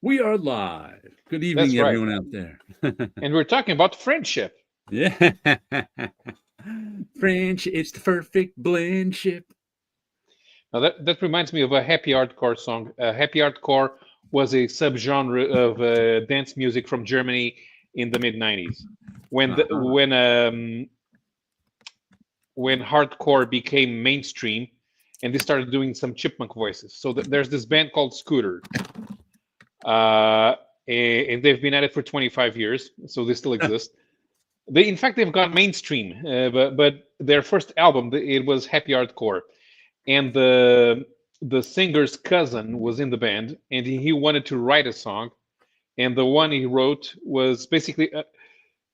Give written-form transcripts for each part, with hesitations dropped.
We are live. Good That's evening, right. everyone out there. And we're talking about friendship. Yeah. French, it's the perfect blend ship. Now that reminds me of a happy hardcore song. Happy hardcore was a subgenre of dance music from Germany in the mid '90s, when the, Uh-huh. when hardcore became mainstream, and they started doing some chipmunk voices. So there's this band called Scooter, uh, and they've been at it for 25 years, so they still exist. In fact, they've gone mainstream, but their first album it was happy hardcore, and the singer's cousin was in the band, and he wanted to write a song, and the one he wrote was basically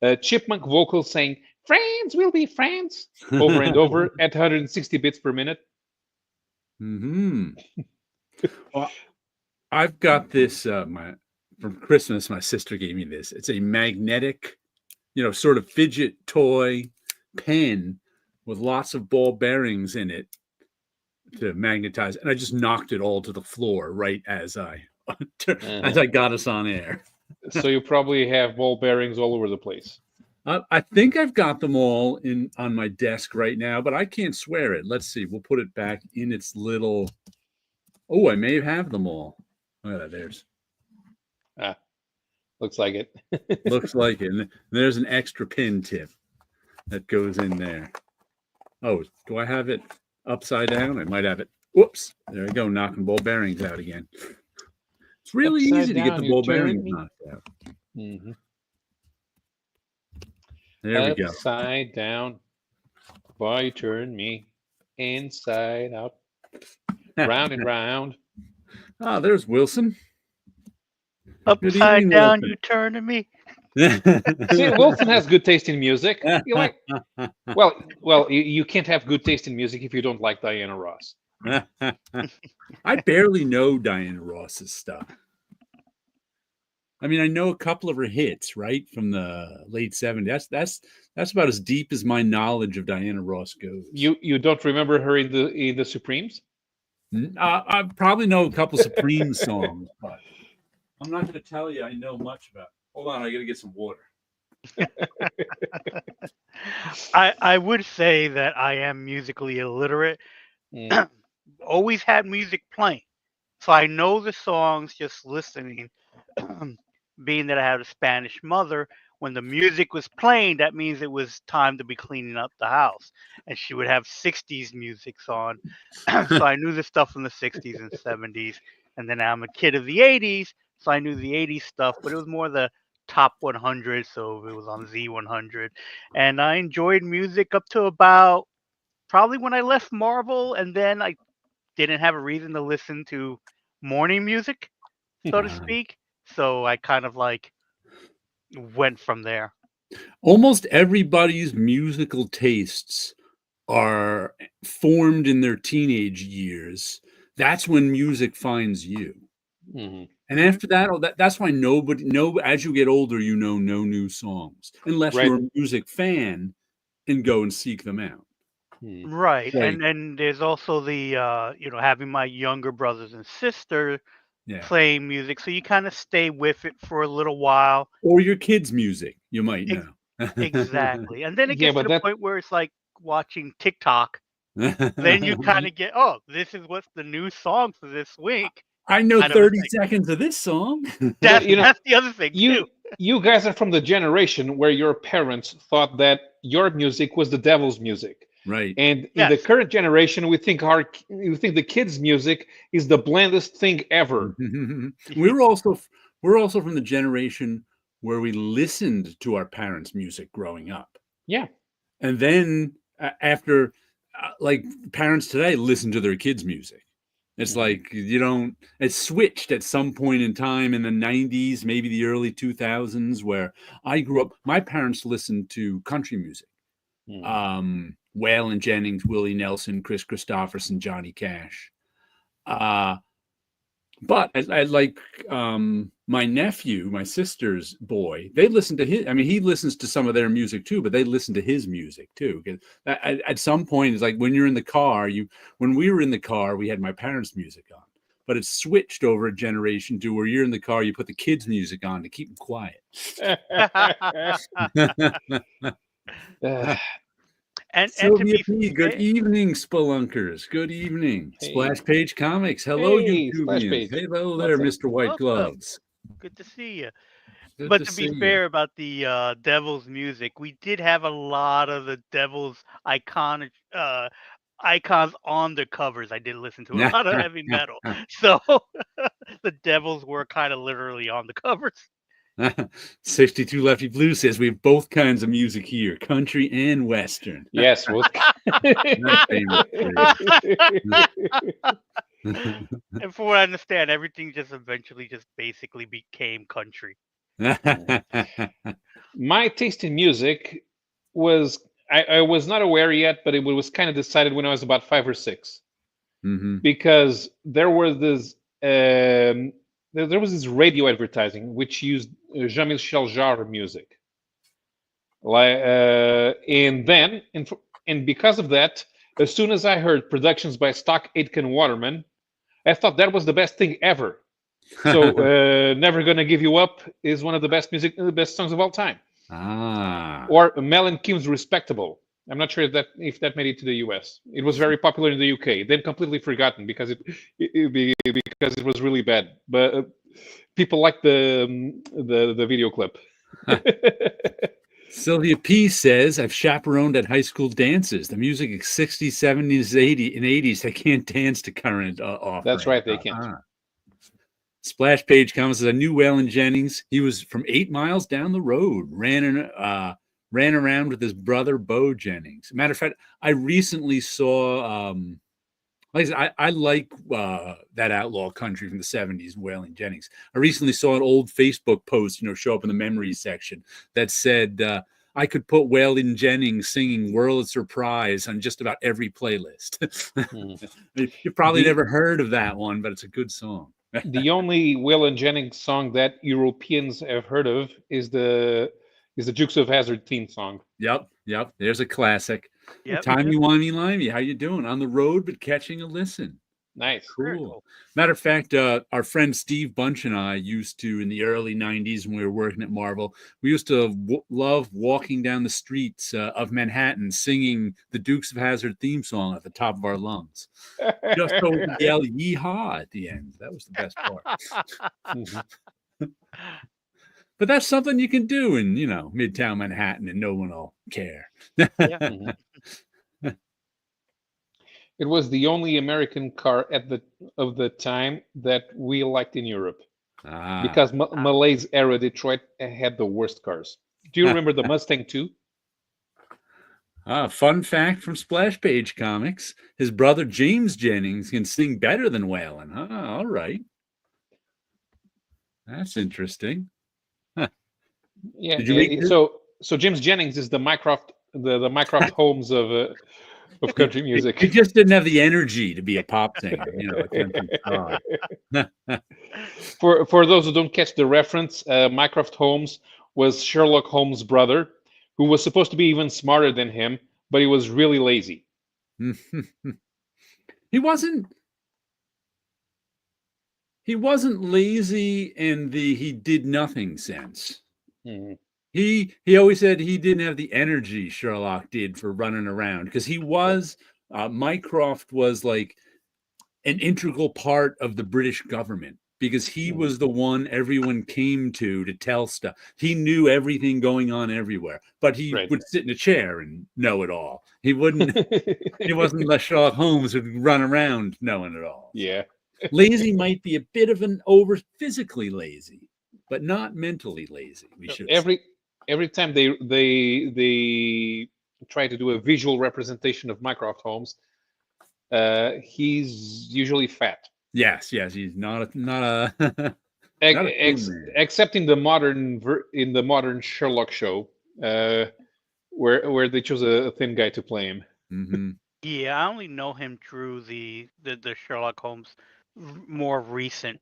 a chipmunk vocal saying "Friends will be friends" over and over at 160 bits per minute. Hmm. Well, I've got this from Christmas. My sister gave me this. It's a magnetic, sort of fidget toy pen with lots of ball bearings in it to magnetize. And I just knocked it all to the floor right as I Uh-huh. got us on air. So you probably have ball bearings all over the place. I think I've got them all in on my desk right now, but I can't swear it. Let's see. We'll put it back in its little. Oh, I may have them all. Look at that. Ah, looks like it. Looks like it. And there's an extra pin tip that goes in there. Oh, do I have it upside down? I might have it. Whoops. There we go. Knocking ball bearings out again. It's really Upside easy to get down, the you ball turn bearings me. knocked out. Mm-hmm. There we go. Upside down, boy, you turn me inside out, round and round. Ah, there's Wilson. Good Upside evening, down, you Wilson. turn to me. See, Wilson has good taste in music. You like, well, you can't have good taste in music if you don't like Diana Ross. I barely know Diana Ross's stuff. I mean, I know a couple of her hits, right, from the late '70s. That's about as deep as my knowledge of Diana Ross goes. You don't remember her in the Supremes? I probably know a couple Supreme songs, but I'm not going to tell you I know much about. Hold on, I got to get some water. I would say that I am musically illiterate. Mm. Always had music playing. So I know the songs just listening. Being that I had a Spanish mother, when the music was playing, that means it was time to be cleaning up the house. And she would have 60s musics on. So I knew the stuff from the 60s and 70s. And then I'm a kid of the 80s, so I knew the 80s stuff, but it was more the top 100, so it was on Z100. And I enjoyed music up to about probably when I left Marvel, and then I didn't have a reason to listen to morning music, so to speak. So I kind of like went from there. Almost everybody's musical tastes are formed in their teenage years. That's when music finds you. Mhm. And after that, that's why as you get older, no new songs, unless Right. you're a music fan and go and seek them out. Mm. Right. Like, And then there's also the having my younger brothers and sister yeah. playing music, so you kind of stay with it for a little while. Or your kids' music, you might Ex- know. exactly. And then it Yeah, gets to but the that point where it's like watching TikTok. Then you kind of get, oh, this is what's the new song for this week, I know kind of a 30 thing. seconds of this song. well, That's the other thing you too. you guys are from the generation where your parents thought that your music was the devil's music. Right. And in the Yes. current generation, we think the kids' music is the blandest thing ever. we're also we're also from the generation where we listened to our parents' music growing up. Yeah. And then after like parents today listen to their kids' music. It's Mhm. like it switched at some point in time in the 90s, maybe the early 2000s, where I grew up. My parents listened to country music. Mhm. Waylon Jennings, Willie Nelson, Chris Christopherson, Johnny Cash. Uh, but I like my nephew, my sister's boy. They listen to his. I mean, he listens to some of their music too, but they listen to his music too. 'Cause at some point, it's like when you're in the car. When we were in the car, we had my parents' music on. but it's switched over a generation to where you're in the car, you put the kids' music on to keep them quiet. And to Sylvia be P, good fair, evening, Spelunkers. Good evening. Hey. Splash Page Comics. Hello, Hey, Splash YouTubians. Page. Hello there, What's up? Mr. White welcome. Gloves. Good to see you. Good But to to see be you. fair about the Devil's music, we did have a lot of the Devil's iconic icons on the covers. I did listen to a lot of heavy metal, so the Devils were kind of literally on the covers. 62 Lefty Blue says we have both kinds of music here, country and western. Yes. My favorite And from what I understand, everything just eventually just basically became country. My taste in music was I was not aware yet, but it was kind of decided when I was about 5 or 6, because there was this there was this radio advertising which used Jean-Michel Jarre music, and because of that, as soon as I heard productions by Stock Aitken Waterman, I thought that was the best thing ever. So Never Gonna Give You Up is one of the best songs of all time. Or Mel and Kim's Respectable. I'm not sure if that made it to the US. It was very popular in the UK, then completely forgotten because it was really bad. But people liked the video clip. Sylvia P says, I've chaperoned at high school dances. The music is 60s, 70s, 80s, and 80s. They can't dance to current offerings. That's right, they can't. Splash Page comments, I knew Waylon Jennings. He was from 8 miles down the road, ran around with his brother, Bo Jennings. Matter of fact, I recently saw, like I said, I like that outlaw country from the 70s, Waylon Jennings. I recently saw an old Facebook post, show up in the memories section that said, I could put Waylon Jennings singing World Surprise on just about every playlist. You probably never heard of that one, but it's a good song. The only Waylon Jennings song that Europeans have heard of is the Dukes of Hazzard theme song. Yep. There's a classic. Yep. Timey-wimey-limey. How you doing? On the road, but catching a listen. Nice. Cool. Matter of fact, our friend Steve Bunch and I used to, in the early 90s when we were working at Marvel, we used to love walking down the streets of Manhattan singing the Dukes of Hazzard theme song at the top of our lungs. Just so we could yell yeehaw at the end. That was the best part. But that's something you can do in, Midtown Manhattan and no one will care. It was the only American car of the time that we liked in Europe. Because Malay's era, Detroit had the worst cars. Do you remember the Mustang 2? Fun fact from Splash Page Comics. His brother James Jennings can sing better than Waylon. All right. That's interesting. Yeah. Did you read so James Jennings is the Mycroft Holmes of country music. He just didn't have the energy to be a pop singer, a country star. For those who don't catch the reference, Mycroft Holmes was Sherlock Holmes' brother, who was supposed to be even smarter than him, but he was really lazy. He wasn't lazy in the he did nothing sense. He always said he didn't have the energy Sherlock did for running around, because he was Mycroft was like an integral part of the British government, because he was the one everyone came to tell stuff. He knew everything going on everywhere, but he would sit in a chair and know it all. He wouldn't. He wasn't like Sherlock Holmes who'd run around knowing it all. Yeah. Lazy might be a bit of an physically lazy, but not mentally lazy. We should every time they try to do a visual representation of Mycroft Holmes, he's usually fat. Yes, he's not a except in the modern Sherlock show, where they chose a thin guy to play him. Yeah, I only know him through the Sherlock Holmes more recent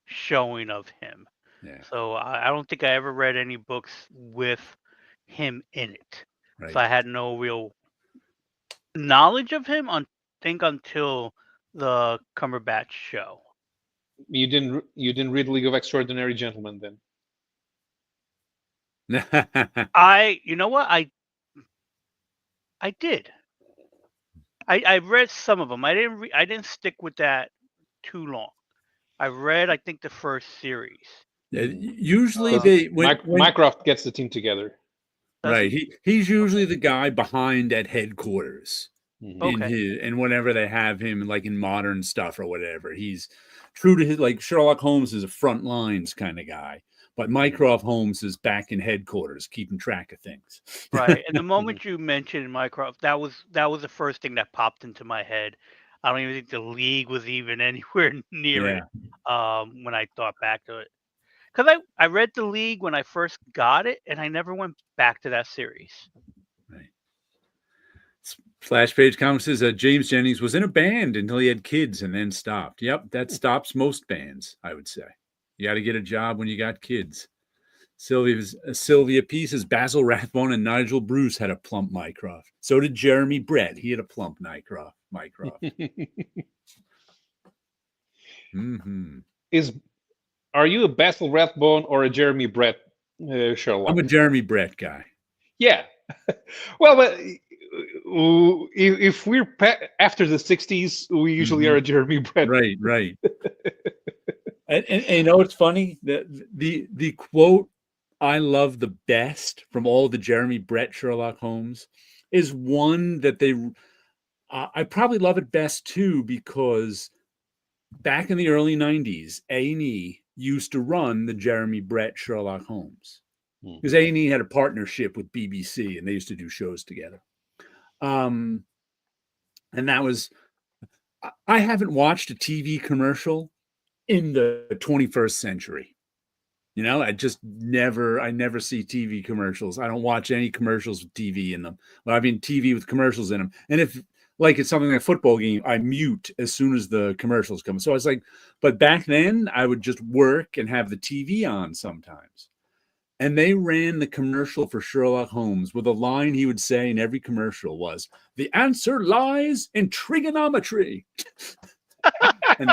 showing of him. Yeah. So I don't think I ever read any books with him in it. Right. So I had no real knowledge of him until the Cumberbatch show. You didn't read League of Extraordinary Gentlemen then? You know what? I did. I read some of them. I didn't stick with that too long. I read, I think, the first series. Usually Because they when Mycroft gets the team together. right. He's usually the guy behind at headquarters Mhm. in Okay. his and whenever they have him like in modern stuff or whatever. He's true to his like Sherlock Holmes is a front lines kind of guy, but Mycroft Holmes is back in headquarters keeping track of things. Right. And the moment you mentioned Mycroft, that was the first thing that popped into my head. I don't even think the League was even anywhere near Yeah. it when I thought back to it. Because I read the League when I first got it, and I never went back to that series. Right. Splash Page Comics says James Jennings was in a band until he had kids and then stopped. Yep, that stops most bands, I would say. You got to get a job when you got kids. Sylvia P says Basil Rathbone and Nigel Bruce had a plump Mycroft. So did Jeremy Brett. He had a plump Mycroft. Mm-hmm. Are you a Basil Rathbone or a Jeremy Brett Sherlock? I'm a Jeremy Brett guy. Yeah. Well, but if we're after the 60s, we usually are a Jeremy Brett. Right. and you know what's funny? The quote I love the best from all the Jeremy Brett Sherlock Holmes is one that I probably love it best too because back in the early 90s, A&E used to run the Jeremy Brett Sherlock Holmes because A&E had a partnership with BBC and they used to do shows together. And that was, I haven't watched a TV commercial in the 21st century. You know, I never see TV commercials. I don't watch any commercials with TV in them. Well, I mean, TV with commercials in them. And if like it's something like a football game, I mute as soon as the commercials come. So I was like, but back then I would just work and have the TV on sometimes. And they ran the commercial for Sherlock Holmes with a line he would say in every commercial was, "The answer lies in trigonometry." And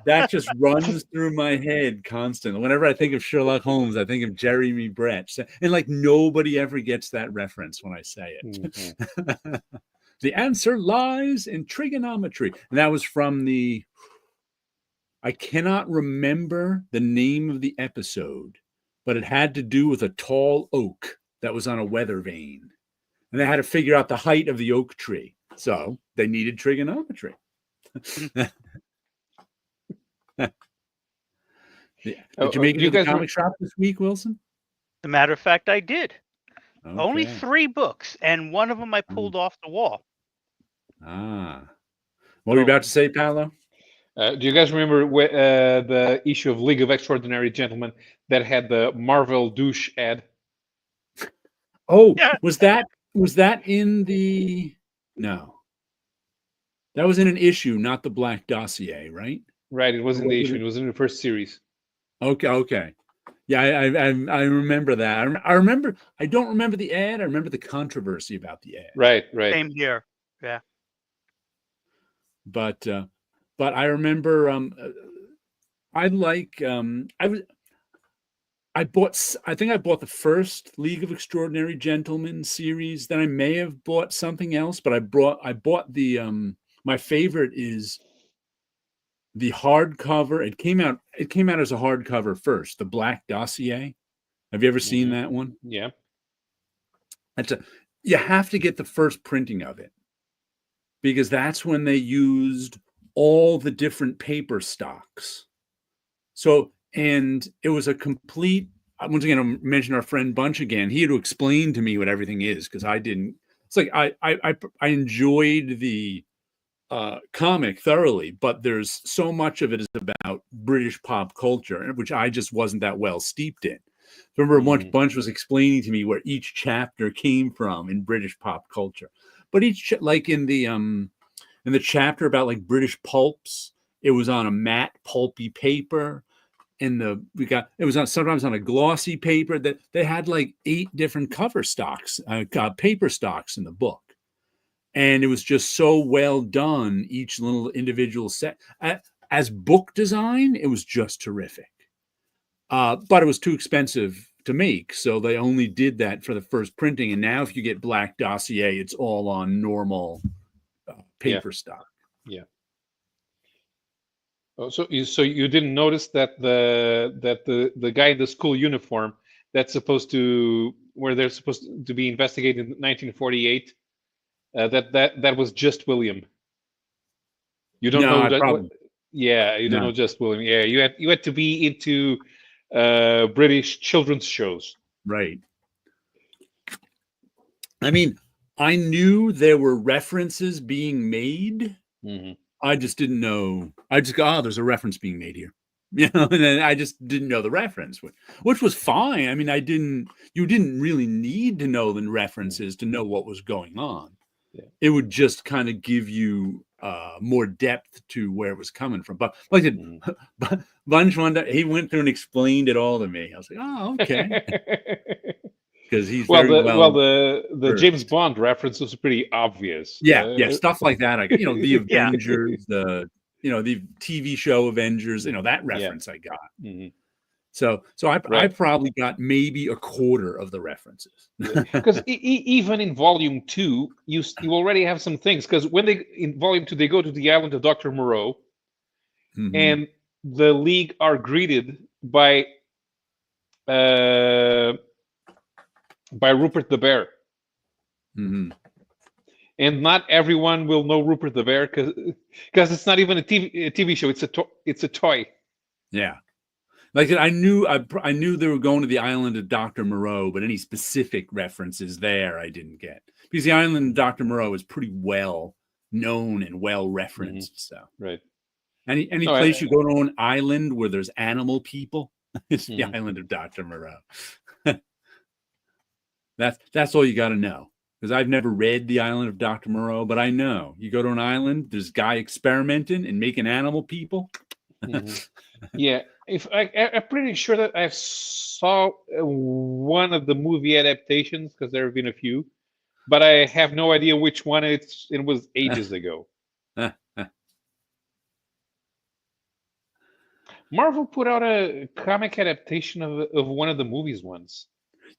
that just runs through my head constantly. Whenever I think of Sherlock Holmes, I think of Jeremy Brett. And like nobody ever gets that reference when I say it. The answer lies in trigonometry. And that was from I cannot remember the name of the episode, but it had to do with a tall oak that was on a weather vane. And they had to figure out the height of the oak tree. So they needed trigonometry. Did you make it to the comic shop this week, Wilson? As a matter of fact, I did. Okay. Only 3 books, and one of them I pulled off the wall. What were you about to say, Paolo? Do you guys remember the issue of League of Extraordinary Gentlemen that had the Marvel douche ad? Oh, yeah. Was that in the... No. That was in an issue, not the Black Dossier, right? Right, it was in the issue. It was in the first series. Okay. Yeah, I remember that. I remember. I don't remember the ad. I remember the controversy about the ad. Right. Same here. Yeah. But I remember. I think I bought the first League of Extraordinary Gentlemen series. Then I may have bought something else, but I bought the my favorite is the hardcover. It came out as a hardcover first, the Black Dossier. Have you ever seen that one? Yeah. You have to get the first printing of it because that's when they used all the different paper stocks. So, and it was a complete, once again, I'll mention our friend Bunch again. He had to explain to me what everything is because I didn't. It's like I enjoyed the comic thoroughly, but there's so much of it is about British pop culture, which I just wasn't that well steeped in. Remember, Bunch was explaining to me where each chapter came from in British pop culture, but each like in the chapter about like British pulps, it was on a matte pulpy paper. It was sometimes on a glossy paper that they had like 8 different cover stocks, paper stocks in the book. And it was just so well done, each little individual set. as book design, it was just terrific. But it was too expensive to make, so they only did that for the first printing. And now, if you get Black Dossier, it's all on normal paper stock. Yeah. Oh, so you didn't notice that the guy in the school uniform where they're supposed to be investigated in 1948, that was just William. You don't know that? You don't know just William. Yeah, you had to be into British children's shows. Right. I mean, I knew there were references being made. Mm-hmm. I just didn't know. I just go, oh, there's a reference being made here. And then I just didn't know the reference, which was fine. I mean, you didn't really need to know the references to know what was going on. Yeah. It would just kind of give you more depth to where it was coming from. But like I said, Bunch one day, he went through and explained it all to me. I was like, oh, okay. Because he's the James Bond reference was pretty obvious. Yeah, stuff like that. The Avengers, the TV show Avengers. That reference I got. Mm-hmm. So I probably got maybe a quarter of the references. Because even in Volume 2, you already have some things. Because in Volume 2 they go to the island of Dr. Moreau, and the League are greeted by Rupert the Bear. Mm-hmm. And not everyone will know Rupert the Bear because it's not even a TV show. It's a toy. Yeah, like I knew they were going to the island of Dr. Moreau, but any specific references there I didn't get, because the island of Dr. Moreau is pretty well known and well referenced. So right, any place you go to an island where there's animal people, it's the island of Dr. Moreau. That's all you got to know, because I've never read The Island of Dr. Moreau, but I know you go to an island, there's a guy experimenting and making animal people. Yeah, I'm pretty sure that I saw one of the movie adaptations, because there have been a few, but I have no idea which one. It was ages ago. Marvel put out a comic adaptation of one of the movies once.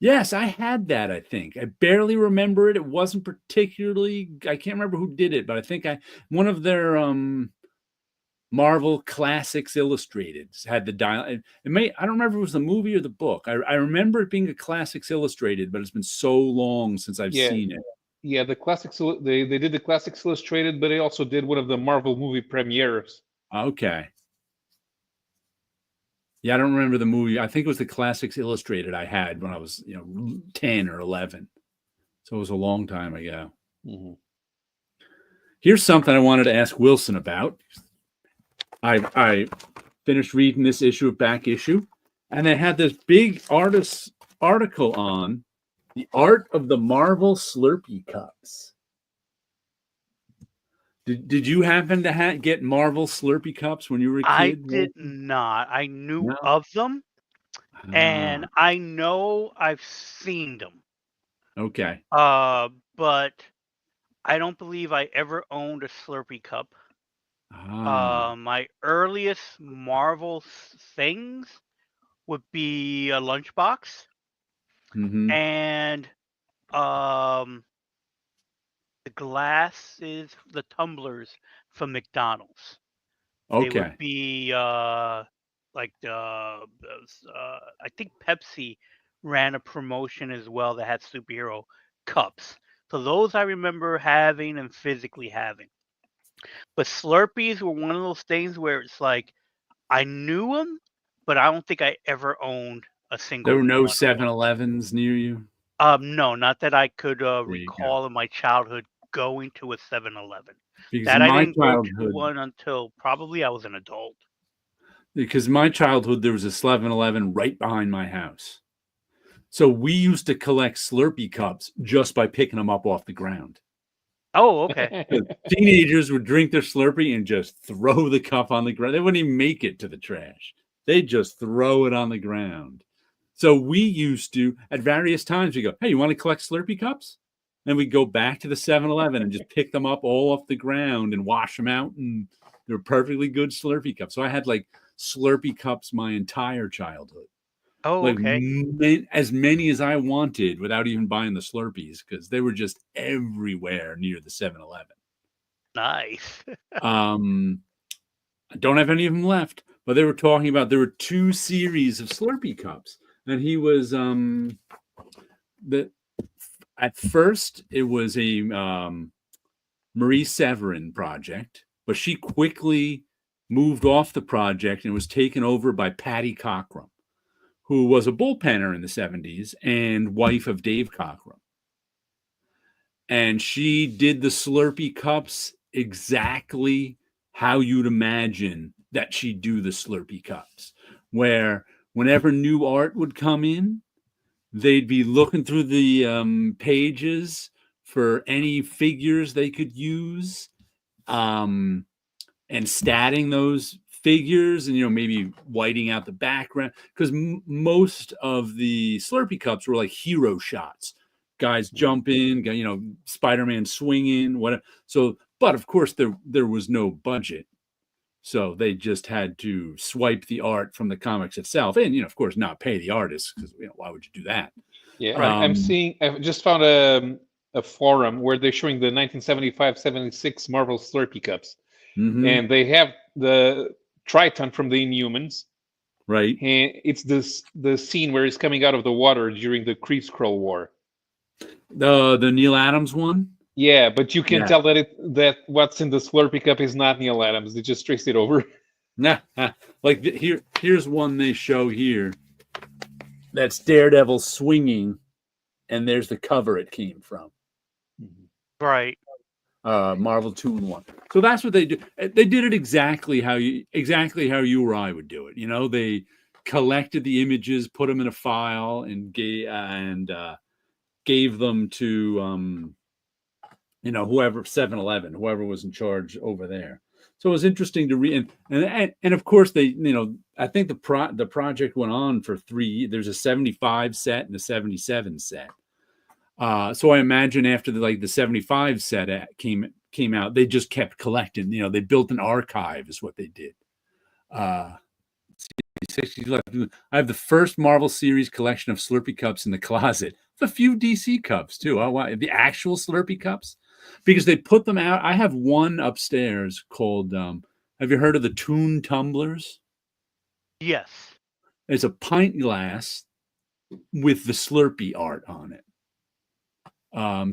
Yes, I had that, I think. I barely remember it. It wasn't particularly, I can't remember who did it, but I think one of their Marvel Classics Illustrated had the dial. I don't remember if it was the movie or the book. I remember it being a Classics Illustrated, but it's been so long since I've seen it. Yeah, the Classics, they did the Classics Illustrated, but they also did one of the Marvel movie premieres. Okay. Yeah, I don't remember the movie. I think it was the Classics Illustrated I had when I was, 10 or 11. So it was a long time ago. Mm-hmm. Here's something I wanted to ask Wilson about. I finished reading this issue of Back Issue, and they had this big artist article on the art of the Marvel Slurpee cups. Did you happen to get Marvel Slurpee cups when you were a kid? I did not. I knew of them, and I know I've seen them. Okay. But I don't believe I ever owned a Slurpee cup. My earliest Marvel things would be a lunchbox, and the glasses, the tumblers from McDonald's. Okay. They would be I think Pepsi ran a promotion as well that had superhero cups. So those I remember having and physically having. But Slurpees were one of those things where it's like I knew them, but I don't think I ever owned a single. There were no 7-Elevens near you? No, not that I could recall in my childhood going to a 7-Eleven. Because that I didn't go to one until probably I was an adult. Because in my childhood, there was a 7-Eleven right behind my house. So we used to collect Slurpee cups just by picking them up off the ground. Oh, okay. Teenagers would drink their Slurpee and just throw the cup on the ground. They wouldn't even make it to the trash. They'd just throw it on the ground. So we used to, at various times, we go, hey, you want to collect Slurpee cups? And we'd go back to the 7-Eleven and just pick them up all off the ground and wash them out and They were perfectly good Slurpee cups. So I had like Slurpee cups my entire childhood. Oh, Like okay. as many as I wanted without even buying the Slurpees because they were just everywhere near the 7-Eleven. Nice. I don't have any of them left, but they were talking about there were 2 series of Slurpee cups, and he was the at first it was a Marie Severin project, but she quickly moved off the project and was taken over by Patty Cockrum, who was a bullpenner in the 70s and wife of Dave Cockrum. And she did the Slurpee cups exactly how you'd imagine that she'd do the Slurpee cups, where whenever new art would come in, they'd be looking through the pages for any figures they could use, and statting those figures, and maybe whiting out the background, because most of the Slurpee cups were like hero shots, guys jumping, Spider-Man swinging, whatever. So, but of course there was no budget, so they just had to swipe the art from the comics itself, and of course not pay the artists, because why would you do that? Yeah, I'm seeing. I've just found a forum where they're showing the 1975-76 Marvel Slurpee cups, and they have the Triton from the Inhumans, right? And it's the scene where he's coming out of the water during the Kree Skrull War. The Neil Adams one. Yeah, but you can tell that what's in the Slurpee cup is not Neil Adams. They just traced it over. Nah, like here's one they show here. That's Daredevil swinging, and there's the cover it came from. Right. Marvel 2-in-1. So that's what they do. They did it exactly how you or I would do it. They collected the images, put them in a file, and gave them to whoever 7-Eleven, whoever was in charge over there. So it was interesting to read, and of course they, I think the project went on for 3 years. There's a 75 set and a 77 set. So I imagine after the 75 set came out, they just kept collecting. They built an archive, is what they did. I have the first Marvel series collection of Slurpee cups in the closet. A few DC cups too. Oh, wow. The actual Slurpee cups, because they put them out. I have one upstairs called. Have you heard of the Toon tumblers? Yes. It's a pint glass with the Slurpee art on it.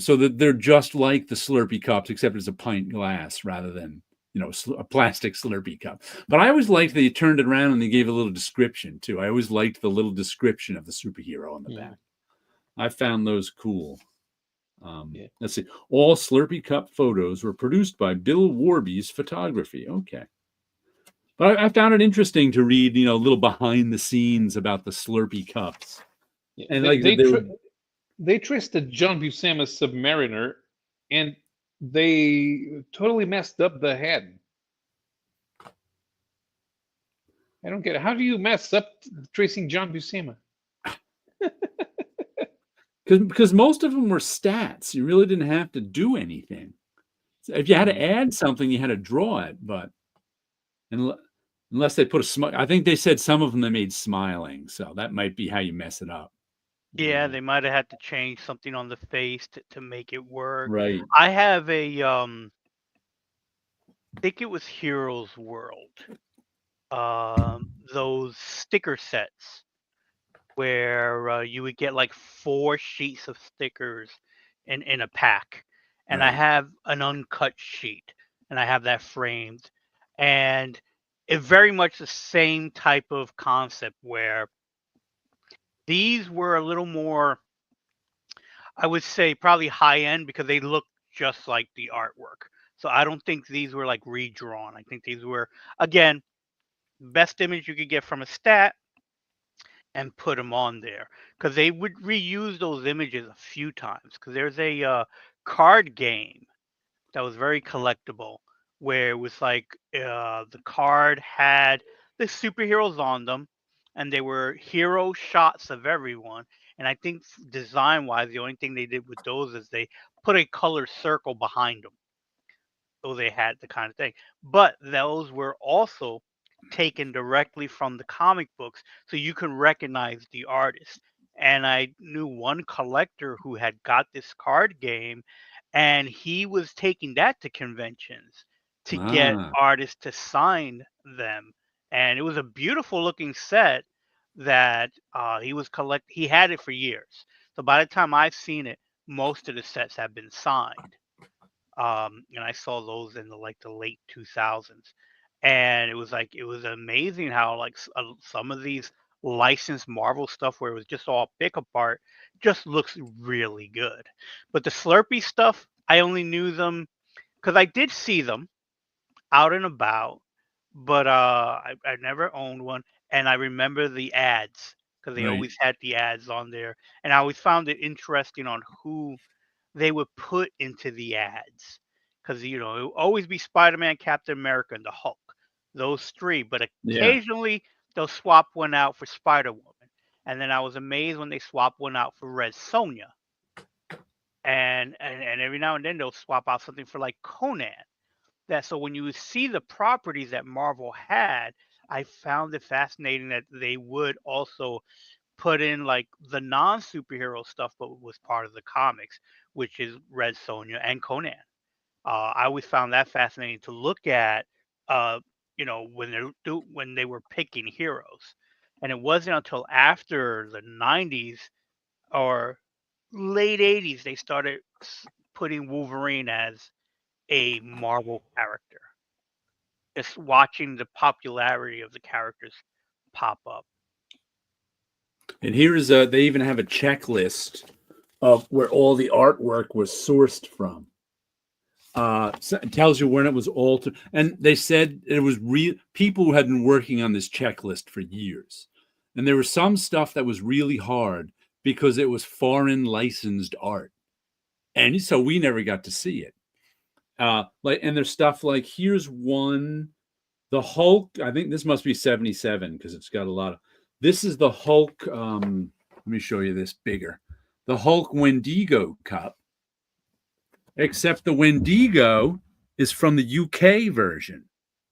So that they're just like the Slurpee cups, except it's a pint glass rather than a plastic Slurpee cup. But I always liked they turned it around and they gave a little description too. I always liked the little description of the superhero on the back. I found those cool. Let's see. All Slurpee cup photos were produced by Bill Warby's photography. Okay. But I found it interesting to read, a little behind the scenes about the Slurpee cups. Yeah. And they traced the John Buscema Submariner, and they totally messed up the head. I don't get it. How do you mess up tracing John Buscema? Because most of them were stats. You really didn't have to do anything. So if you had to add something, you had to draw it. But unless they put a smile, I think they said some of them they made smiling. So that might be how you mess it up. Yeah, they might have had to change something on the face to make it work. Right. I have a I think it was Heroes World. Those sticker sets where you would get like 4 sheets of stickers in a pack. And I have an uncut sheet, and I have that framed. And it's very much the same type of concept where these were a little more, I would say, probably high end because they look just like the artwork. So I don't think these were like redrawn. I think these were, again, best image you could get from a stat and put them on there, because they would reuse those images a few times, because there's a card game that was very collectible where it was like the card had the superheroes on them, and they were hero shots of everyone. And I think design wise, the only thing they did with those is they put a color circle behind them. so they had the kind of thing. But those were also taken directly from the comic books, so you can recognize the artist. And I knew one collector who had got this card game, and he was taking that to conventions to get Ah, artists to sign them. And it was a beautiful looking set that he was collect. He had it for years. So by the time I've seen it, most of the sets have been signed. And I saw those in the late 2000s, and it was amazing how some of these licensed Marvel stuff where it was just all pick apart just looks really good. But the Slurpee stuff, I only knew them because I did see them out and about, but I never owned one, and I remember the ads because they right. always had the ads on there, and I always found it interesting on who they would put into the ads because it would always be Spider-Man, Captain America, and the Hulk, those three. But Yeah. occasionally they'll swap one out for Spider-Woman, and then I was amazed when they swapped one out for Red Sonja, and every now and then they'll swap out something for like Conan. That so when you see the properties that Marvel had, I found it fascinating that they would also put in like the non-superhero stuff, but was part of the comics, which is Red Sonja and Conan. I always found that fascinating to look at. Uh, when they were picking heroes, and it wasn't until after the '90s or late '80s they started putting Wolverine as a Marvel character. Just watching the popularity of the characters pop up. And here's they even have a checklist of where all the artwork was sourced from. So it tells you when it was altered, and they said it was real. People who had been working on this checklist for years, and there was some stuff that was really hard because it was foreign licensed art, and so we never got to see it. And there's stuff like here's one, the Hulk. I think this must be 77 because it's got a lot of. This is the Hulk. Let me show you this bigger. The Hulk Wendigo cup. Except the Wendigo is from the UK version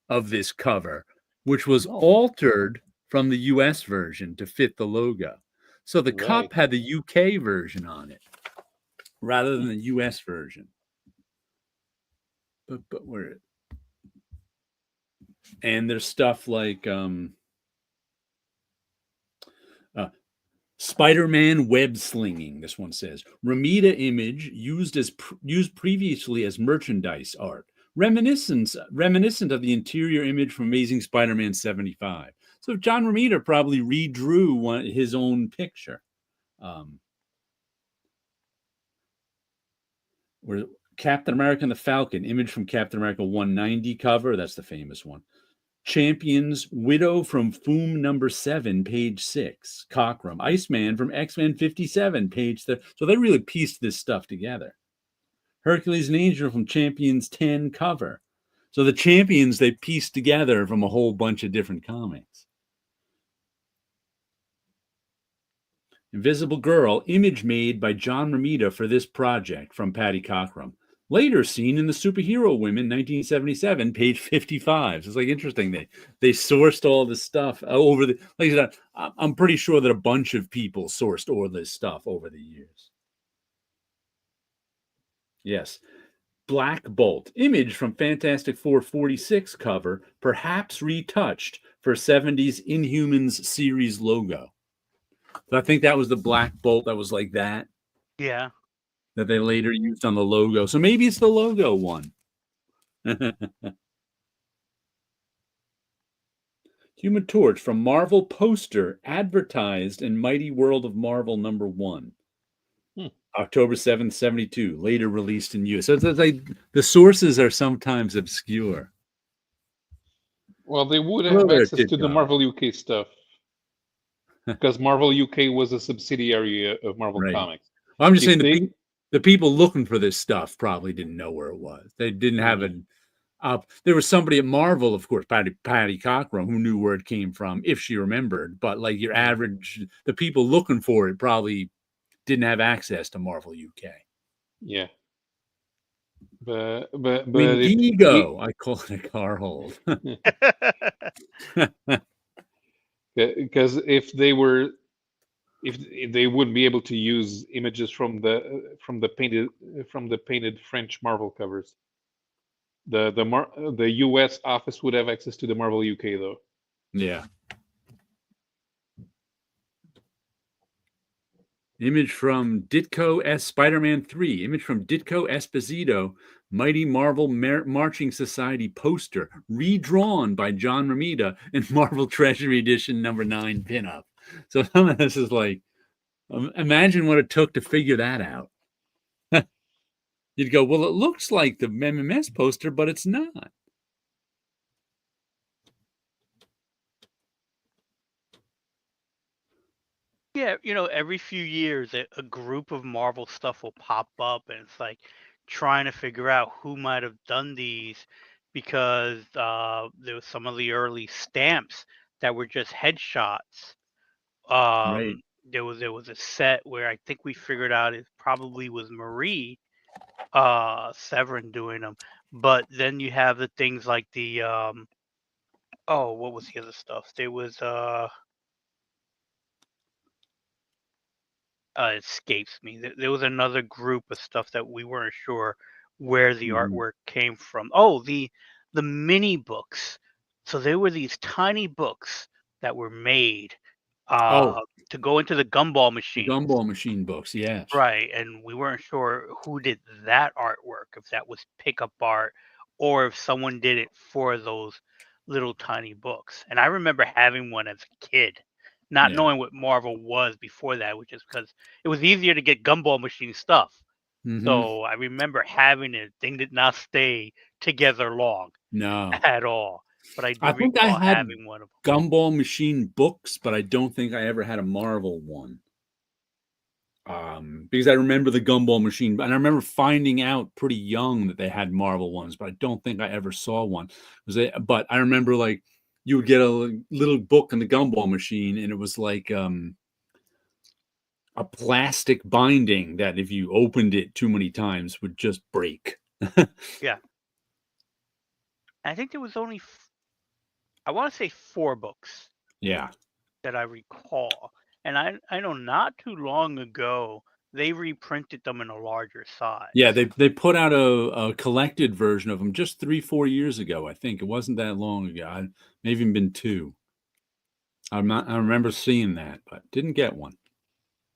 of this cover, which was altered from the US version to fit the logo. So the cup had the UK version on it rather than the US version. But where? And there's stuff like Spider-Man web slinging. This one says Ramita image used previously as merchandise art, reminiscent of the interior image from Amazing Spider-Man 75. So John Romita probably redrew his own picture. Where Captain America and the Falcon image from Captain America 190 cover. That's the famous one. Champions Widow from Foom number 7, page 6. Cockrum. Iceman from X-Men 57, page 3. So they really pieced this stuff together. Hercules and Angel from Champions 10 cover. So the Champions they pieced together from a whole bunch of different comics. Invisible Girl, image made by John Romita for this project from Patty Cockrum. Later seen in the Superhero Women, 1977, page 55. So it's like interesting. They sourced all this stuff over the. Like I said, I'm pretty sure that a bunch of people sourced all this stuff over the years. Yes, Black Bolt image from Fantastic Four 46 cover, perhaps retouched for 70s Inhumans series logo. So I think that was the Black Bolt that was like that. Yeah. That they later used on the logo. So maybe it's the logo one. Human Torch from Marvel poster advertised in Mighty World of Marvel #1. October 7th, 72, later released in US. So it's like the sources are sometimes obscure. Well, they would have access to the Marvel UK stuff because Marvel UK was a subsidiary of Marvel Comics. Well, I'm just saying the people looking for this stuff probably didn't know where it was. They didn't have it up. There was somebody at Marvel, of course, Patty Cockrum, who knew where it came from, if she remembered. But like your average, the people looking for it probably didn't have access to Marvel UK. Yeah. Wendigo. I call it a car hold. Because if they wouldn't be able to use images from the painted French Marvel covers. The US office would have access to the Marvel UK though. Yeah. Image from Ditko Spider-Man 3. Image from Ditko Esposito, Mighty Marvel Marching Society poster, redrawn by John Romita in Marvel Treasury Edition #9 pinup. So some of this is like, imagine what it took to figure that out. You'd go, well, it looks like the MMS poster, but it's not. Yeah, every few years a group of Marvel stuff will pop up, and it's like trying to figure out who might have done these because there was some of the early stamps that were just headshots. Right. There was a set where I think we figured out it probably was Marie Cavern doing them, but then you have the things like the what was the other stuff? There was it escapes me. There was another group of stuff that we weren't sure where the artwork came from. Oh, the mini books. So there were these tiny books that were made to go into the gumball machine. Gumball machine books, yes. Right, and we weren't sure who did that artwork, if that was pickup art or if someone did it for those little tiny books. And I remember having one as a kid, not Yeah. knowing what Marvel was before that, which is because it was easier to get gumball machine stuff. So I remember having it. Thing did not stay together long No. at all. But I do think I recall had having one of them. Gumball machine books, but I don't think I ever had a Marvel one. Because I remember the Gumball machine, and I remember finding out pretty young that they had Marvel ones, but I don't think I ever saw one. But I remember like you would get a little book in the Gumball machine, and it was like a plastic binding that if you opened it too many times would just break. Yeah. I think there was only, I want to say 4 books. Yeah. That I recall. And I know not too long ago they reprinted them in a larger size. Yeah, they put out a collected version of them just 3-4 years ago. I think it wasn't that long ago. Maybe even been 2. I remember seeing that, but didn't get one.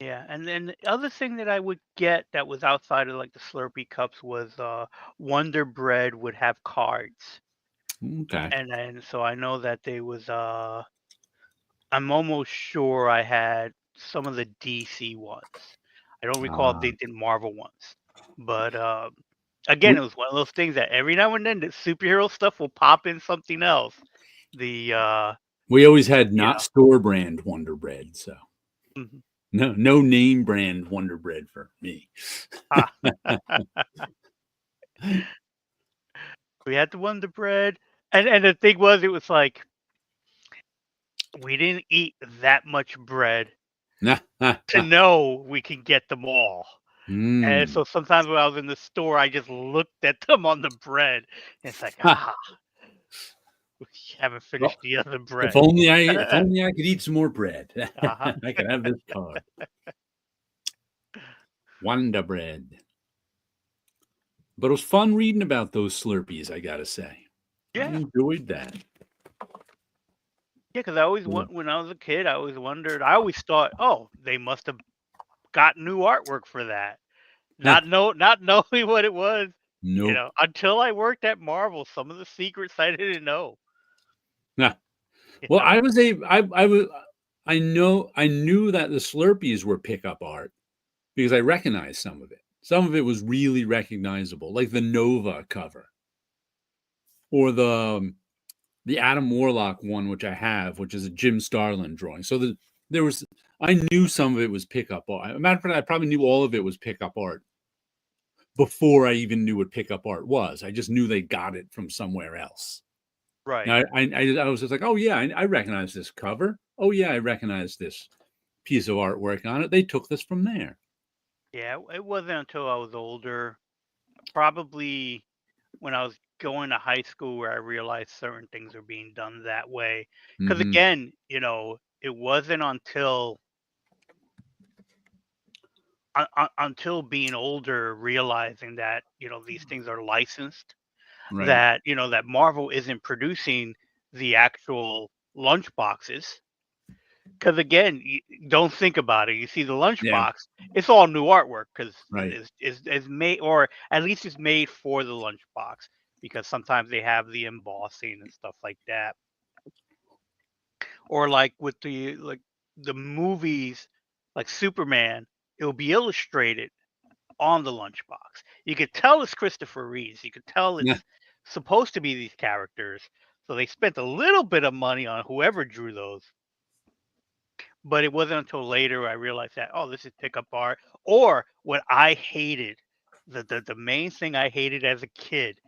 Yeah, and then the other thing that I would get that was outside of like the Slurpee cups was Wonder Bread would have cards. Okay. And so I know that they was I'm almost sure I had some of the DC ones. I don't recall if they did Marvel ones. But again, it was one of those things that every now and then the superhero stuff will pop in something else. We always had not store brand Wonder Bread, so no name brand Wonder Bread for me. We had the Wonder Bread, and the thing was, it was like we didn't eat that much bread to know we can get them all. And so sometimes when I was in the store, I just looked at them on the bread. And it's like, we haven't finished the other bread. If only I could eat some more bread. I could have this card. Wonder Bread. But it was fun reading about those Slurpees, I gotta say. Yeah. I enjoyed that. Yeah, because I always when I was a kid, I always wondered. I always thought, oh, they must have got new artwork for that. Not knowing what it was. Nope. Until I worked at Marvel, some of the secrets I didn't know. Yeah. Well, I knew that the Slurpees were pickup art because I recognized some of it. Some of it was really recognizable, like the Nova cover or the Adam Warlock one, which I have, which is a Jim Starlin drawing. So I knew some of it was pickup art. As a matter of fact, I probably knew all of it was pickup art before I even knew what pickup art was. I just knew they got it from somewhere else. Right. Now, I was just like, oh yeah, I recognize this cover. Oh yeah, I recognize this piece of artwork on it. They took this from there. Yeah, it wasn't until I was older, probably when I was going to high school where I realized certain things were being done that way. Because Mhm. again, it wasn't until being older, realizing that these things are licensed, Right. that Marvel isn't producing the actual lunch boxes. Because again, don't think about it. You see the Yeah. lunchbox; it's all new artwork because Right. it's made, or at least it's made for the lunchbox. Because sometimes they have the embossing and stuff like that, or like with the movies, like Superman, it'll be illustrated on the lunchbox. You could tell it's Christopher Reeves. You could tell Yeah. it's supposed to be these characters. So they spent a little bit of money on whoever drew those. But it wasn't until later I realized that, oh, this is pickup art. Or what I hated, the main thing I hated as a kid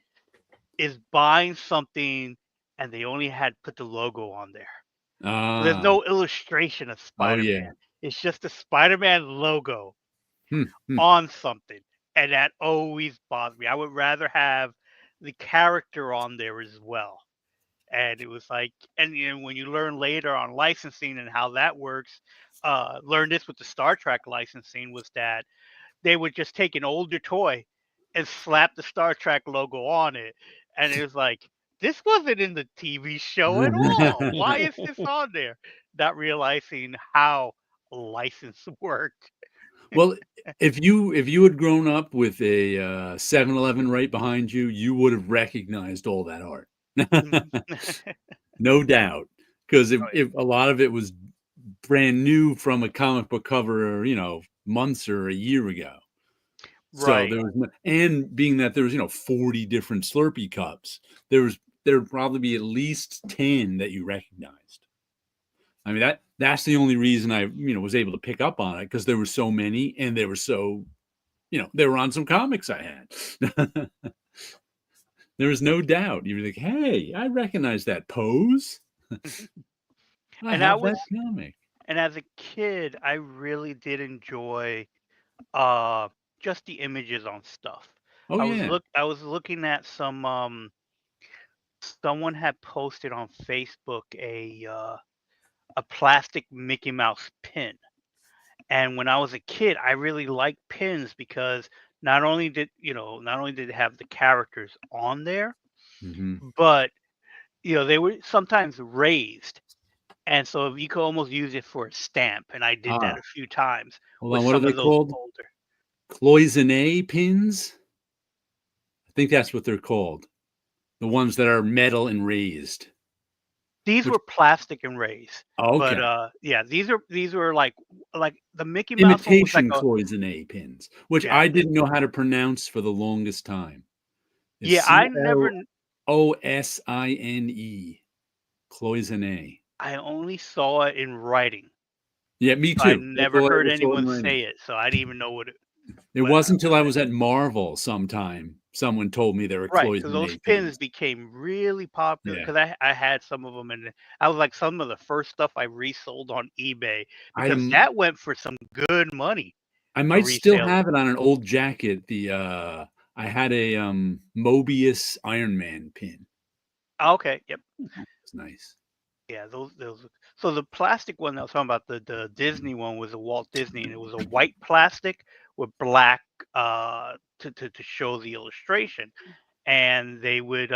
is buying something and they only had put the logo on there. So there's Ah. no illustration of Oh, yeah. Spider-Man. It's just the Spider-Man logo Hmm, hmm. on something. And that always bothered me. I would rather have the character on there as well. And it was like, and when you learn later on licensing and how that works, learn this with the Star Trek licensing, was that they would just take an older toy and slap the Star Trek logo on it. And it was like, this wasn't in the TV show at all. Why is this on there? Not realizing how license worked. Well, if you had grown up with a 7-Eleven right behind you, you would have recognized all that art. Mhm. No doubt. Because Oh, if a lot of it was brand new from a comic book cover, months or a year ago. So right. there was and being that there was, 40 different Slurpee cups, there would probably be at least 10 that you recognized. I mean, that's the only reason I, was able to pick up on it, because there were so many and they were so, they were on some comics I had. There was no doubt. You were like, hey, I recognize that pose. I And I have that was, comic. and as a kid, I really did enjoy uh just the images on stuff. Oh, yeah. I was looking at some someone had posted on Facebook a plastic Mickey Mouse pin. And when I was a kid, I really liked pins because not only did it have the characters on there, Hmm. but they were sometimes raised. And so you could almost use it for a stamp, and I did that Ah, a few times hold with on. What are some they of those called? older. Cloisonne pins? I think that's what they're called. The ones that are metal and raised. These Which were plastic and raised, but, Okay. yeah, these were like the Mickey Mouse one was like Imitation a cloisonne pins, which yeah, I didn't know how to pronounce for the longest time. It's yeah, Cloisine, cloisonne. I only saw it in writing. Yeah, me I too. That's never all I heard ever saw in anyone writing. say it, so I didn't even know It what wasn't until what I that was at Marvel sometime, someone told me they were right, because those cloisonne pins pins. became really popular. Yeah. Because I had some of them, and I was like some of the first stuff I resold on eBay I because am that went for some good money I to might still resale it. have it on an old jacket. I had a Mobius Iron Man pin. Okay, yep. It's nice. Yeah, those. So the plastic one that I was talking about, the Disney one, was a Walt Disney, and it was a white plastic with black to show the illustration. And they would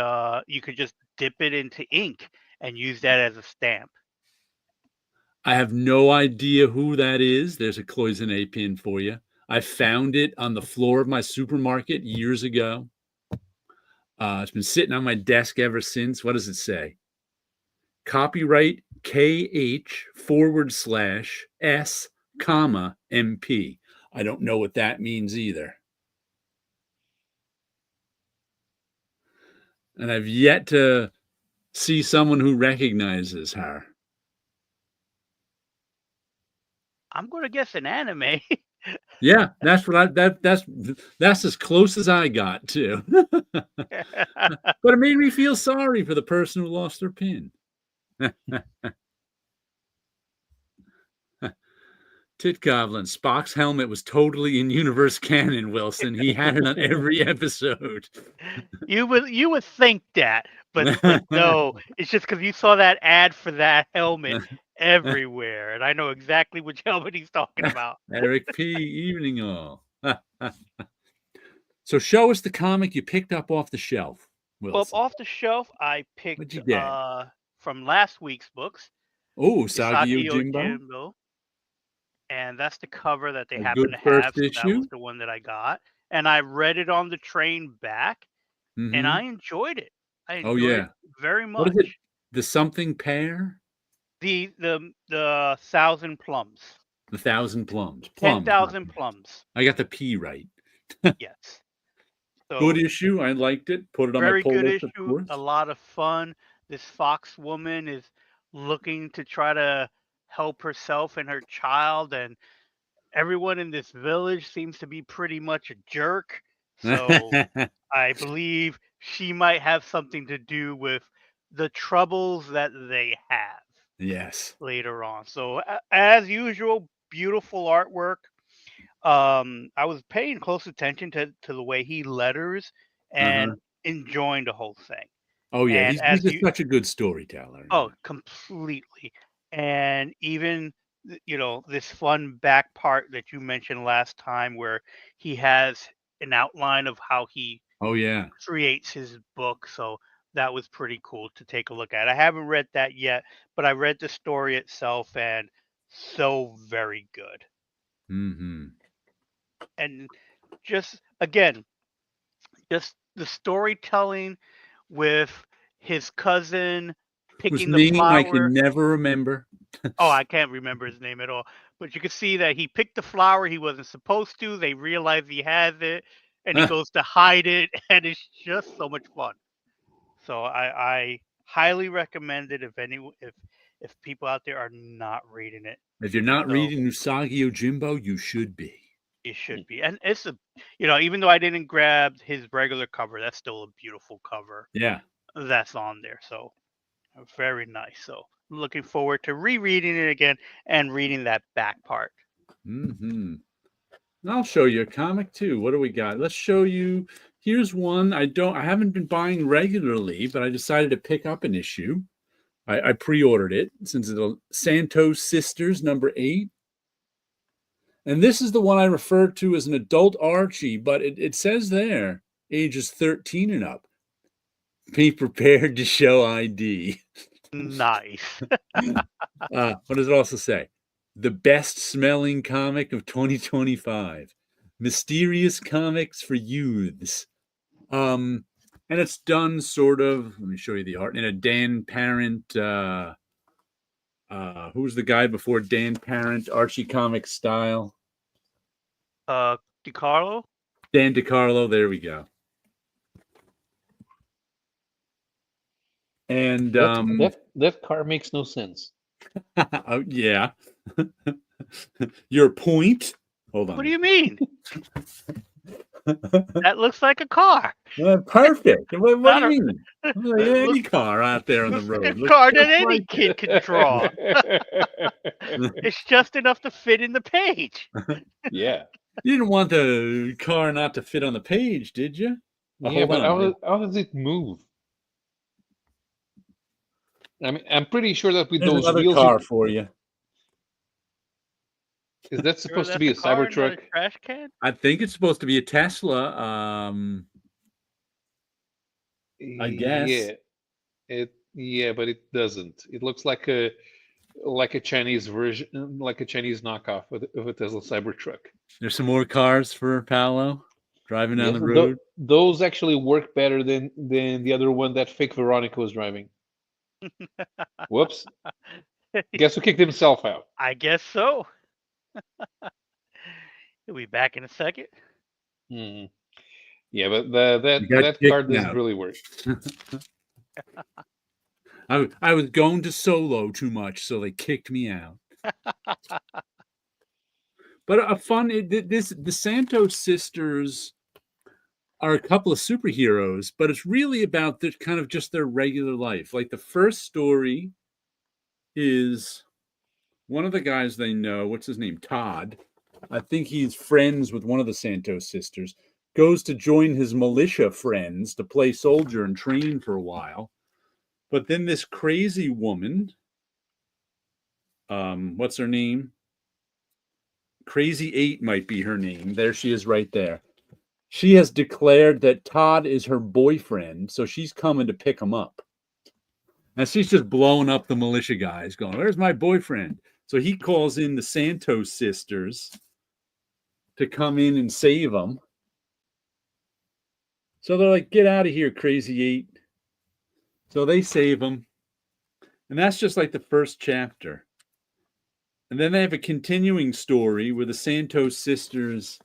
you could just dip it into ink and use that as a stamp. I have no idea who that is. There's a cloisonne pin for you. I found it on the floor of my supermarket years ago. It's been sitting on my desk ever since. What does it say? Copyright KH /S, MP. I don't know what that means either. And I've yet to see someone who recognizes her. I'm gonna guess an anime. Yeah, that's what I that's as close as I got to. But it made me feel sorry for the person who lost their pin. Titgoblin. Spock's helmet was totally in universe canon, Wilson. He had it on every episode. You would think that, but no, it's just because you saw that ad for that helmet everywhere, and I know exactly which helmet he's talking about. Eric P. Evening all. So show us the comic you picked up off the shelf, Well, Wilson. off the shelf, I What'd picked you get? from last week's books, Oh, Usagi Isagi Yojimbo. Yojimbo, and that's the cover that they A happen good to have. first So that was issue. the one that I got, and I read it on the train back, and I enjoyed it. I Oh enjoyed yeah. it very What is it? much. The something pear? The 1,000 plums, The 1,000 plums. 10,000 plums. I got the P right. Yes. So Good issue. I liked it. Put it on my very pull good list, of issue. course. A lot of fun. This fox woman is looking to try to help herself and her child, and everyone in this village seems to be pretty much a jerk. So I believe she might have something to do with the troubles that they have Yes. later on. So as usual, beautiful artwork. I was paying close attention to the way he letters and enjoying the whole thing. Oh yeah, And he's as just you, such a good storyteller. oh, completely. And even this fun back part that you mentioned last time, where he has an outline of how he Oh yeah. creates his book. So that was pretty cool to take a look at. I haven't read that yet, but I read the story itself, and so very good. Mm-hmm. And just again, just the storytelling with his cousin Whose picking the name I flower. can never remember. Oh, I can't remember his name at all. But you can see that he picked the flower he wasn't supposed to. They realize he has it, and he goes to hide it, and it's just so much fun. So I highly recommend it if people out there are not reading it. If you're not So reading Usagi Yojimbo, you should be. it should be. And it's even though I didn't grab his regular cover, that's still a beautiful cover Yeah. that's on there. So very nice. So looking forward to rereading it again and reading that back part. Mm-hmm. I'll show you a comic too. What do we got? Let's show you. Here's one I haven't been buying regularly, but I decided to pick up an issue. I pre-ordered it since it's the Santos Sisters #8. And this is the one I referred to as an adult Archie, but it says there, ages 13 and up. Be prepared to show ID. Nice. What does it also say? The best smelling comic of 2025. Mysterious comics for youths. And it's done sort of, let me show you the art, in a Dan Parent, who's the guy before Dan Parent, Archie comic style? DiCarlo? Dan DiCarlo, there we go. And that car makes no sense. oh, yeah. Your point? Hold on. What do you mean? That looks like a car. Perfect. What Not do you a- mean? Like any car out there on the road. A Looks car just that any like kid can draw. It's just enough to fit in the page. Yeah. You didn't want the car not to fit on the page, did you? Yeah, Hold but on. how does it move? I mean, I'm pretty sure that with There's those another wheels, car for you. is that Sure supposed to that's be a car, not Cybertruck? a trash can? I think it's supposed to be a Tesla. I guess. Yeah, but it doesn't. It looks like a Chinese version, like a Chinese knockoff of a Tesla Cybertruck. There's some more cars for Paolo driving down Yes, the road. those actually work better than the other one that fake Veronica was driving. Whoops. Guess who kicked himself out? I guess so. He'll be back in a second. Hmm. Yeah, but You got that kicked card doesn't out. really work. I was going to solo too much, so they kicked me out. But the Santos sisters are a couple of superheroes, but it's really about their kind of just their regular life. Like the first story is one of the guys they know, what's his name? Todd. I think he's friends with one of the Santos sisters, goes to join his militia friends to play soldier and train for a while. But then this crazy woman, what's her name? Crazy 8 might be her name. There she is right there. She has declared that Todd is her boyfriend, so she's coming to pick him up. And she's just blowing up the militia guys, going, "Where's my boyfriend?" So he calls in the Santos sisters to come in and save him. So they're like, "Get out of here, Crazy 8." So they save him. And that's just like the first chapter. And then they have a continuing story where the Santos sisters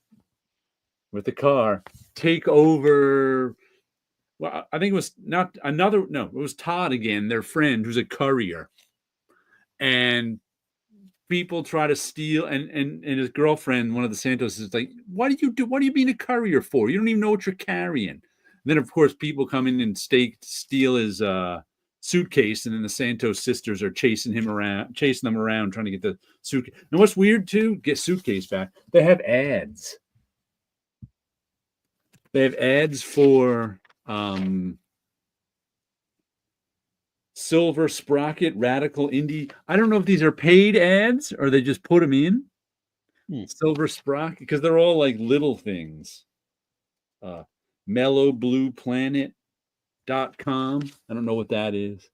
with the car take over. Well, I think it was it was Todd again, their friend, who's a courier. And people try to steal, and his girlfriend, one of the Santos, is like, "What do you do? What are you being a courier for? You don't even know what you're carrying." And then, of course, people come in and steal his suitcase, and then the Santos sisters are chasing them around, trying to get the suitcase. And what's weird too, get suitcase back. They have ads. They have ads for Silver Sprocket, Radical Indie. I don't know if these are paid ads or they just put them in. Silver Sprocket, because they're all like little things. mellowblueplanet.com. I don't know what that is.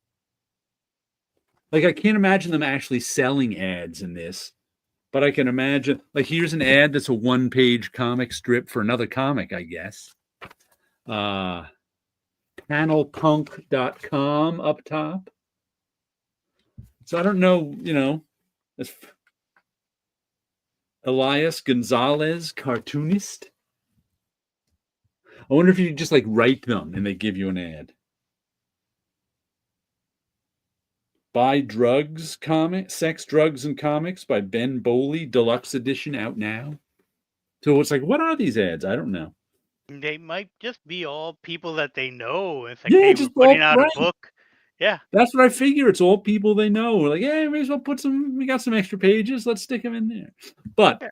Like, I can't imagine them actually selling ads in this, but I can imagine, like, here's an ad that's a one-page comic strip for another comic, I guess. Panelpunk.com up top. So I don't know, that's Elias Gonzalez, cartoonist. I wonder if you just like write them and they give you an ad. Buy Drugs comic, Sex, Drugs, and Comics by Ben Boley, deluxe edition, out now. So it's like, what are these ads? I don't know. They might just be all people that they know. It's like, Yeah, hey, just we're putting out right. a book. Yeah. That's what I figure. It's all people they know. We're like, yeah, may as well we got some extra pages. Let's stick them in there. But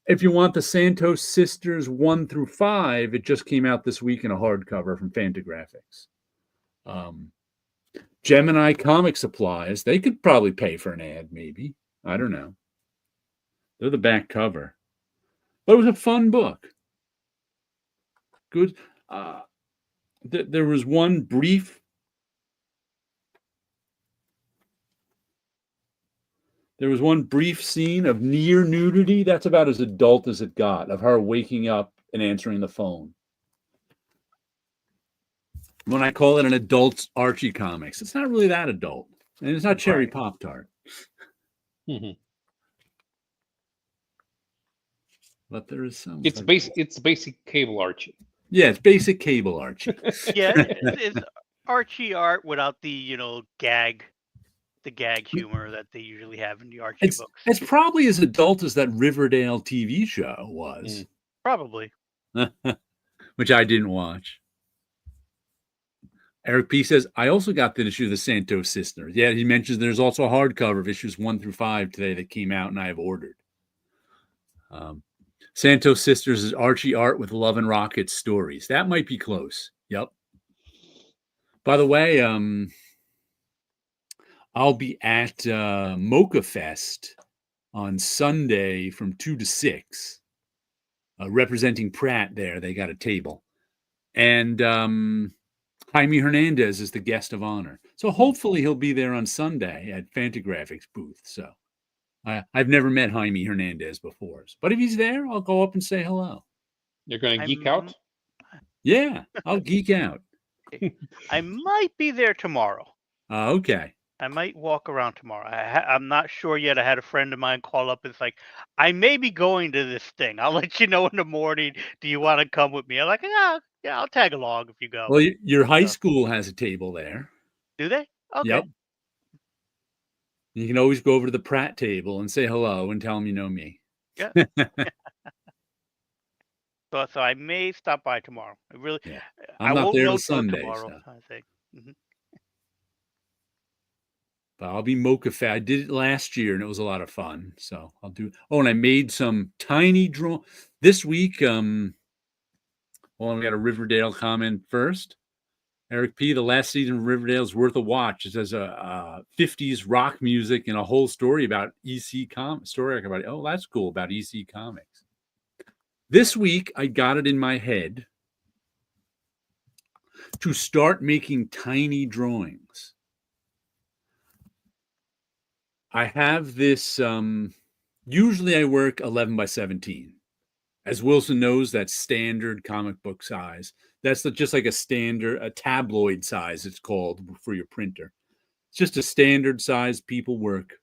if you want the Santos Sisters 1 through 5, it just came out this week in a hardcover from Fantagraphics. Gemini Comic Supplies, they could probably pay for an ad, maybe. I don't know. They're the back cover. But it was a fun book. Good. There was one brief scene of near nudity. That's about as adult as it got, of her waking up and answering the phone. When I call it an adult Archie comics, it's not really that adult. And it's not Cherry Pop-Tart. But there is some. It's basic cable Archie. Yeah, it's basic cable Archie. Yeah, it's Archie art without the gag humor that they usually have in the Archie books. It's probably as adult as that Riverdale TV show was. Probably. Which I didn't watch. Eric P. says, I also got the issue of the Santos Sisters. Yeah, he mentions there's also a hardcover of issues 1 through 5 today that came out and I have ordered. Santos Sisters is Archie art with Love and Rockets stories. That might be close. Yep. By the way, I'll be at Mocha Fest on Sunday from 2 to 6, representing Pratt there. They got a table. And Jaime Hernandez is the guest of honor. So hopefully he'll be there on Sunday at Fantagraphics booth. So I've never met Jaime Hernandez before. But if he's there, I'll go up and say hello. You're going to geek out? Yeah, I'll geek out. I might be there tomorrow. Okay. I might walk around tomorrow. I'm not sure yet. I had a friend of mine call up. It's like, I may be going to this thing. I'll let you know in the morning. Do you want to come with me? I'm like, yeah, I'll tag along if you go. Well, your high school has a table there. Do they? Okay. Yep. You can always go over to the Pratt table and say hello and tell them you know me. Yeah. So I may stop by tomorrow. I'm not there till Sunday. Tomorrow, So. I think. But I'll be Mocha Fest. I did it last year and it was a lot of fun. So I'll do. Oh, and I made some tiny this week. Well, we got a Riverdale comment first. Eric P., the last season of Riverdale is worth a watch. It says a 50s rock music and a whole story about EC Comics. Story about it. Oh, that's cool, about EC Comics. This week, I got it in my head to start making tiny drawings. I have this, usually I work 11 by 17. As Wilson knows, that's standard comic book size. That's just like a tabloid size, it's called, for your printer. It's just a standard size people work.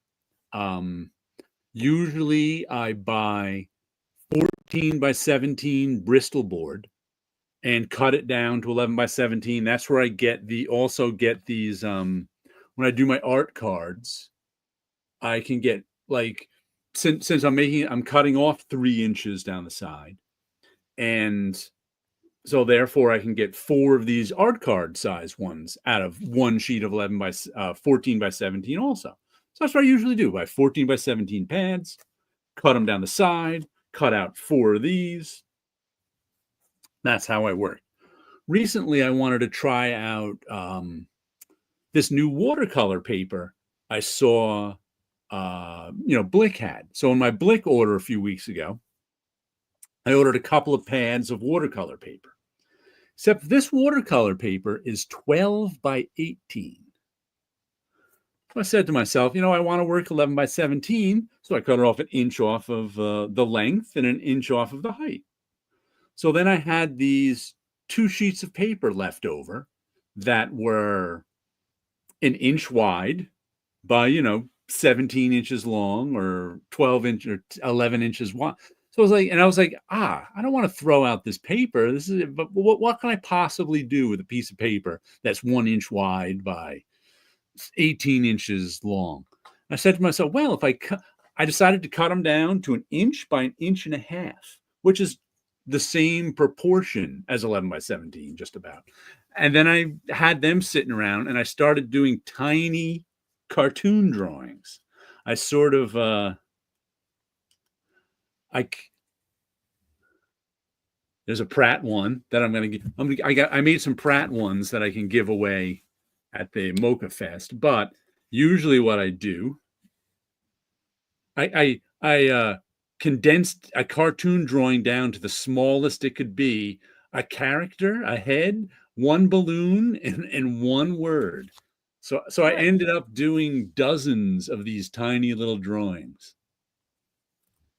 Usually I buy 14 by 17 Bristol board and cut it down to 11 by 17. That's where I also get these, when I do my art cards, I can get, like, since I'm cutting off 3 inches down the side. And so therefore I can get 4 of these art card size ones out of one sheet of 14 by 17 also. So that's what I usually do. Buy 14 by 17 pads, cut them down the side, cut out 4 of these. That's how I work. Recently, I wanted to try out this new watercolor paper I saw, Blick had. So in my Blick order a few weeks ago, I ordered a couple of pads of watercolor paper. Except this watercolor paper is 12 by 18. So I said to myself, I want to work 11 by 17. So I cut it off an inch off of the length and an inch off of the height. So then I had these 2 sheets of paper left over that were an inch wide by, 17 inches long or 12 inches or 11 inches wide. So I was like, I don't want to throw out this paper. But what can I possibly do with a piece of paper that's 1 inch wide by 18 inches long? I said to myself, well, I decided to cut them down to 1 inch by 1.5 inches, which is the same proportion as 11 by 17, just about. And then I had them sitting around and I started doing tiny cartoon drawings. I sort of, there's a Pratt one that I made some Pratt ones that I can give away at the Mocha Fest. But usually what I do, I condensed a cartoon drawing down to the smallest it could be, a character, a head, 1 balloon, and 1 word. So I ended up doing dozens of these tiny little drawings.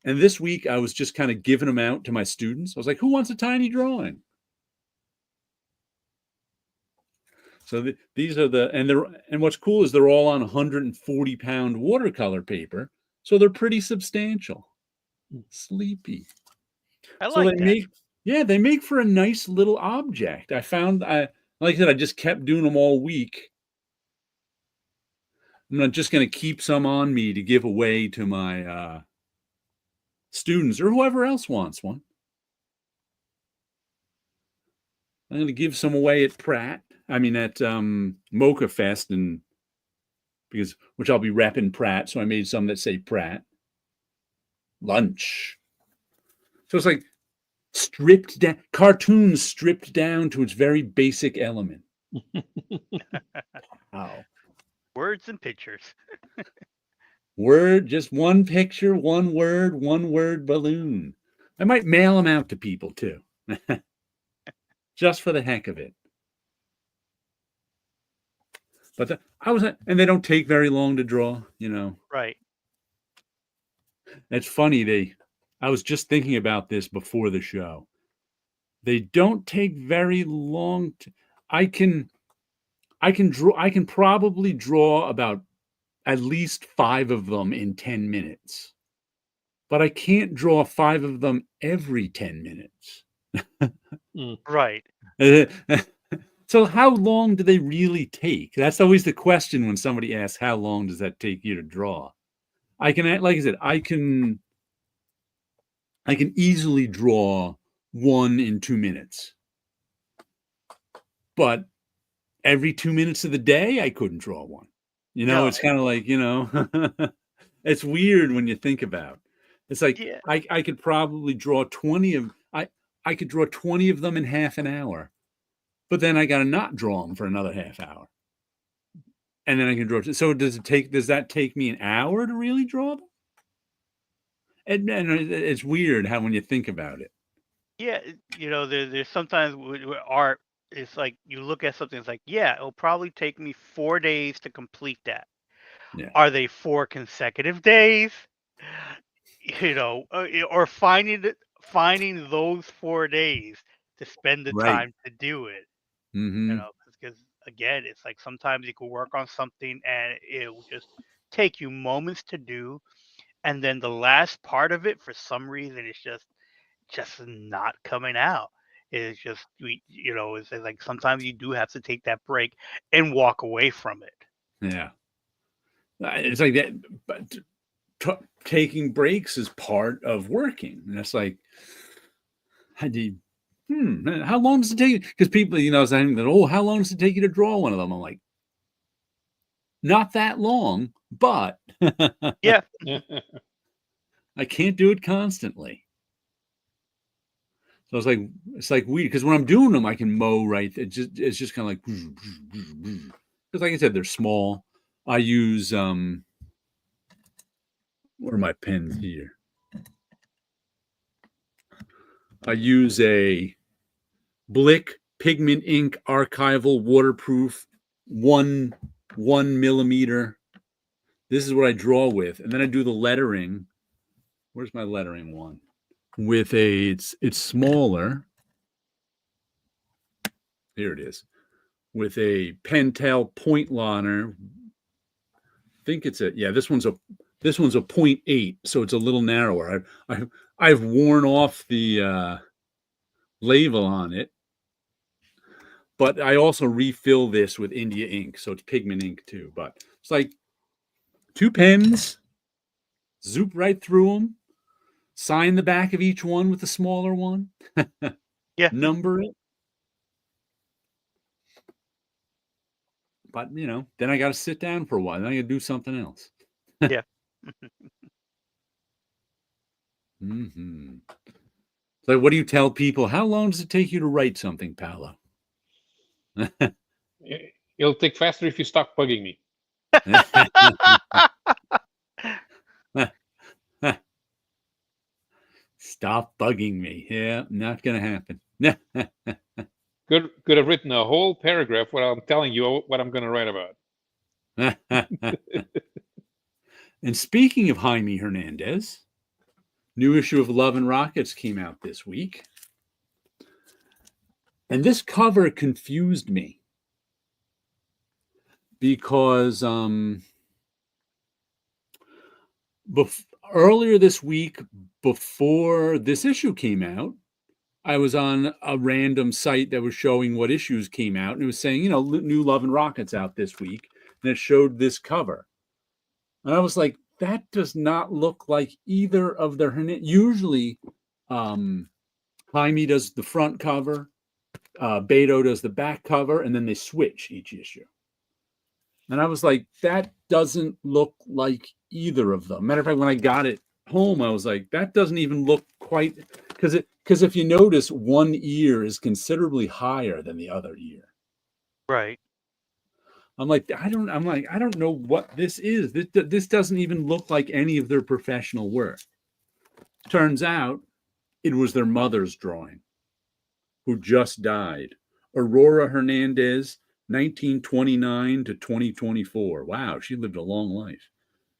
And this week I was just kind of giving them out to my students. I was like, who wants a tiny drawing? So these are and what's cool is they're all on 140-pound watercolor paper. So they're pretty substantial. Sleepy. I like that. They make for a nice little object. I found, like I said, I just kept doing them all week. I'm not just going to keep some on me to give away to my students or whoever else wants one. I'm going to give some away at Mocha Fest, which I'll be repping Pratt. So I made some that say Pratt. Lunch. So it's like cartoons stripped down to its very basic element. Wow. Words and pictures. Just 1 picture, 1 word, 1 word balloon. I might mail them out to people too. Just for the heck of it. But and they don't take very long to draw, Right. It's funny, I was just thinking about this before the show. They don't take very long I can probably draw about at least 5 of them in 10 minutes. But I can't draw 5 of them every 10 minutes. Right. So how long do they really take? That's always the question when somebody asks, how long does that take you to draw? Like I said, I can easily draw 1 in 2 minutes. But every 2 minutes of the day, I couldn't draw 1. No. It's kind of like, it's weird when you think about it. It's like Yeah. I could probably draw 20 of I could draw 20 of them in half an hour, but then I got to not draw them for another half hour. And then I can draw. So does that take me an hour to really draw them? And it's weird how when you think about it. Yeah, there's sometimes with art, it's like you look at something, it's like, yeah, it'll probably take me 4 days to complete that. Yeah. Are they 4 consecutive days? Or finding those 4 days to spend the Right. time to do it. Mm-hmm. Because again, it's like sometimes you can work on something and it will just take you moments to do, and then the last part of it, for some reason, it's just not coming out. It's just it's like sometimes you do have to take that break and walk away from it. Yeah. It's like that, but taking breaks is part of working. And it's like, how long does it take? Because people, saying that, oh, how long does it take you to draw one of them? I'm like, not that long, but Yeah. I can't do it constantly. So it's like weird because when I'm doing them, I can mow right. It's just kind of like, because like I said, they're small. I use what are my pens here? I use a Blick pigment ink archival waterproof 1 millimeter. This is what I draw with, and then I do the lettering. Where's my lettering one? With it's smaller. Here it is. With a Pentel point liner. I think it's this one's a 0.8, so it's a little narrower. I've worn off the label on it, but I also refill this with India ink, so it's pigment ink too. But it's like 2 pens, zoop right through them, sign the back of each one with the smaller one, Yeah. number it. But then I got to sit down for a while. Then I got to do something else. Yeah. Mm-hmm. So, what do you tell people? How long does it take you to write something, Paolo? It'll take faster if you stop bugging me. Stop bugging me. Yeah, not gonna happen. Could have written a whole paragraph where I'm telling you what I'm going to write about. And speaking of Jaime Hernandez, new issue of Love and Rockets came out this week. And this cover confused me because earlier this week, before this issue came out, I was on a random site that was showing what issues came out, and it was saying, new Love and Rockets out this week, and it showed this cover. And I was like, that does not look like either of their. Usually, Jaime does the front cover, Beto does the back cover, and then they switch each issue. And I was like, that doesn't look like either of them. Matter of fact, when I got it home, I was like, that doesn't even look quite, because if you notice, one ear is considerably higher than the other ear. Right. I'm like, I don't know what this is. This doesn't even look like any of their professional work. Turns out it was their mother's drawing, who just died. Aurora Hernandez, 1929 to 2024. Wow, she lived a long life.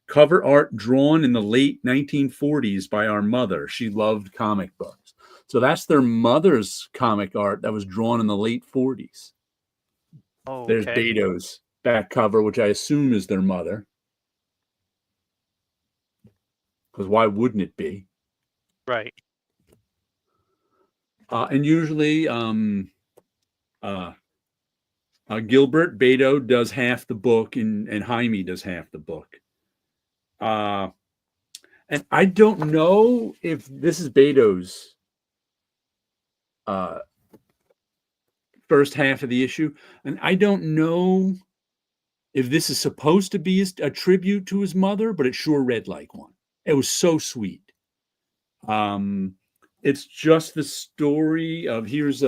Cover art drawn in the late 1940s by our mother. She loved comic books. So that's their mother's comic art that was drawn in the late 40s. Oh, There's Beto's back cover, which I assume is their mother. Because why wouldn't it be? Right. And usually Gilbert Beto does half the book and Jaime does half the book. And I don't know if this is Beto's first half of the issue. And I don't know if this is supposed to be a tribute to his mother, but it sure read like one. It was so sweet. It's just the story of here's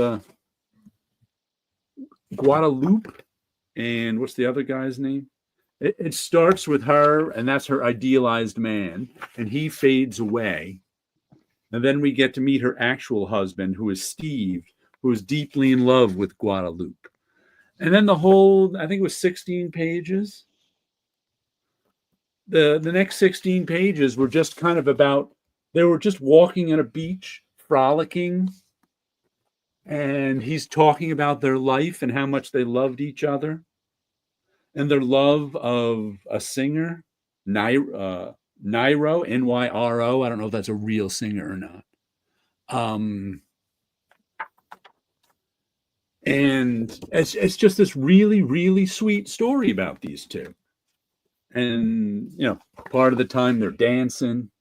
Guadalupe, and what's the other guy's name? It starts with her, and that's her idealized man, and he fades away. And then we get to meet her actual husband, who is Steve, who is deeply in love with Guadalupe. And then the whole, I think it was 16 pages. The next 16 pages were just kind of about, they were just walking on a beach, frolicking, and he's talking about their life and how much they loved each other and their love of a singer, Nyro, Nyro. I don't know if that's a real singer or not. And it's just this really, really sweet story about these two. And, you know, part of the time they're dancing.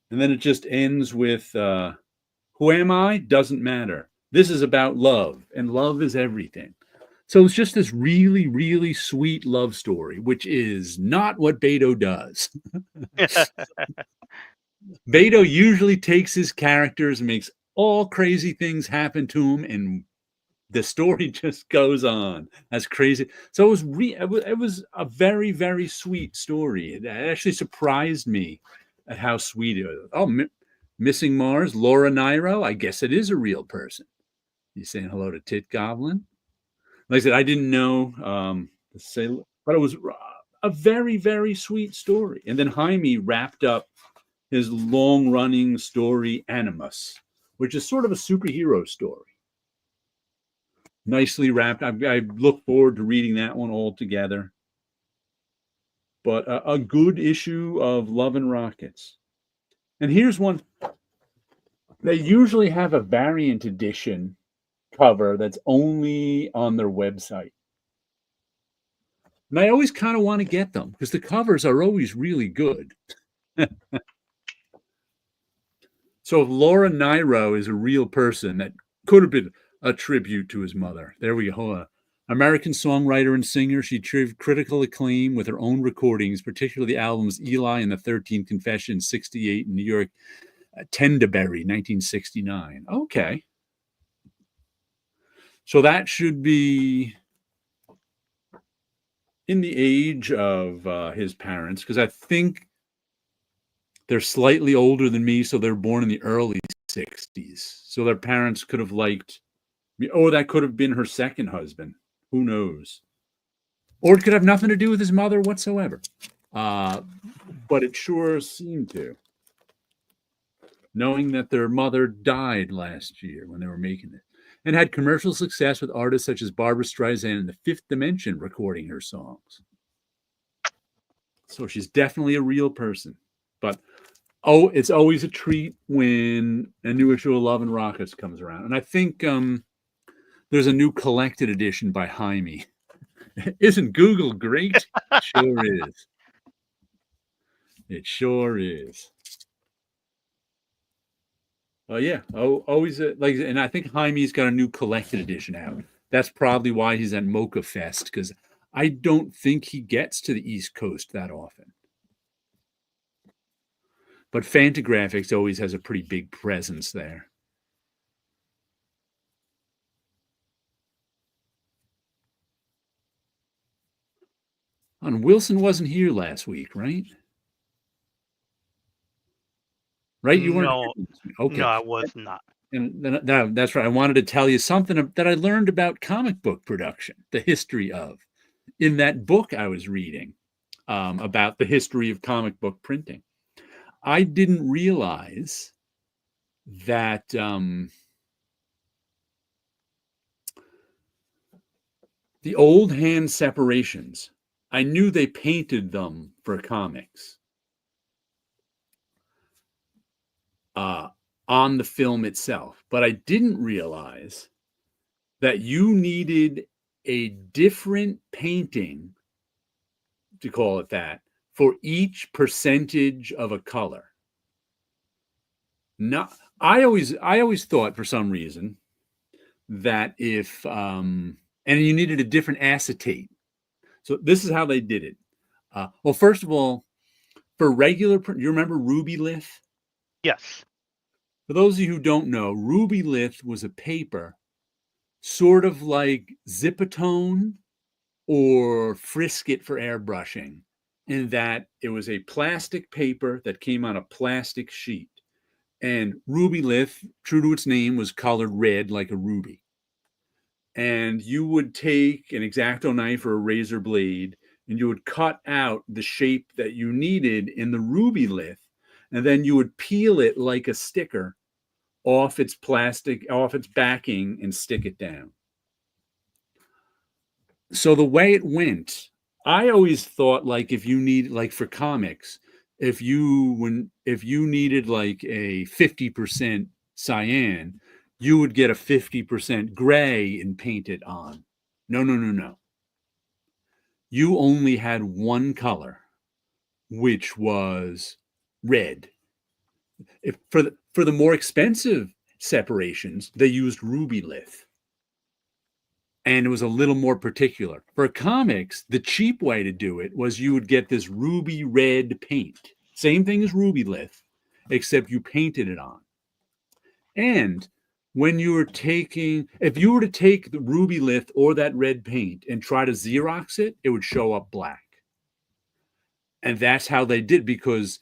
And then it just ends with, who am I? Doesn't matter. This is about love, and love is everything. So it's just this really, really sweet love story, which is not what Beto does. Beto usually takes his characters and makes all crazy things happen to him, and the story just goes on. That's crazy. So it was a very, very sweet story. It actually surprised me at how sweet it was. Oh, Missing Mars, Laura Nyro. I guess it is a real person. You saying hello to Tit Goblin? Like I said, I didn't know, but it was a very, very sweet story. And then Jaime wrapped up his long-running story, Animus, which is sort of a superhero story. Nicely wrapped. I look forward to reading that one all together. But a good issue of Love and Rockets. And here's one. They usually have a variant edition cover that's only on their website. And I always kind of want to get them because the covers are always really good. So if Laura Nyro is a real person, that could have been a tribute to his mother. There we go. American songwriter and singer, she achieved critical acclaim with her own recordings, particularly the albums Eli and the 13th Confession, 68, in New York, Tendaberry, 1969. Okay. So that should be in the age of his parents, because I think they're slightly older than me, so they're born in the early 60s. So their parents could have liked me. Oh, that could have been her second husband. Who knows? Or it could have nothing to do with his mother whatsoever. But it sure seemed to. Knowing that their mother died last year when they were making it. And had commercial success with artists such as Barbra Streisand and the Fifth Dimension recording her songs. So she's definitely a real person. But, it's always a treat when a new issue of Love and Rockets comes around. And I think there's a new collected edition by Jaime. Isn't Google great? It sure is. It sure is. Oh yeah, always like, and I think Jaime's got a new collected edition out. That's probably why he's at Mocha Fest, because I don't think he gets to the East Coast that often. But Fantagraphics always has a pretty big presence there. And Wilson wasn't here last week, right? Right? You weren't. No, okay. No, I was not. And that's right. I wanted to tell you something that I learned about comic book production, the history of, in that book I was reading about the history of comic book printing. I didn't realize that the old hand separations, I knew they painted them for comics on the film itself, but I didn't realize that you needed a different painting, to call it that, for each percentage of a color. Not, I always thought for some reason that if and you needed a different acetate. So this is how they did it. Well, first of all, for regular print, you remember Ruby Lith? Yes. For those of you who don't know, Ruby Lith was a paper sort of like Zipatone or Frisket for airbrushing, in that it was a plastic paper that came on a plastic sheet. And Ruby Lith, true to its name, was colored red like a ruby. And you would take an X-Acto knife or a razor blade, and you would cut out the shape that you needed in the Ruby Lith, and then you would peel it like a sticker off its backing and stick it down. So the way it went, I always thought, like, if you need, like for comics, if you needed like a 50% cyan, you would get a 50% gray and paint it on. No. You only had one color, which was red. For the more expensive separations, they used Ruby Lith. And it was a little more particular. For comics, the cheap way to do it was you would get this ruby red paint. Same thing as Ruby Lith, except you painted it on. And when you were if you were to take the Ruby Lith or that red paint and try to Xerox it, it would show up black. And that's how they did, because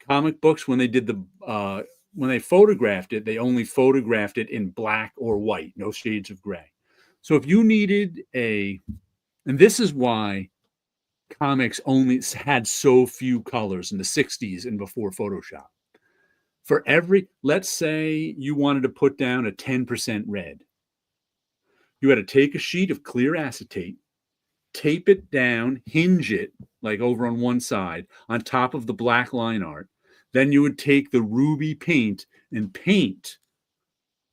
comic books, when they photographed it, they only photographed it in black or white, no shades of gray. So if you needed and this is why comics only had so few colors in the 60s and before Photoshop. For let's say you wanted to put down a 10% red. You had to take a sheet of clear acetate, tape it down, hinge it, like over on one side, on top of the black line art. Then you would take the ruby paint and paint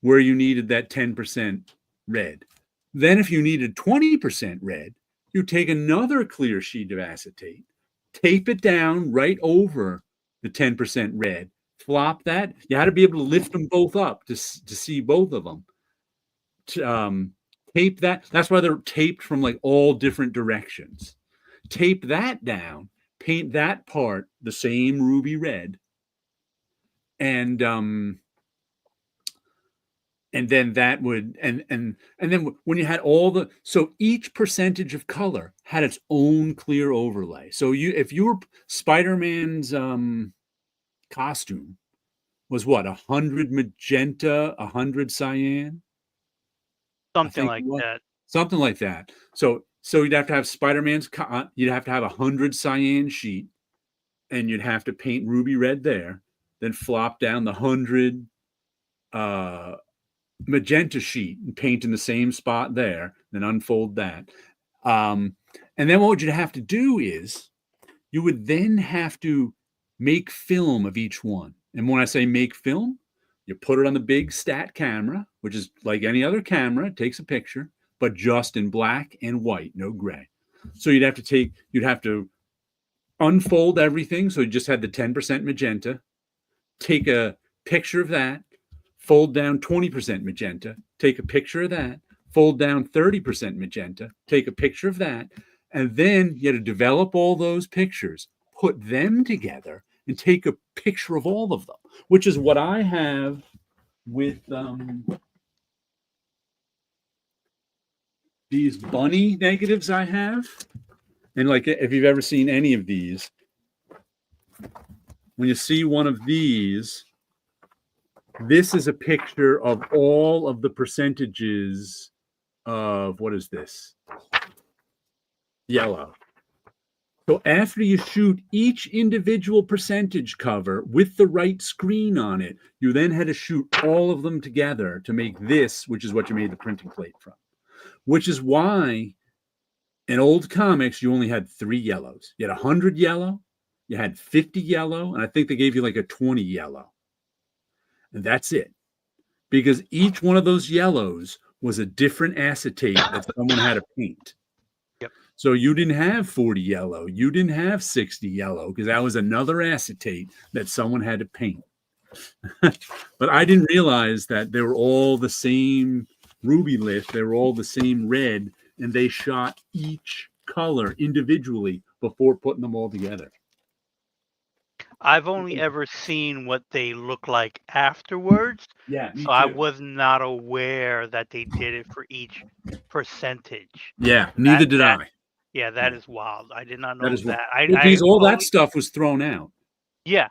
where you needed that 10% red. Then if you needed 20% red, you take another clear sheet of acetate, tape it down right over the 10% red, flop that. You had to be able to lift them both up to see both of them. Tape that. That's why they're taped from like all different directions. Tape that down, paint that part the same ruby red, and then that would and then when you had so each percentage of color had its own clear overlay. So if your Spider-Man's costume was 100 magenta, 100 cyan, something like that. Something like that. So you'd have to have Spider-Man's you'd have to have 100 cyan sheet, and you'd have to paint ruby red there, then flop down the 100 magenta sheet and paint in the same spot there, then unfold that. And then what you'd have to do is you would then have to make film of each one. And when I say make film, you put it on the big stat camera, which is like any other camera, it takes a picture, but just in black and white, no gray. So you'd have to unfold everything. So you just had the 10% magenta, take a picture of that, fold down 20% magenta, take a picture of that, fold down 30% magenta, take a picture of that, and then you had to develop all those pictures, put them together, and take a picture of all of them, which is what I have with these bunny negatives I have. And like, if you've ever seen any of these, when you see one of these, this is a picture of all of the percentages of, what is this? Yellow. So after you shoot each individual percentage cover with the right screen on it, you then had to shoot all of them together to make this, which is what you made the printing plate from. Which is why in old comics, you only had 3 yellows. You had 100 yellow, you had 50 yellow, and I think they gave you like a 20 yellow. And that's it. Because each one of those yellows was a different acetate that someone had to paint. Yep. So you didn't have 40 yellow. You didn't have 60 yellow, because that was another acetate that someone had to paint. But I didn't realize that they were all the same Ruby Lith. They were all the same red, and they shot each color individually before putting them all together. I've only ever seen what they look like afterwards, Yeah, me so I too. was not aware that they did it for each percentage. Yeah, neither did That I. yeah, that is wild. I did not That know is that. well, I because all that only stuff was thrown out. yeah,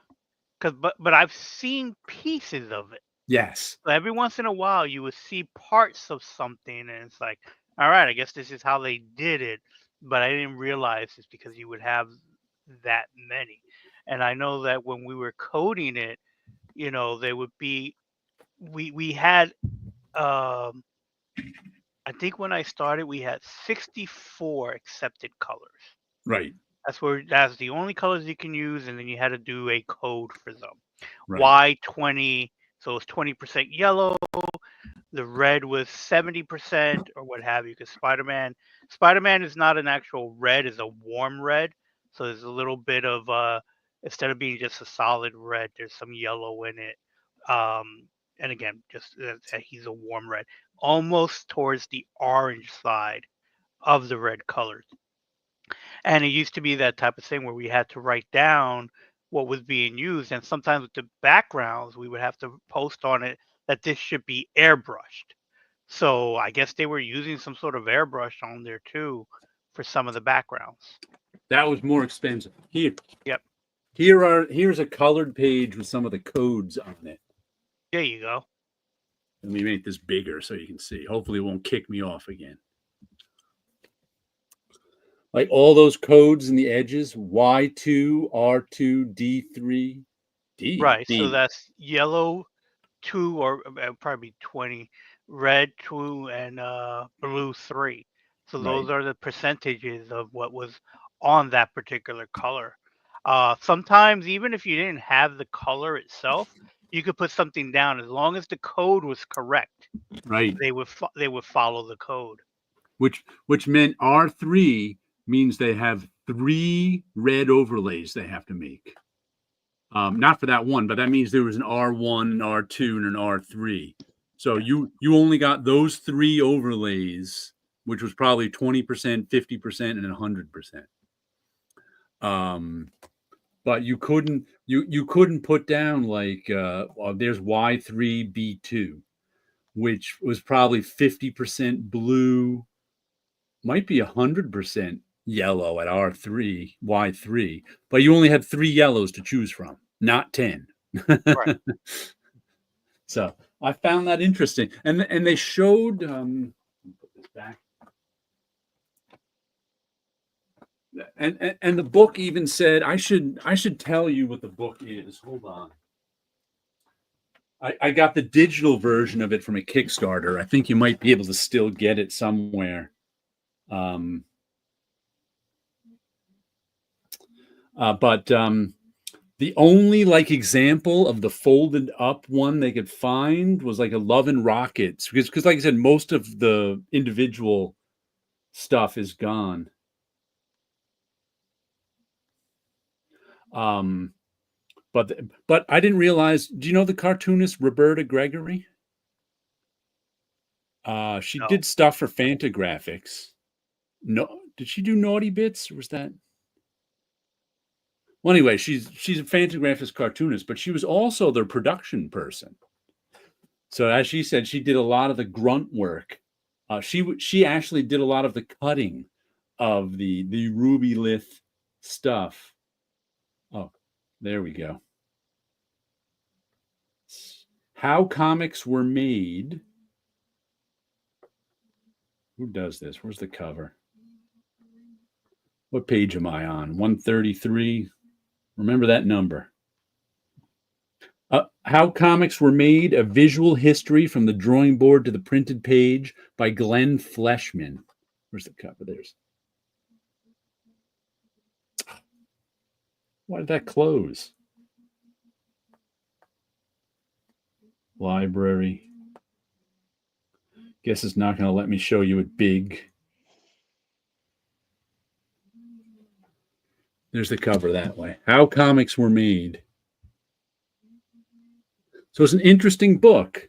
but I've seen pieces of it. Yes. So every once in a while, you would see parts of something, and it's like, all right, I guess this is how they did it. But I didn't realize it's because you would have that many. And I know that when we were coding it, they would be we had I think when I started we had 64 accepted colors. Right. That's the only colors you can use, and then you had to do a code for them. Right. Y20, so it's 20% yellow. The red was 70% or what have you, because Spider-Man is not an actual red, is a warm red. So there's a little bit of instead of being just a solid red, there's some yellow in it. And again, just he's a warm red, almost towards the orange side of the red colors. And it used to be that type of thing where we had to write down what was being used, and sometimes with the backgrounds, we would have to post on it that this should be airbrushed. So I guess they were using some sort of airbrush on there too for some of the backgrounds. That was more expensive. Yep. Here's a colored page with some of the codes on it. There you go. Let me make this bigger so you can see. Hopefully it won't kick me off again. Like all those codes in the edges, Y2, R2, D3, Right. So D. that's yellow 2 or probably 20, red 2, and blue 3. So Right. those are the percentages of what was on that particular color. Sometimes even if you didn't have the color itself, you could put something down as long as the code was correct. Right. They would follow the code. Which meant R3 means they have 3 red overlays they have to make. Not for that one, but that means there was an R1, an R2, and an R3. So you only got those 3 overlays, which was probably 20%, 50%, and 100%. But you couldn't put down like there's Y3B2, which was probably 50% blue, might be 100% yellow at R3, Y3, but you only had 3 yellows to choose from, not 10. Right. So I found that interesting, and they showed. Let me put this back. And the book even said I should tell you what the book is. Hold on. I got the digital version of it from a Kickstarter. I think you might be able to still get it somewhere. But the only like example of the folded up one they could find was like a Love and Rockets, because like I said, most of the individual stuff is gone. But I didn't realize. Do you know the cartoonist Roberta Gregory? She No. did stuff for Fantagraphics. No, did she do Naughty Bits? Or was that? Well, anyway, she's a Fantagraphics cartoonist, but she was also their production person. So as she said, she did a lot of the grunt work. She actually did a lot of the cutting of the Rubylith stuff. Oh, there we go. How comics were made. Who does this? Where's the cover? What page am I on? 133. Remember that number. How Comics Were Made, A Visual History from the Drawing Board to the Printed Page by Glenn Fleshman. Where's the cover? There's. Why did that close? Library. Guess it's not going to let me show you it big. There's the cover that way. How Comics Were Made. So it's an interesting book.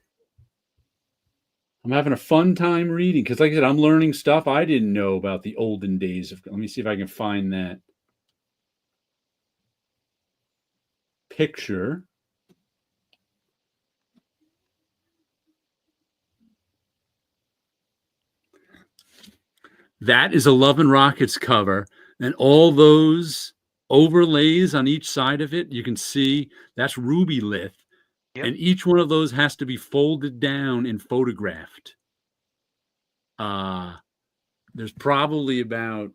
I'm having a fun time reading because, like I said, I'm learning stuff I didn't know about the olden days of. Let me see if I can find that picture. That is a Love and Rockets cover, and all those overlays on each side of it, you can see that's ruby lith, Yep. and each one of those has to be folded down and photographed. There's probably about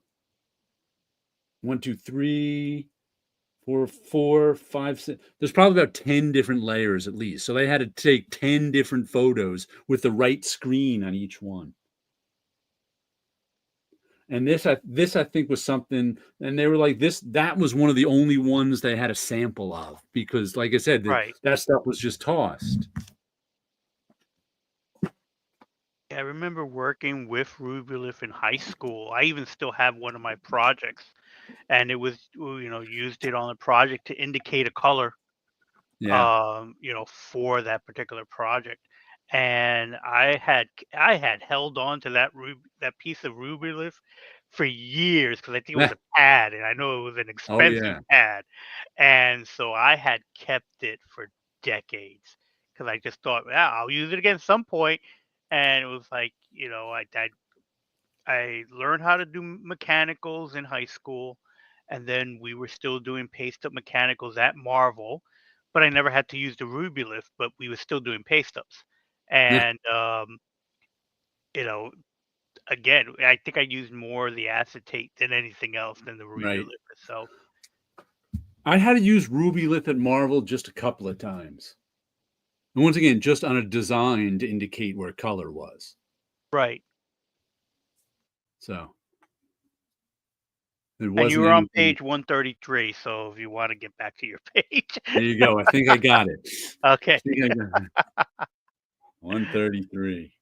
1, 2, 3, 4, 4, 5, 6. There's probably about 10 different layers at least. So they had to take 10 different photos with the right screen on each one. And this I think was something, and they were like that was one of the only ones they had a sample of because, like I said, Right. that stuff was just tossed. Yeah, I remember working with Rubylith in high school. I even still have one of my projects, and it was used it on a project to indicate a color, Yeah. for that particular project. And I had held on to that piece of Rubylith for years because I think it was a pad, and I know it was an Oh expensive yeah. pad, and so I had kept it for decades because I just thought, yeah, I'll use it again some point. And it was like, I learned how to do mechanicals in high school, and then we were still doing paste up mechanicals at Marvel, but I never had to use the Rubylith, but we were still doing paste ups. And you know, again, I think I used more of the acetate than anything else than the Right. Rubylith itself. I had to use ruby lith at Marvel just a couple of times. And once again, just on a design to indicate where color was. Right. So it And you wasn't were on anything. page 133, so if you want to get back to your page. There you go. I think I got it. Okay. I think I got it. 133.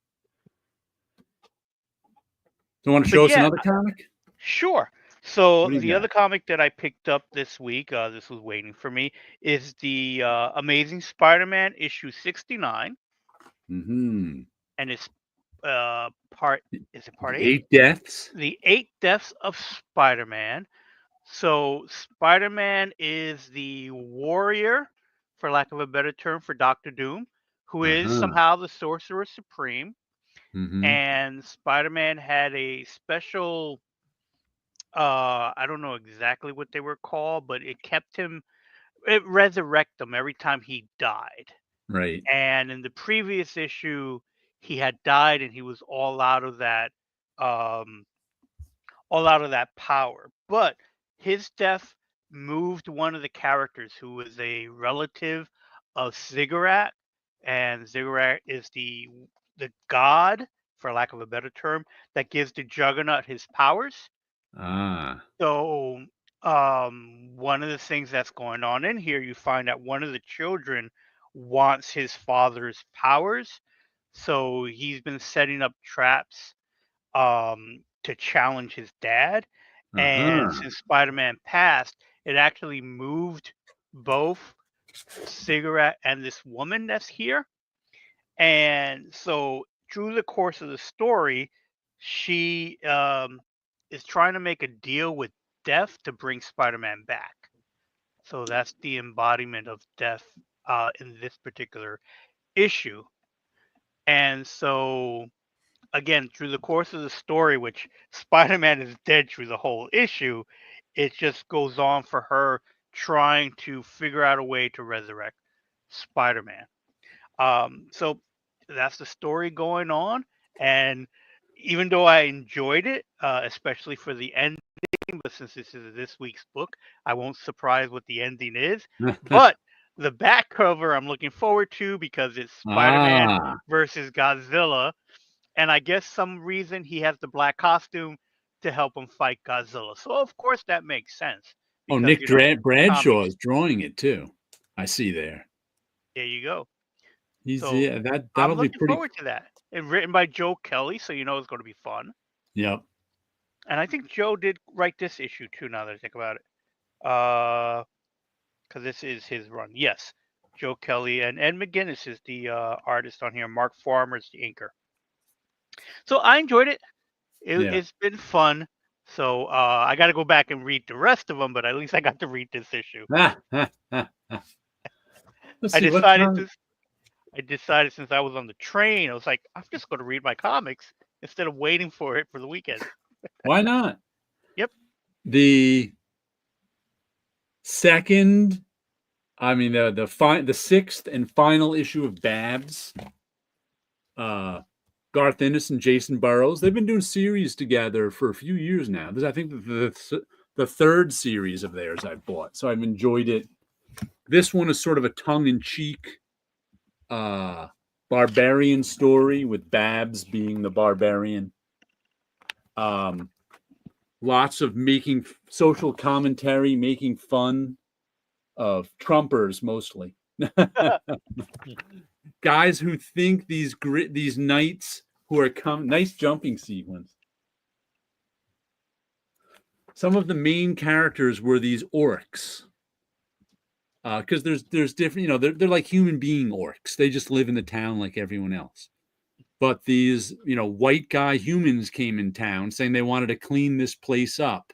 So want to So show us yeah, another comic? sure. So What do the you other got? comic that I picked up this week, this was waiting for me, is the Amazing Spider-Man issue 69, Mm-hmm. and it's part is it part 8? 8 deaths. The 8 deaths of Spider-Man. So Spider-Man is the warrior, for lack of a better term, for Doctor Doom, who is Uh-huh. somehow the Sorcerer Supreme. Mm-hmm. And Spider-Man had a special, I don't know exactly what they were called, but it resurrected him every time he died. Right. And in the previous issue, he had died and he was um, all out of that power. But his death moved one of the characters who was a relative of Ziggurat, and Ziggurat is the god, for lack of a better term, that gives the Juggernaut his powers. Ah. So, one of the things that's going on in here, you find that one of the children wants his father's powers. So he's been setting up traps to challenge his dad. And Uh-huh. since Spider-Man passed, it actually moved both Cigarette and this woman that's here. And so through the course of the story, she is trying to make a deal with death to bring Spider-Man back. So that's the embodiment of death in this particular issue. And so again, through the course of the story, which Spider-Man is dead through the whole issue, it just goes on for her trying to figure out a way to resurrect Spider-Man. So that's the story going on, and even though I enjoyed it, especially for the ending, but since this is this week's book, I won't surprise what the ending is. But the back cover I'm looking forward to because it's Spider-Man Ah. versus Godzilla, and I guess some reason he has the black costume to help him fight Godzilla. So of course that makes sense Oh, because Nick Bradshaw comics. is drawing it too. I see there. There you go. He's So yeah, I'm that'll be looking pretty. forward to that. And written by Joe Kelly, so it's going to be fun. Yep. And I think Joe did write this issue too. Now that I think about it, because this is his run. Yes, Joe Kelly and Ed McGuinness is the artist on here. Mark Farmer's the inker. So I enjoyed it. Yeah. It's been fun. So I got to go back and read the rest of them, but at least I got to read this issue. Let's I see what decided time. to. I decided since I was on the train, I was like, I'm just going to read my comics instead of waiting for it for the weekend. Why not? Yep. The second, I mean the sixth and final issue of Babs. Garth Ennis and Jason Burrows. They've been doing series together for a few years now. This, I think, the third series of theirs I've bought, so I've enjoyed it. This one is sort of a tongue-in-cheek barbarian story with Babs being the barbarian. Lots of making social commentary, making fun of Trumpers mostly. Guys who think these knights who are nice jumping sequence. Some of the main characters were these orcs. Because there's different, they're like human being orcs. They just live in the town like everyone else. But these, white guy humans came in town saying they wanted to clean this place up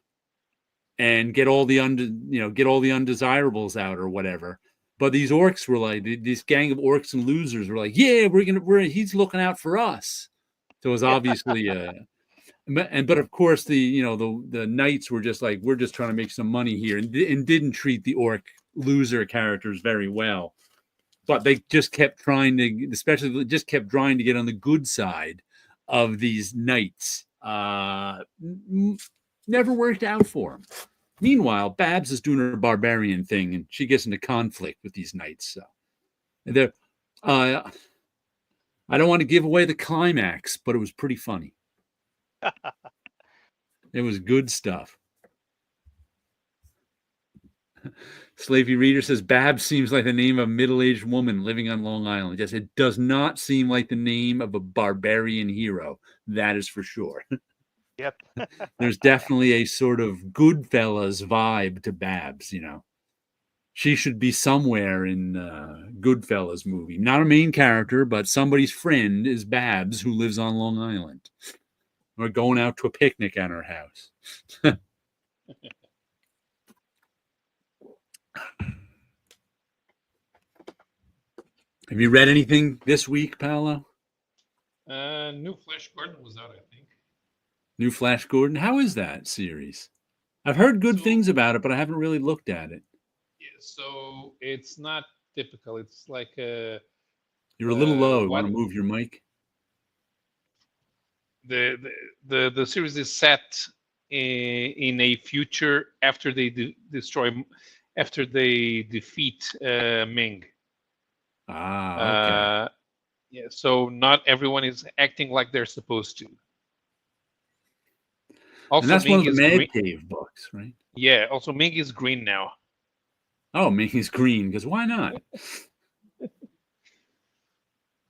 and get all the undesirables out or whatever. But these orcs were like, this gang of orcs and losers were like, yeah, he's looking out for us. So it was obviously but of course the knights were just like, we're just trying to make some money here, and didn't treat the orc loser characters very well. But they just kept trying to get on the good side of these knights. Never worked out for them. Meanwhile, Babs is doing her barbarian thing, and she gets into conflict with these knights. So I don't want to give away the climax, but it was pretty funny. It was good stuff. Slavey Reader says Babs seems like the name of a middle-aged woman living on Long Island. Yes, it does not seem like the name of a barbarian hero. That is for sure. Yep. There's definitely a sort of Goodfellas vibe to Babs, She should be somewhere in Goodfellas movie. Not a main character, but somebody's friend is Babs who lives on Long Island. We're going out to a picnic at her house. Have you read anything this week, Paolo? New Flash Gordon was out, I think. New Flash Gordon? How is that series? I've heard good things about it, but I haven't really looked at it. Yeah, so it's not typical. It's like you're a little low. You want to move your mic? The series is set in a future after they defeat Ming. Okay. Yeah, so not everyone is acting like they're supposed to. Also, and that's Ming one of the Mad Cave books, right? Yeah. Also, Ming is green now. Oh, Ming is green because why not?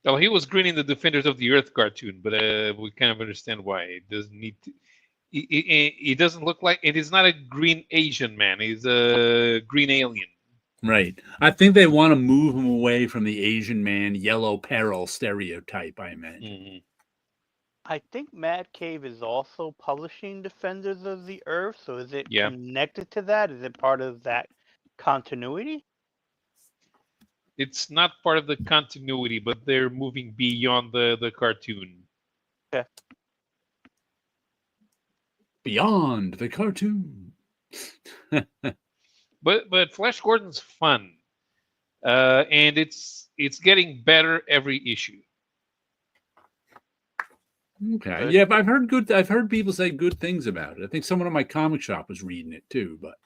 Well, he was green in the Defenders of the Earth cartoon, but we kind of understand why. It doesn't need to. He doesn't look like it. Is not a green Asian man. He's a green alien. Right. I think they want to move him away from the Asian man, yellow peril stereotype, I imagine. Mm-hmm. I think Mad Cave is also publishing Defenders of the Earth, so is it connected to that? Is it part of that continuity? It's not part of the continuity, but they're moving beyond the cartoon. Okay. Beyond the cartoon. But Flash Gordon's fun, and it's getting better every issue. Okay. Yeah, but I've heard people say good things about it. I think someone in my comic shop was reading it too. But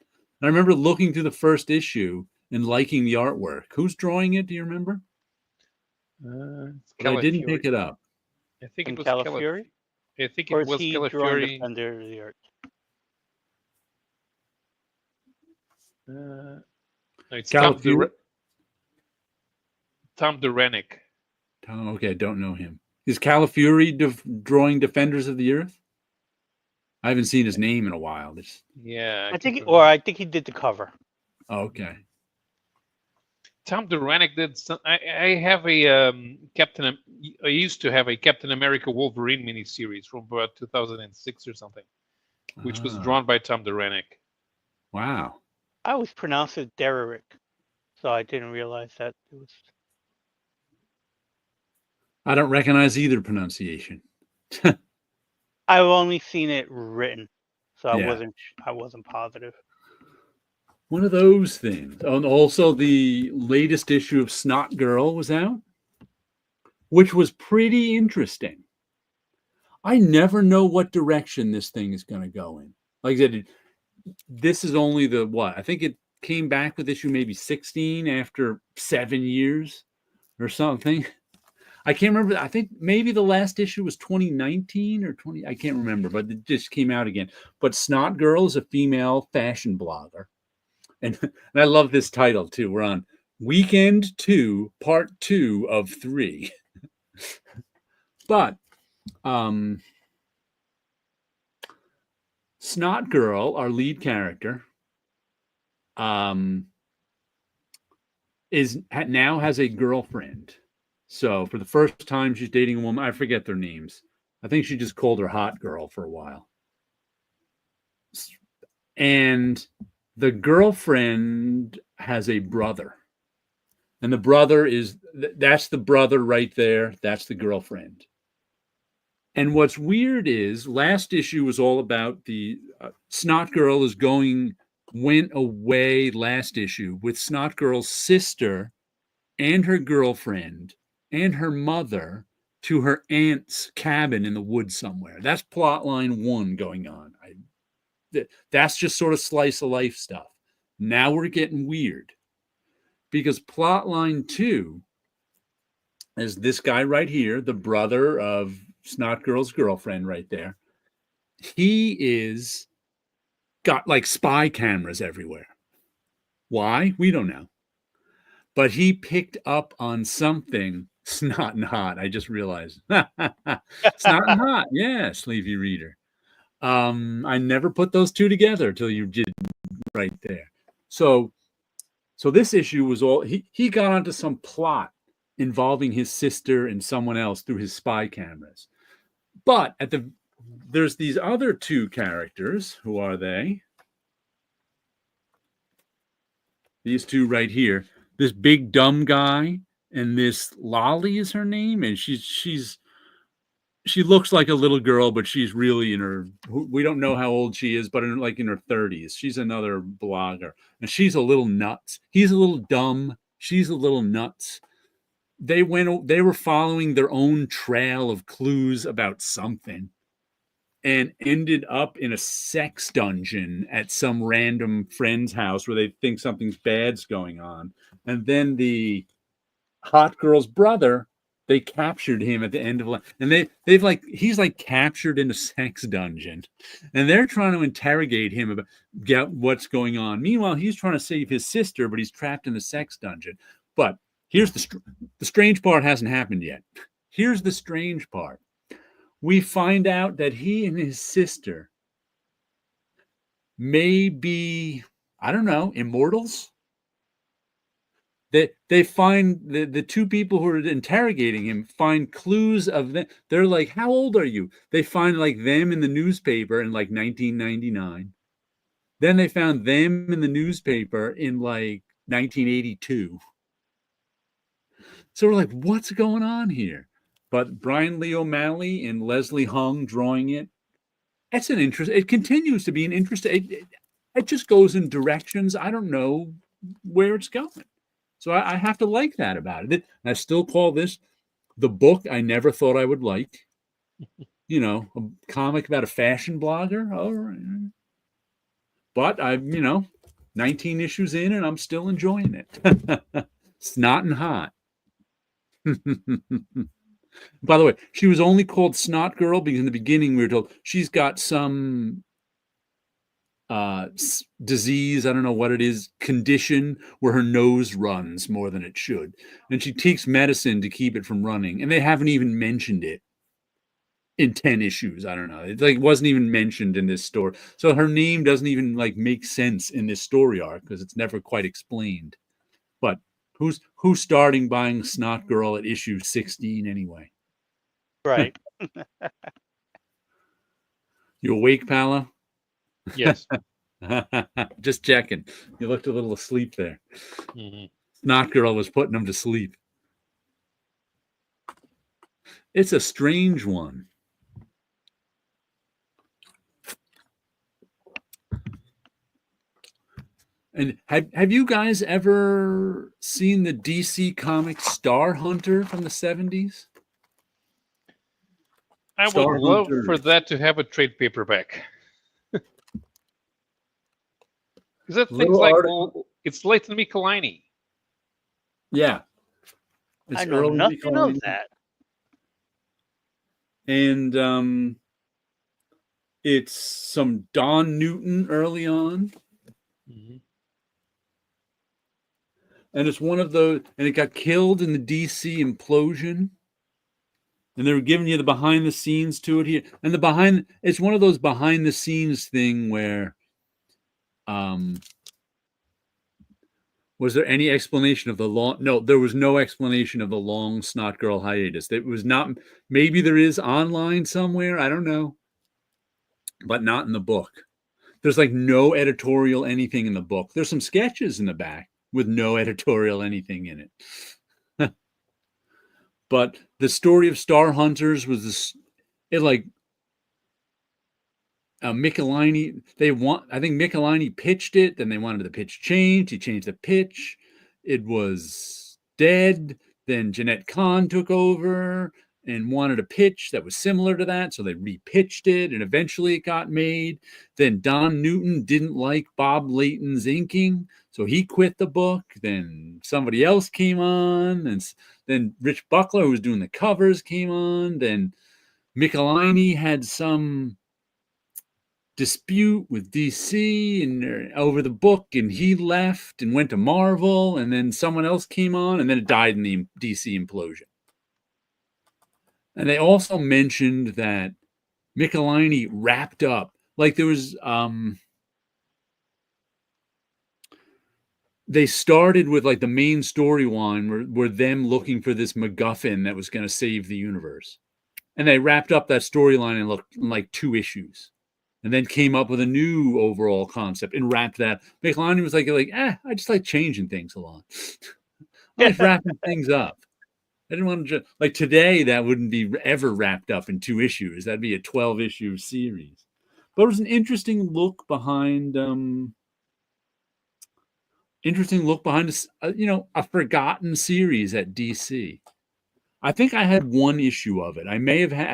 I remember looking through the first issue and liking the artwork. Who's drawing it? Do you remember? I didn't pick it up. I think it was Calafiori. I think it was Calafiori. Defender of the Earth. It's Calafiori? Tom Duranick. Okay, I don't know him. Is Calafiori drawing Defenders of the Earth? I haven't seen his name in a while. Yeah, I think he did the cover. Oh, okay. Tom Duranick did some. I have a Captain. I used to have a Captain America Wolverine miniseries from about 2006 or something, which was Ah, drawn by Tom Duranick. wow. I always pronounced it Derrick, so I didn't realize that it was. I don't recognize either pronunciation. I've only seen it written, so I Yeah. wasn't positive. One of those things. Oh, and also, the latest issue of Snot Girl was out, which was pretty interesting. I never know what direction this thing is going to go in. Like I said, this is only the what? I think it came back with issue maybe 16 after 7 years or something. I can't remember. I think maybe the last issue was 2019 or 20. I can't remember, but it just came out again. But Snot Girl is a female fashion blogger. And I love this title too. We're on weekend 2, part 2 of 3. But Snot Girl, our lead character, now has a girlfriend. So for the first time, she's dating a woman. I forget their names. I think she just called her Hot Girl for a while. And the girlfriend has a brother. And the brother that's the brother right there. That's the girlfriend. And what's weird is last issue was all about the Snot Girl went away last issue with Snot Girl's sister and her girlfriend and her mother to her aunt's cabin in the woods somewhere. That's plot line 1 going on. That's just sort of slice of life stuff. Now we're getting weird because plot line 2 is this guy right here, the brother of Snot Girl's girlfriend right there. He is got like spy cameras everywhere. Why? We don't know. But he picked up on something snot and hot. I just realized. Snot and hot. Yeah, sleepy reader. I never put those two together till you did right there. So this issue was all he got onto some plot involving his sister and someone else through his spy cameras. But there's these other 2 characters. Who are they? These 2 right here. This big dumb guy and this Lolly is her name, and she looks like a little girl, but she's really we don't know how old she is, but in her 30s. She's another blogger, and she's a little nuts. He's a little dumb. She's a little nuts. They were following their own trail of clues about something and ended up in a sex dungeon at some random friend's house where they think something's bad's going on. And then the hot girl's brother, they captured him at the end of life. And he's like captured in a sex dungeon. And they're trying to interrogate him about what's going on. Meanwhile, he's trying to save his sister, but he's trapped in the sex dungeon. But here's the strange part hasn't happened yet. Here's the strange part. We find out that he and his sister may be, I don't know, immortals. They find the 2 people who are interrogating him find clues of them. They're like, how old are you? They find like them in the newspaper in like 1999. Then they found them in the newspaper in like 1982. So we're like, what's going on here? But Brian Lee O'Malley and Leslie Hung drawing it. It's an interest. It continues to be an interest. It just goes in directions. I don't know where it's going. So I have to like that about it. I still call this the book I never thought I would like. A comic about a fashion blogger. All right. But 19 issues in and I'm still enjoying it. Snot and hot. By the way, she was only called Snot Girl because in the beginning we were told she's got some disease, I don't know what it is, condition where her nose runs more than it should. And she takes medicine to keep it from running. And they haven't even mentioned it in 10 issues. I don't know. It wasn't even mentioned in this story. So her name doesn't even make sense in this story arc because it's never quite explained. But Who's starting buying Snot Girl at issue 16 anyway? Right. You awake, Pala? Yes. Just checking. You looked a little asleep there. Mm-hmm. Snot Girl was putting him to sleep. It's a strange one. And have you guys ever seen the DC comic Star Hunter from the 70s? I would Star love Hunter. for that to have a trade paperback. Because that thing's Little like, article. it's Leighton Michelini. Yeah. It's I know early nothing of Michelini. that. And it's some Don Newton early on. Mm-hmm. And it's one of those, and it got killed in the DC implosion. And they were giving you the behind the scenes to it here. And it's one of those behind the scenes thing where was there any explanation of the long? No, there was no explanation of the long Snot Girl hiatus. It was not, maybe there is online somewhere, I don't know, but not in the book. There's like no editorial anything in the book. There's some sketches in the back with no editorial anything in it. But the story of Star Hunters was this, it like Michelini, I think Michelini pitched it, then they wanted the pitch changed. He changed the pitch. It was dead. Then Jeanette Kahn took over and wanted a pitch that was similar to that. So they repitched it and eventually it got made. Then Don Newton didn't like Bob Layton's inking. So he quit the book. Then somebody else came on. And then Rich Buckler, who was doing the covers, came on. Then Michelini had some dispute with DC and over the book, and he left and went to Marvel, and then someone else came on, and then it died in the DC implosion. And they also mentioned that Michelini wrapped up, like there was they started with like the main storyline were them looking for this MacGuffin that was going to save the universe, and they wrapped up that storyline in like 2 issues. And then came up with a new overall concept and wrapped that. Michelini was like, I just like changing things a lot. I like wrapping things up. I didn't want to like today. That wouldn't be ever wrapped up in 2 issues. That'd be a 12-issue series. But it was an interesting look behind. A forgotten series at DC. I think I had 1 issue of it. I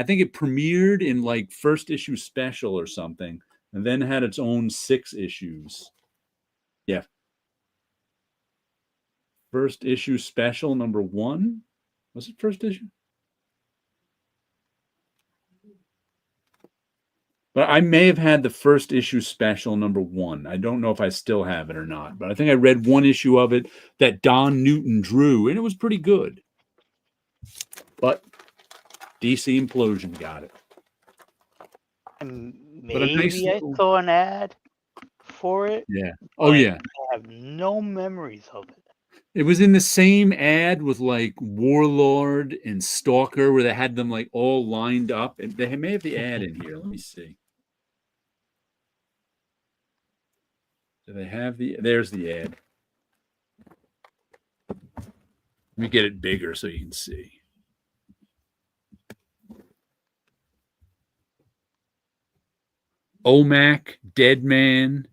think it premiered in like first issue special or something, and then had its own 6 issues. Yeah. First issue special number 1. Was it first issue? But I may have had the first issue special number 1. I don't know if I still have it or not, but I think I read 1 issue of it that Don Newton drew, and it was pretty good. But DC implosion got it. And But a nice maybe I saw an ad for it. Yeah. Oh, but yeah. I have no memories of it. It was in the same ad with like Warlord and Stalker, where they had them like all lined up. And they may have the ad in here. Let me see. Do they have there's the ad. Let me get it bigger so you can see. OMAC, Deadman,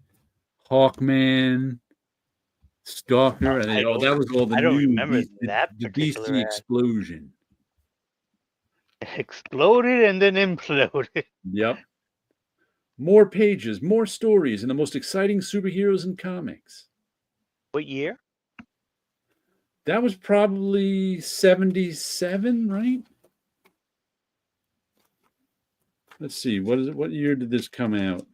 Hawkman, Stalker. That was all the I don't new remember that the particular DC ad. explosion. Exploded and then imploded. Yep. More pages, more stories, and the most exciting superheroes in comics. What year? That was probably 77, right? Let's see. What year did this come out?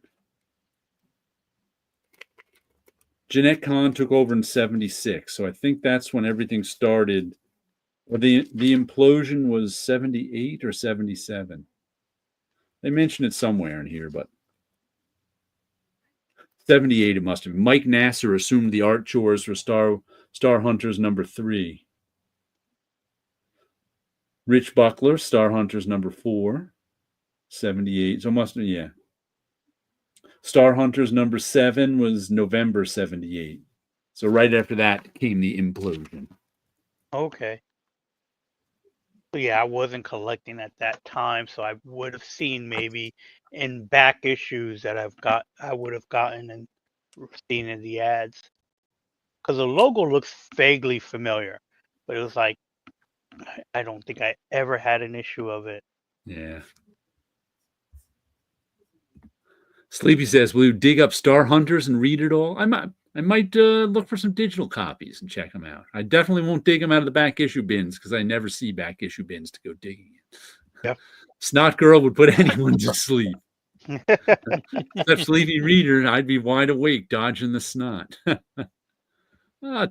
Jeanette Kahn took over in 76, so I think that's when everything started. Or the implosion was 78 or 77. They mentioned it somewhere in here, but 78 it must have been. Mike Nasser assumed the art chores for Star Star Hunters number 3. Rich Buckler, Star Hunters number 4, 78. So must yeah. Star Hunters number 7 was November 78. So right after that came the implosion. Okay. So yeah, I wasn't collecting at that time, so I would have seen maybe in back issues that I would have gotten and seen in the ads. Because the logo looks vaguely familiar, but it was like I don't think I ever had an issue of it. Yeah. Sleepy says, "Will you dig up Star Hunters and read it all?" I might look for some digital copies and check them out. I definitely won't dig them out of the back issue bins because I never see back issue bins to go digging in. Yeah. Snot Girl would put anyone to sleep. Except Sleepy Reader, I'd be wide awake dodging the snot.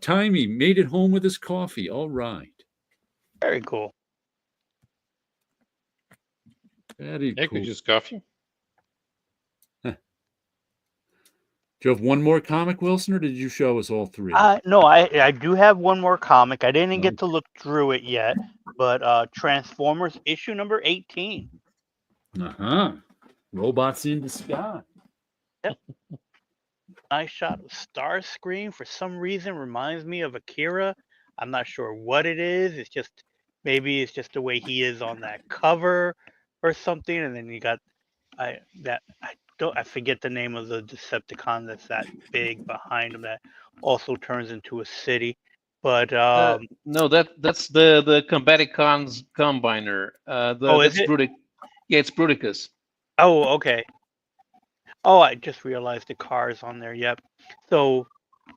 Timey made it home with his coffee. All right. Very cool. Very I cool. could just coffee. Do you have one more comic, Wilson, or did you show us all 3? No, I do have one more comic. I didn't get to look through it yet, but Transformers issue number 18. Uh-huh. Robots in disguise. Yep. Nice shot of Starscream. For some reason, reminds me of Akira. I'm not sure what it is. It's just maybe it's just the way he is on that cover or something. And then you got I forget the name of the Decepticon that's that big behind him that also turns into a city. But no, that's the Combaticons Combiner. Is it? Yeah, it's Bruticus. Oh, okay. Oh, I just realized the car's on there. Yep. So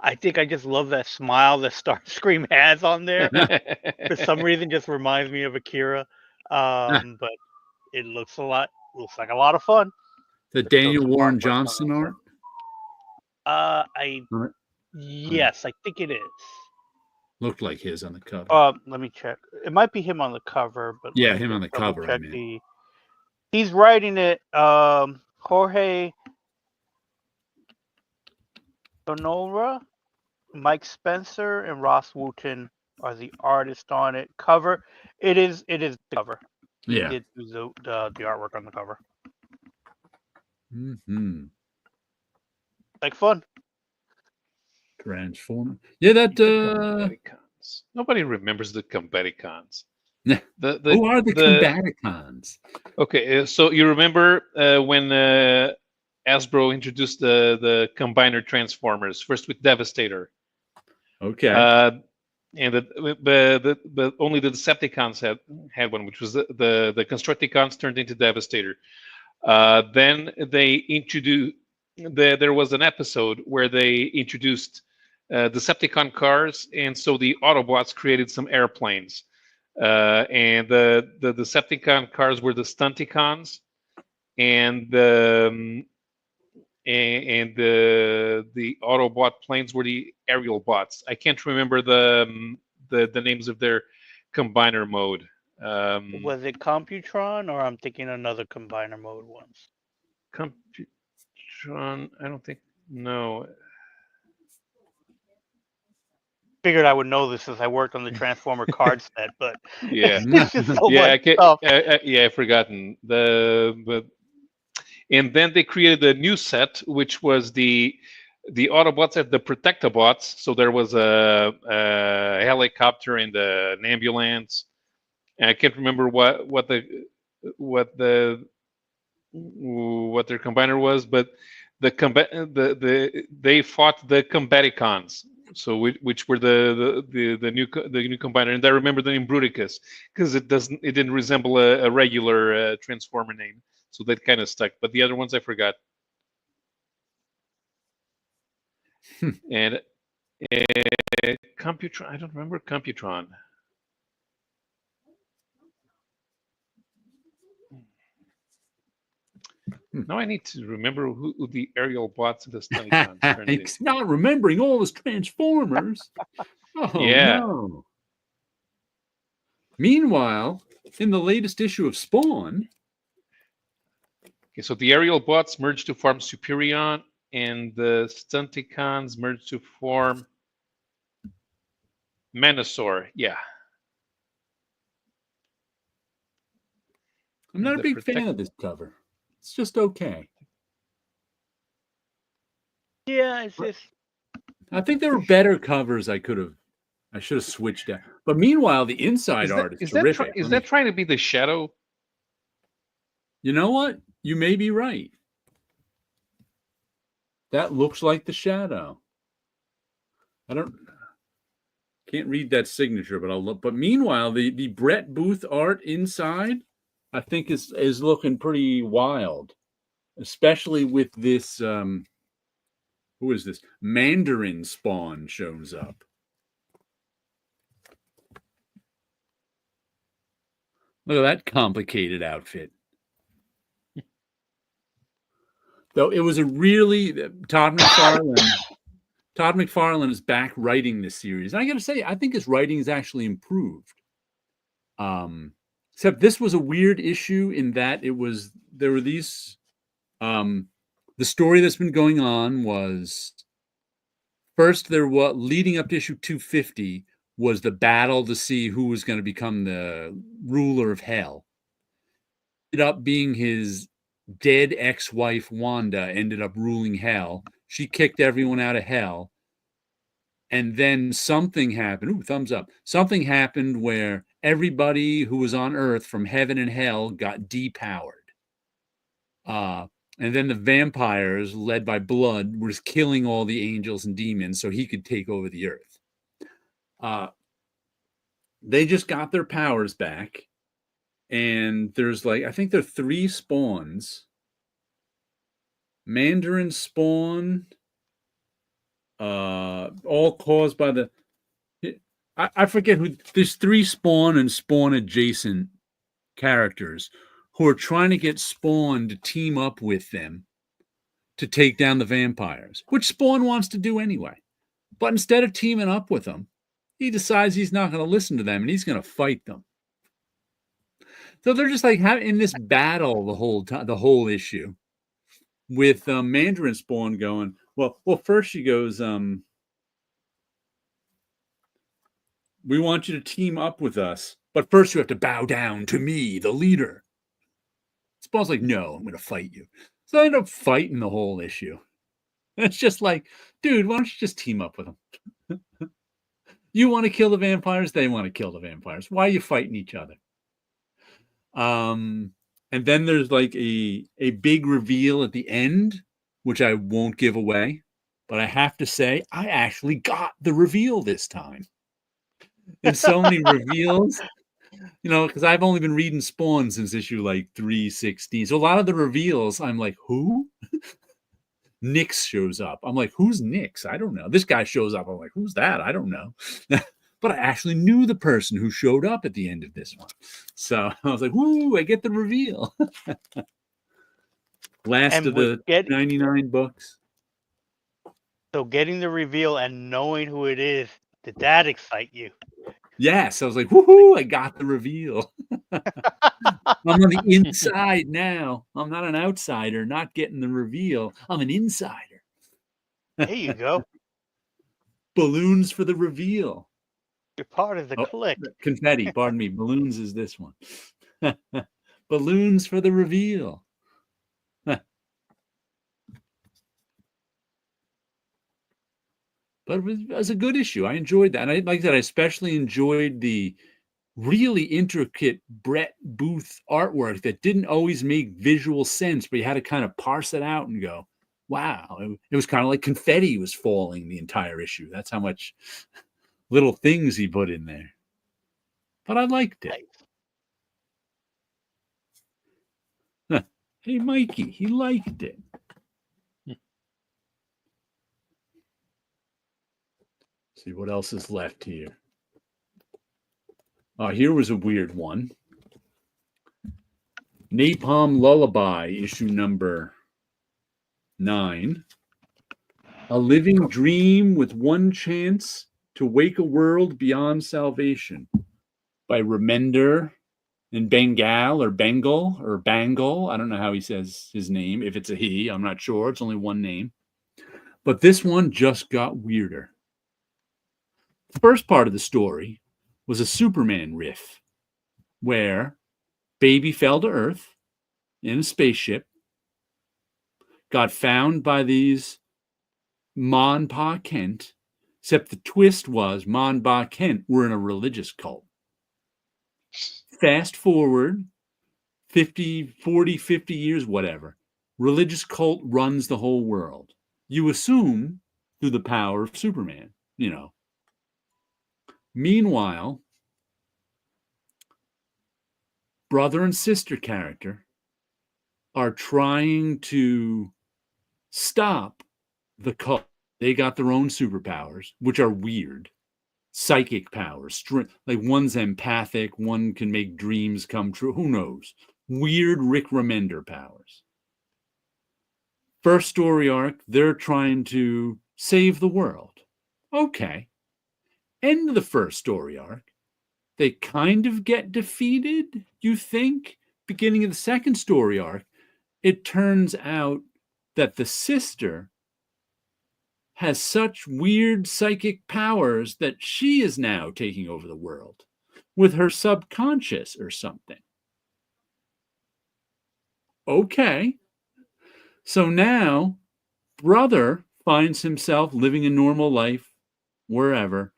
I think I just love that smile that Starscream has on there. For some reason, just reminds me of Akira. But it looks like a lot of fun. The Daniel Warren Johnson art? Yes, I think it is. Looked like his on the cover. Let me check. It might be him on the cover, but yeah, him on the cover. I mean. He's writing it. Jorge Sonora, Mike Spencer, and Ross Wooten are the artists on it. Cover. It is the cover. Yeah. He did do the artwork on the cover. Mm-hmm. Like fun. Transformer. Yeah, that Combaticons. Nobody remembers the Combaticons. Who are the Combaticons? Okay, so you remember when Hasbro introduced the Combiner Transformers, first with Devastator. Okay. And but only the Decepticons had one, which was the Constructicons turned into Devastator. Then they introduced. There was an episode where they introduced Decepticon cars, and so the Autobots created some airplanes. And the Decepticon cars were the Stunticons, and the Autobot planes were the aerial bots. I can't remember the names of their combiner mode. Was it Computron, or I'm thinking another combiner mode ones? Computron, I don't think. No. Figured I would know this as I worked on the Transformer card set, but yeah, it's just so yeah, much stuff. I've forgotten and then they created a new set, which was the Autobots and the Protectobots. So there was a helicopter and an ambulance. And I can't remember what their combiner was, but they fought the Combaticons. So which were the new combiner, and I remember the name Bruticus because it didn't resemble a regular Transformer name, so that kind of stuck. But the other ones I forgot. And Computron, I don't remember Computron. Now I need to remember who the aerial bots and the Stunticons turned into. He's not remembering all his Transformers. Oh, yeah. No. Meanwhile, in the latest issue of Spawn... Okay, so the aerial bots merged to form Superion, and the Stunticons merged to form Manosaur, yeah. I'm not a The big protect- fan of this cover. It's just okay. Yeah, it's just I think there were better covers I should have switched out. But meanwhile, the inside art is terrific. Is that trying to be the Shadow? You know what? You may be right. That looks like the Shadow. Can't read that signature, but I'll look. But meanwhile, the Brett Booth art inside, I think is looking pretty wild, especially with this. Who is this? Mandarin Spawn shows up. Look at that complicated outfit. Though it was a really Todd McFarlane is back writing this series. And I got to say, I think his writing is actually improved. Except this was a weird issue in that there were these. The story that's been going on was first leading up to issue 250 was the battle to see who was going to become the ruler of hell. It ended up being his dead ex-wife Wanda ended up ruling hell. She kicked everyone out of hell. And then something happened. Ooh, thumbs up. Something happened where everybody who was on Earth from heaven and hell got depowered. And then the vampires, led by Blood, were just killing all the angels and demons so he could take over the Earth. They just got their powers back. And there's I think there are 3 spawns. Mandarin spawn, all caused by I forget who. There's 3 Spawn and Spawn adjacent characters who are trying to get Spawn to team up with them to take down the vampires, which Spawn wants to do anyway. But instead of teaming up with them, he decides he's not going to listen to them and he's going to fight them. So they're just in this battle the whole issue, with Mandarin Spawn going, well, first she goes, we want you to team up with us, but first you have to bow down to me, the leader. Spawn's like, no, I'm going to fight you. So I end up fighting the whole issue. And it's just dude, why don't you just team up with them? You want to kill the vampires, they want to kill the vampires. Why are you fighting each other? And then there's a big reveal at the end, which I won't give away, but I have to say I actually got the reveal this time. In so many reveals, because I've only been reading Spawn since issue 316. So a lot of the reveals, I'm like, who? Nyx shows up. I'm like, who's Nyx? I don't know. This guy shows up. I'm like, who's that? I don't know. But I actually knew the person who showed up at the end of this one. So I was like, woo, I get the reveal. Last of the 99 books. So getting the reveal and knowing who it is, did that excite you? Yes. I was like, woohoo, I got the reveal. I'm on the inside now. I'm not an outsider, not getting the reveal. I'm an insider. There you go. Balloons for the reveal. You're part of the clique. Confetti, pardon me. Balloons is this one. Balloons for the reveal. But it was a good issue. I enjoyed that. And like I said, I especially enjoyed the really intricate Brett Booth artwork that didn't always make visual sense, but you had to kind of parse it out and go, wow. It was kind of like confetti was falling the entire issue. That's how much little things he put in there. But I liked it. Nice. Hey, Mikey, he liked it. See what else is left here. Here was a weird one. Napalm Lullaby, issue number 9. A living dream with one chance to wake a world beyond salvation, by Remender and Bengal or Bengal or Bangle. I don't know how he says his name. If it's a he, I'm not sure. It's only one name. But this one just got weirder. The first part of the story was a Superman riff where baby fell to Earth in a spaceship, got found by these Ma and Pa Kent, except the twist was Ma and Pa Kent were in a religious cult. Fast forward 50 years, whatever. Religious cult runs the whole world. You assume through the power of Superman, you know. Meanwhile, brother and sister character are trying to stop the cult. They got their own superpowers, which are weird. Psychic powers. Like one's empathic, one can make dreams come true. Who knows? Weird Rick Remender powers. First story arc, they're trying to save the world. Okay. End of the first story arc. They kind of get defeated, you think? Beginning of the second story arc, it turns out that the sister has such weird psychic powers that she is now taking over the world with her subconscious or something. Okay. So now, brother finds himself living a normal life wherever.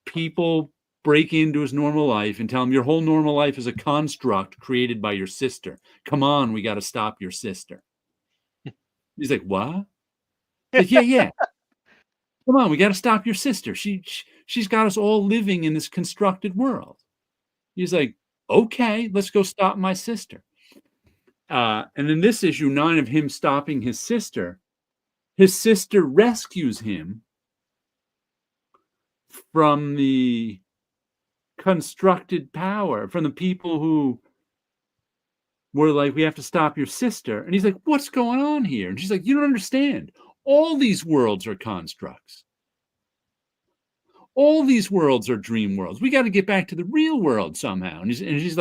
People break into his normal life and tell him your whole normal life is a construct created by your sister. Come on, we got to stop your sister. He's like, what? He's like, yeah. Come on, we got to stop your sister. She's got us all living in this constructed world. He's like, okay, let's go stop my sister. And in this issue 9 of him stopping his sister rescues him from the constructed power, from the people who were like, we have to stop your sister. And he's like, what's going on here? And she's like, you don't understand. All these worlds are constructs. All these worlds are dream worlds. We got to get back to the real world somehow. And she's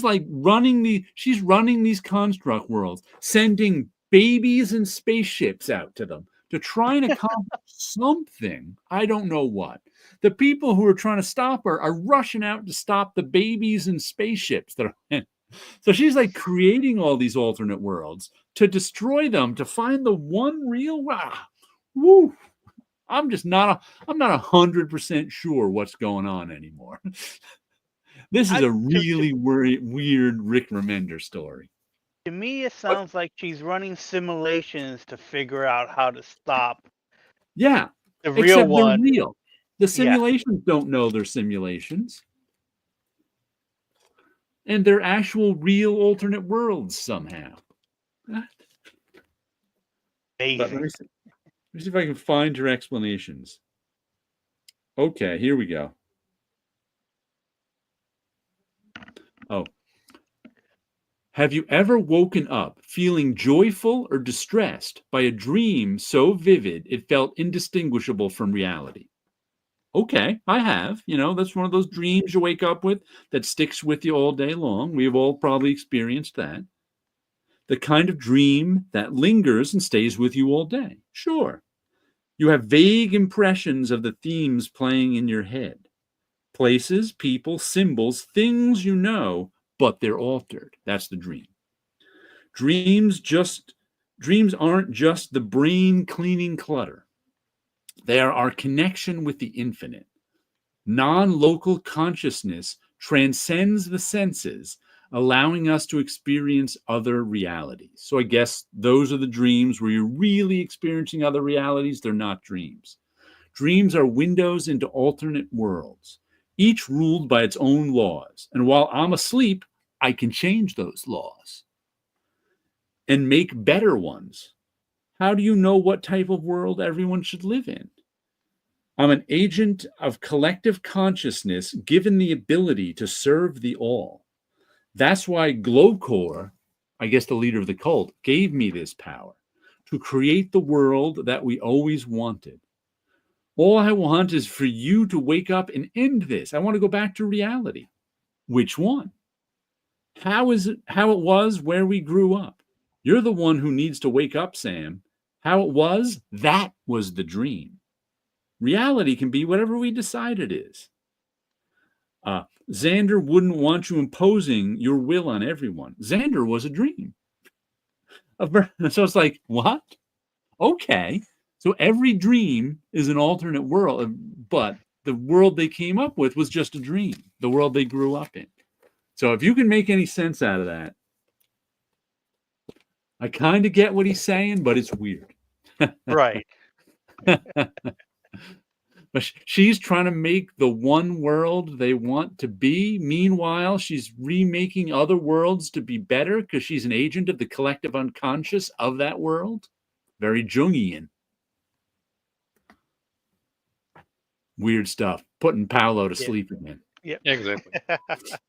like running these construct worlds, sending babies and spaceships out to them to try and accomplish something. I don't know what. The people who are trying to stop her are rushing out to stop the babies and spaceships that are in. So she's like creating all these alternate worlds to destroy them, to find the one real. Woo! I'm not 100% sure what's going on anymore. This is a really weird Rick Remender story. To me, it sounds like she's running simulations to figure out how to stop. Yeah, the real one. They're real. The simulations don't know they're simulations. And they're actual real alternate worlds somehow. Let me see if I can find your explanations. Okay, here we go. Oh. Have you ever woken up feeling joyful or distressed by a dream so vivid it felt indistinguishable from reality? Okay, I have. That's one of those dreams you wake up with that sticks with you all day long. We've all probably experienced that. The kind of dream that lingers and stays with you all day. Sure. You have vague impressions of the themes playing in your head. Places, people, symbols, things you know, but they're altered. That's the dream. Dreams aren't just the brain cleaning clutter. They are our connection with the infinite. Non-local consciousness transcends the senses, allowing us to experience other realities. So I guess those are the dreams where you're really experiencing other realities. They're not dreams. Dreams are windows into alternate worlds, each ruled by its own laws. And while I'm asleep, I can change those laws and make better ones. How do you know what type of world everyone should live in? I'm an agent of collective consciousness given the ability to serve the all. That's why Glowcore, I guess the leader of the cult, gave me this power to create the world that we always wanted. All I want is for you to wake up and end this. I want to go back to reality. Which one? How it was where we grew up? You're the one who needs to wake up, Sam. How it was, that was the dream. Reality can be whatever we decide it is. Xander wouldn't want you imposing your will on everyone. Xander was a dream. So it's like, what? Okay. So every dream is an alternate world, but the world they came up with was just a dream, the world they grew up in. So if you can make any sense out of that, I kind of get what he's saying, but it's weird. Right. But she's trying to make the one world they want to be. Meanwhile, she's remaking other worlds to be better because she's an agent of the collective unconscious of that world. Very Jungian. Weird stuff. Putting Paulo to sleep again. Yeah, Exactly.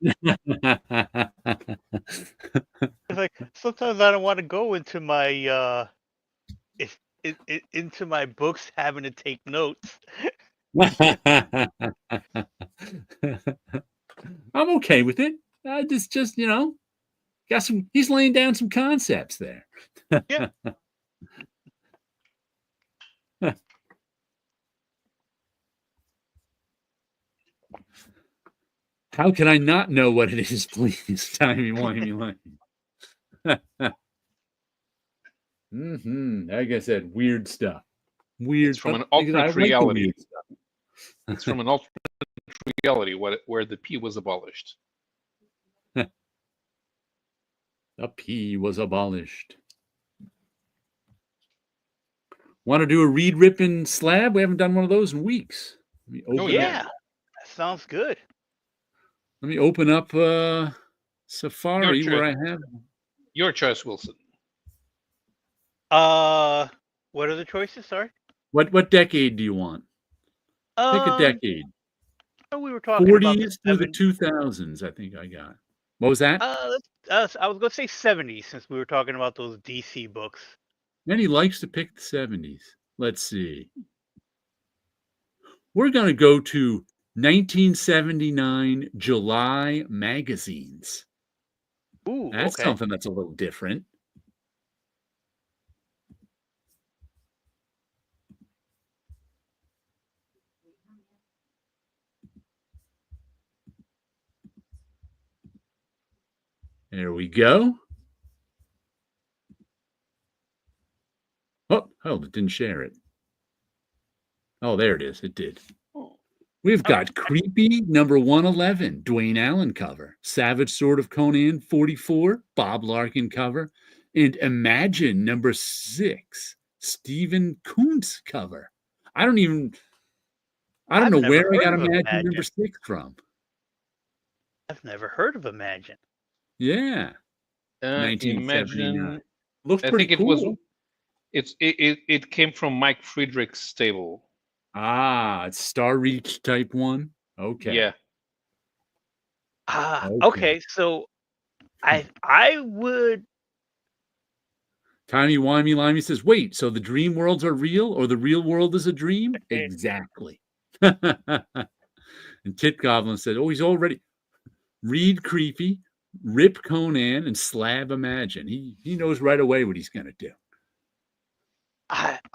It's like sometimes I don't want to go into my into my books having to take notes. I'm okay with it. I just got some. He's laying down some concepts there. Yeah. How can I not know what it is, please? Timey-wimey. Like I said, weird stuff. Weird. It's from an I alternate like the reality. weird stuff. It's from an alternate reality where the P was abolished. The P was abolished. Want to do a read, rip, and slab? We haven't done one of those in weeks. Oh, Yeah, that sounds good. Let me open up Safari Your where I choice. have. Your choice, Wilson. What are the choices? Sorry. What decade do you want? Pick a decade. We were talking about the 40s through the 2000s, I think I got. What was that? I was going to say 70s since we were talking about those DC books. And he likes to pick the 70s. Let's see. We're going to go to 1979 July magazines. Ooh, That's okay. something that's a little different. There we go. Oh, it didn't share it. Oh, there it is. It did. We've got Creepy number 111, Dwayne Allen cover. Savage Sword of Conan 44, Bob Larkin cover. And Imagine number 6, Stephen Kuntz cover. I don't know where I got Imagine number 6 from. I've never heard of Imagine. Yeah. 1979. Looks pretty cool. It came from Mike Friedrich's stable. It's Star Reach type one. Okay. Yeah. Okay. So I would. Timey-wimey says, wait, so the dream worlds are real or the real world is a dream? Exactly. And Tit Goblin said, he's already read Creepy, rip Conan, and slab Imagine. He knows right away what he's going to do.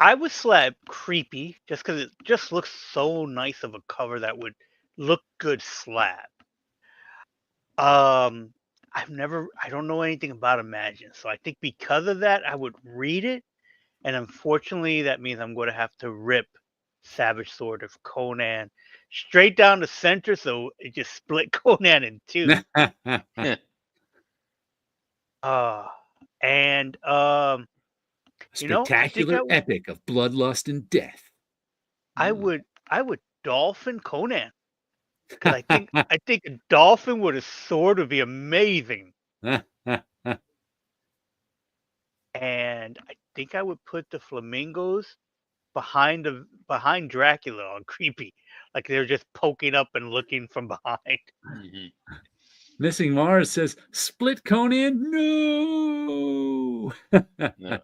I would slab Creepy just because it just looks so nice of a cover that would look good slab. I don't know anything about Imagine, so I think because of that, I would read it, and unfortunately, that means I'm going to have to rip Savage Sword of Conan straight down the center, so it just split Conan in two. And spectacular epic of bloodlust and death. I would dolphin Conan. Because I think a dolphin with a sword would be amazing. And I think I would put the flamingos behind Dracula on Creepy. Like they're just poking up and looking from behind. Mm-hmm. Missing Mars says, split Conan? No. No.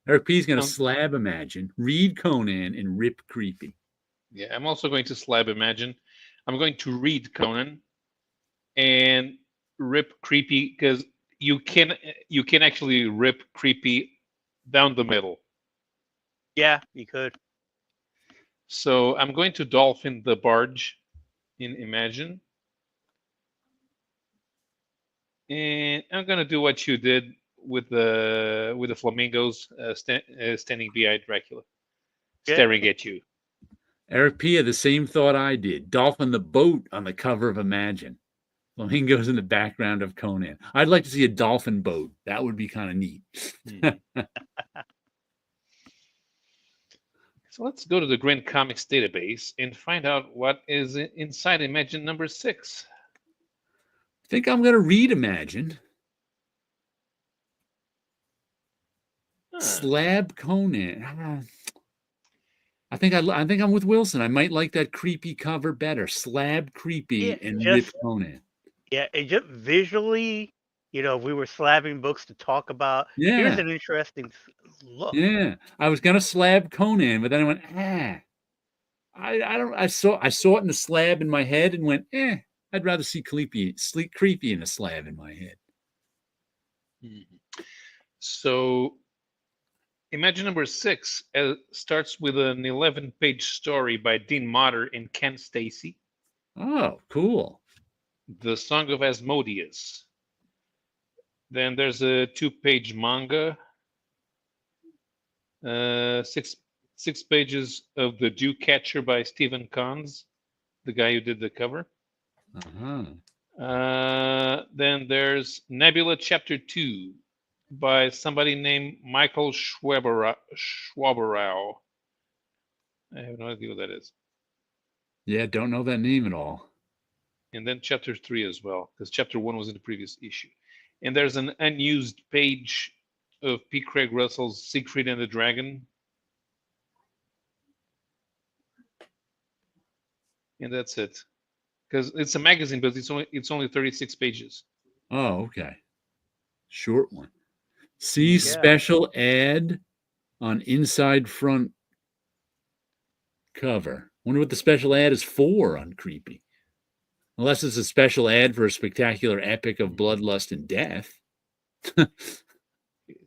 Eric P's going to slab Imagine, read Conan, and rip Creepy. Yeah, I'm also going to slab Imagine. I'm going to read Conan and rip Creepy because you can actually rip Creepy down the middle. Yeah, you could. So I'm going to dolphin the barge in Imagine. And I'm going to do what you did with the flamingos standing behind Dracula, staring at you. Eric Pia, the same thought I did. Dolphin the boat on the cover of Imagine. Flamingos in the background of Conan. I'd like to see a dolphin boat. That would be kind of neat. So let's go to the Grand Comics database and find out what is inside Imagine number 6. I think I'm going to read Imagine. Slab Conan. I think I'm with Wilson. I might like that creepy cover better. Slab creepy and rip Conan. Yeah, and just visually, if we were slabbing books to talk about, here's an interesting look. Yeah, I was gonna slab Conan, but then I went, I don't. I saw it in the slab in my head and went, I'd rather see creepy in a slab in my head. So, Imagine number 6 starts with an 11-page story by Dean Motter and Ken Stacy. Oh, cool. The Song of Asmodeus. Then there's a 2-page manga. 6 pages of The Dew Catcher by Stephen Cons, the guy who did the cover. Then there's Nebula Chapter 2 by somebody named Michael Schwaberau. I have no idea what that is. Yeah, don't know that name at all. And then Chapter 3 as well, because Chapter 1 was in the previous issue. And there's an unused page of P. Craig Russell's Siegfried and the Dragon. And that's it. Because it's a magazine, but it's only 36 pages. Oh, okay. Short one. See special ad on inside front cover. Wonder what the special ad is for on Creepy. Unless it's a special ad for a spectacular epic of bloodlust and death.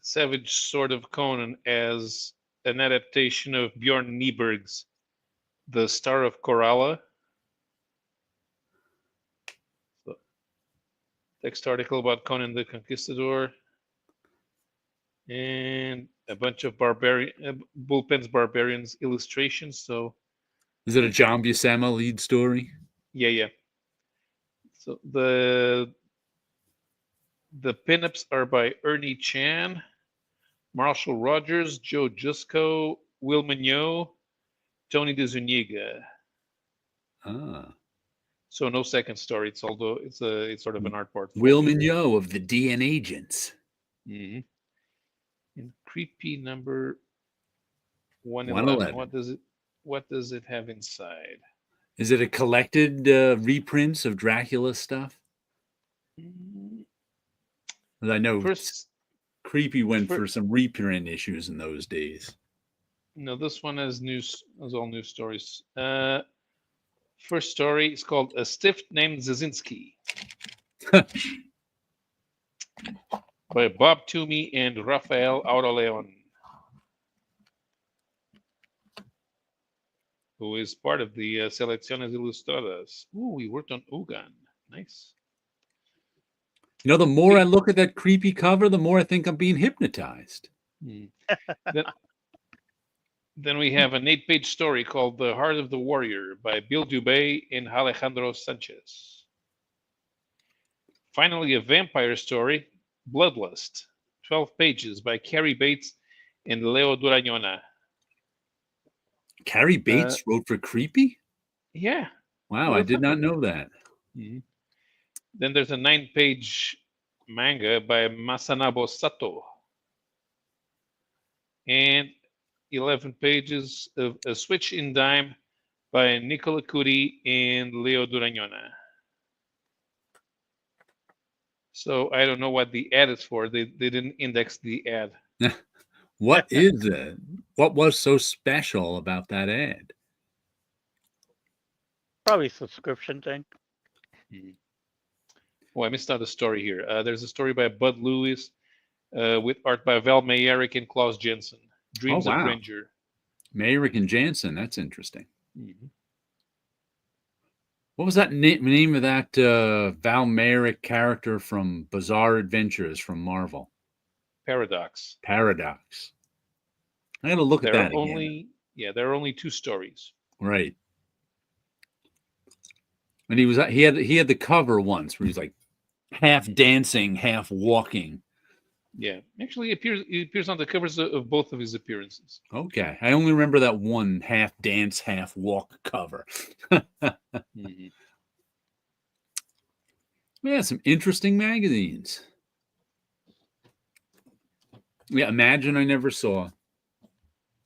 Savage Sword of Conan as an adaptation of Bjorn Nyberg's The Star of Coralla. So, text article about Conan the Conquistador. And a bunch of Bullpen's Barbarians illustrations. So, is it a John Buscema lead story? Yeah. So the pinups are by Ernie Chan, Marshall Rogers, Joe Jusco, Will Mignot, Tony DeZuniga. So no second story. It's sort of an art portfolio. Will Mignot of the DN Agents. Mm-hmm. And Creepy number 111. What does it have inside? Is it a collected reprints of Dracula stuff? I know Creepy went for some reprint issues in those days. No, this one has all new stories. First story is called A Stiff Named Zazinski by Bob Toomey and Rafael Autoleon, who is part of the Selecciones Ilustradas. Ooh, we worked on Ugan. Nice. The more I look at that creepy cover, the more I think I'm being hypnotized. Then we have an 8-page story called The Heart of the Warrior by Bill Dubay and Alejandro Sanchez. Finally, a vampire story, Bloodlust, 12 pages by Carrie Bates and Leo Durañona. Carrie Bates wrote for Creepy? Yeah. Wow, I did not know that. Mm-hmm. Then there's a 9-page manga by Masanabo Sato. And 11 pages of A Switch in Dime by Nicola Cudi and Leo Durañona. So I don't know what the ad is for. They didn't index the ad. What is it? What was so special about that ad? Probably a subscription thing. Mm-hmm. Oh, I missed out a story here. There's a story by Bud Lewis with art by Val Mayerick and Klaus Jensen. Dreams of Grandeur. Mayrick and Jansen. That's interesting. Mm-hmm. What was that name of that Val Mayrick character from Bizarre Adventures from Marvel? Paradox. Paradox. I got to look at that again. There are only 2 stories. Right. And he had the cover once where he's like half dancing, half walking. Yeah, actually, he appears on the covers of both of his appearances. Okay, I only remember that one half dance, half walk cover. Mm-hmm. Yeah, some interesting magazines. Yeah, Imagine I never saw.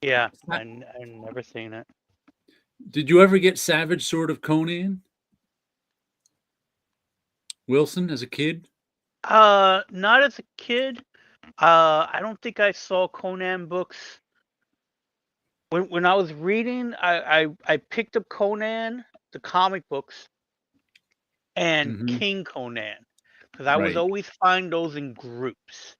Yeah, I never seen it. Did you ever get Savage Sword of Conan? Wilson, as a kid? Not as a kid. I don't think I saw Conan books. When I was reading, I picked up Conan, the comic books, and Mhm. King Conan, because I was Right. always find those in groups.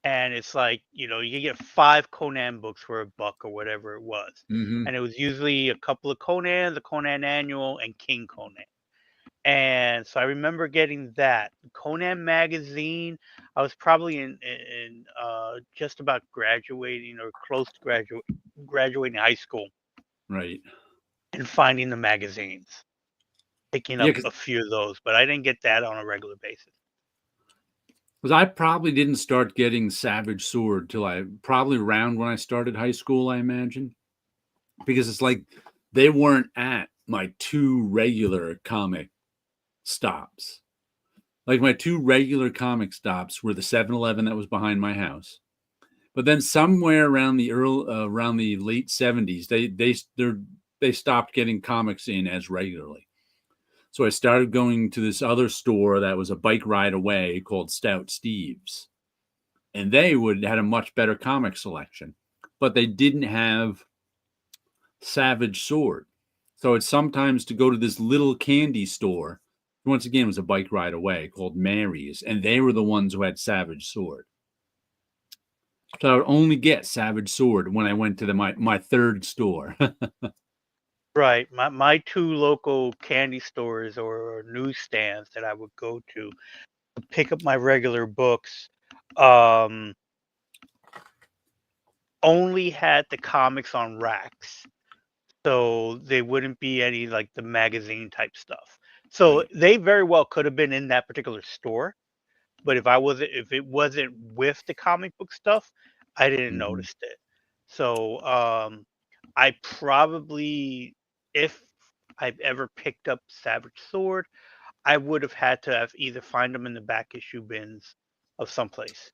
And it's like, you get 5 Conan books for $1 or whatever it was. Mhm. And it was usually a couple of Conan, the Conan Annual, and King Conan. And so I remember getting that. Conan magazine, I was probably in just about graduating or close to graduating high school Right. and finding the magazines, picking Yeah, up a few of those, but I didn't get that on a regular basis. because I probably didn't start getting Savage Sword till probably around when I started high school, I imagine. Because it's like they weren't at my 2 regular comic stops. Like my 2 regular comic stops were the 7-Eleven that was behind my house. But then somewhere around the late 70s, they stopped getting comics in as regularly. So I started going to this other store that was a bike ride away called Stout Steve's. And they had a much better comic selection, but they didn't have Savage Sword. So it's sometimes to go to this little candy store. Once again, it was a bike ride away called Mary's, and they were the ones who had Savage Sword. So I would only get Savage Sword when I went to my 3rd store. Right. My 2 local candy stores or newsstands that I would go to pick up my regular books only had the comics on racks. So they wouldn't be any like the magazine type stuff. So Right. they very well could have been in that particular store, but if it wasn't with the comic book stuff, I didn't Mhm. notice it. So I probably, if I've ever picked up Savage Sword, I would have had to have either find them in the back issue bins of someplace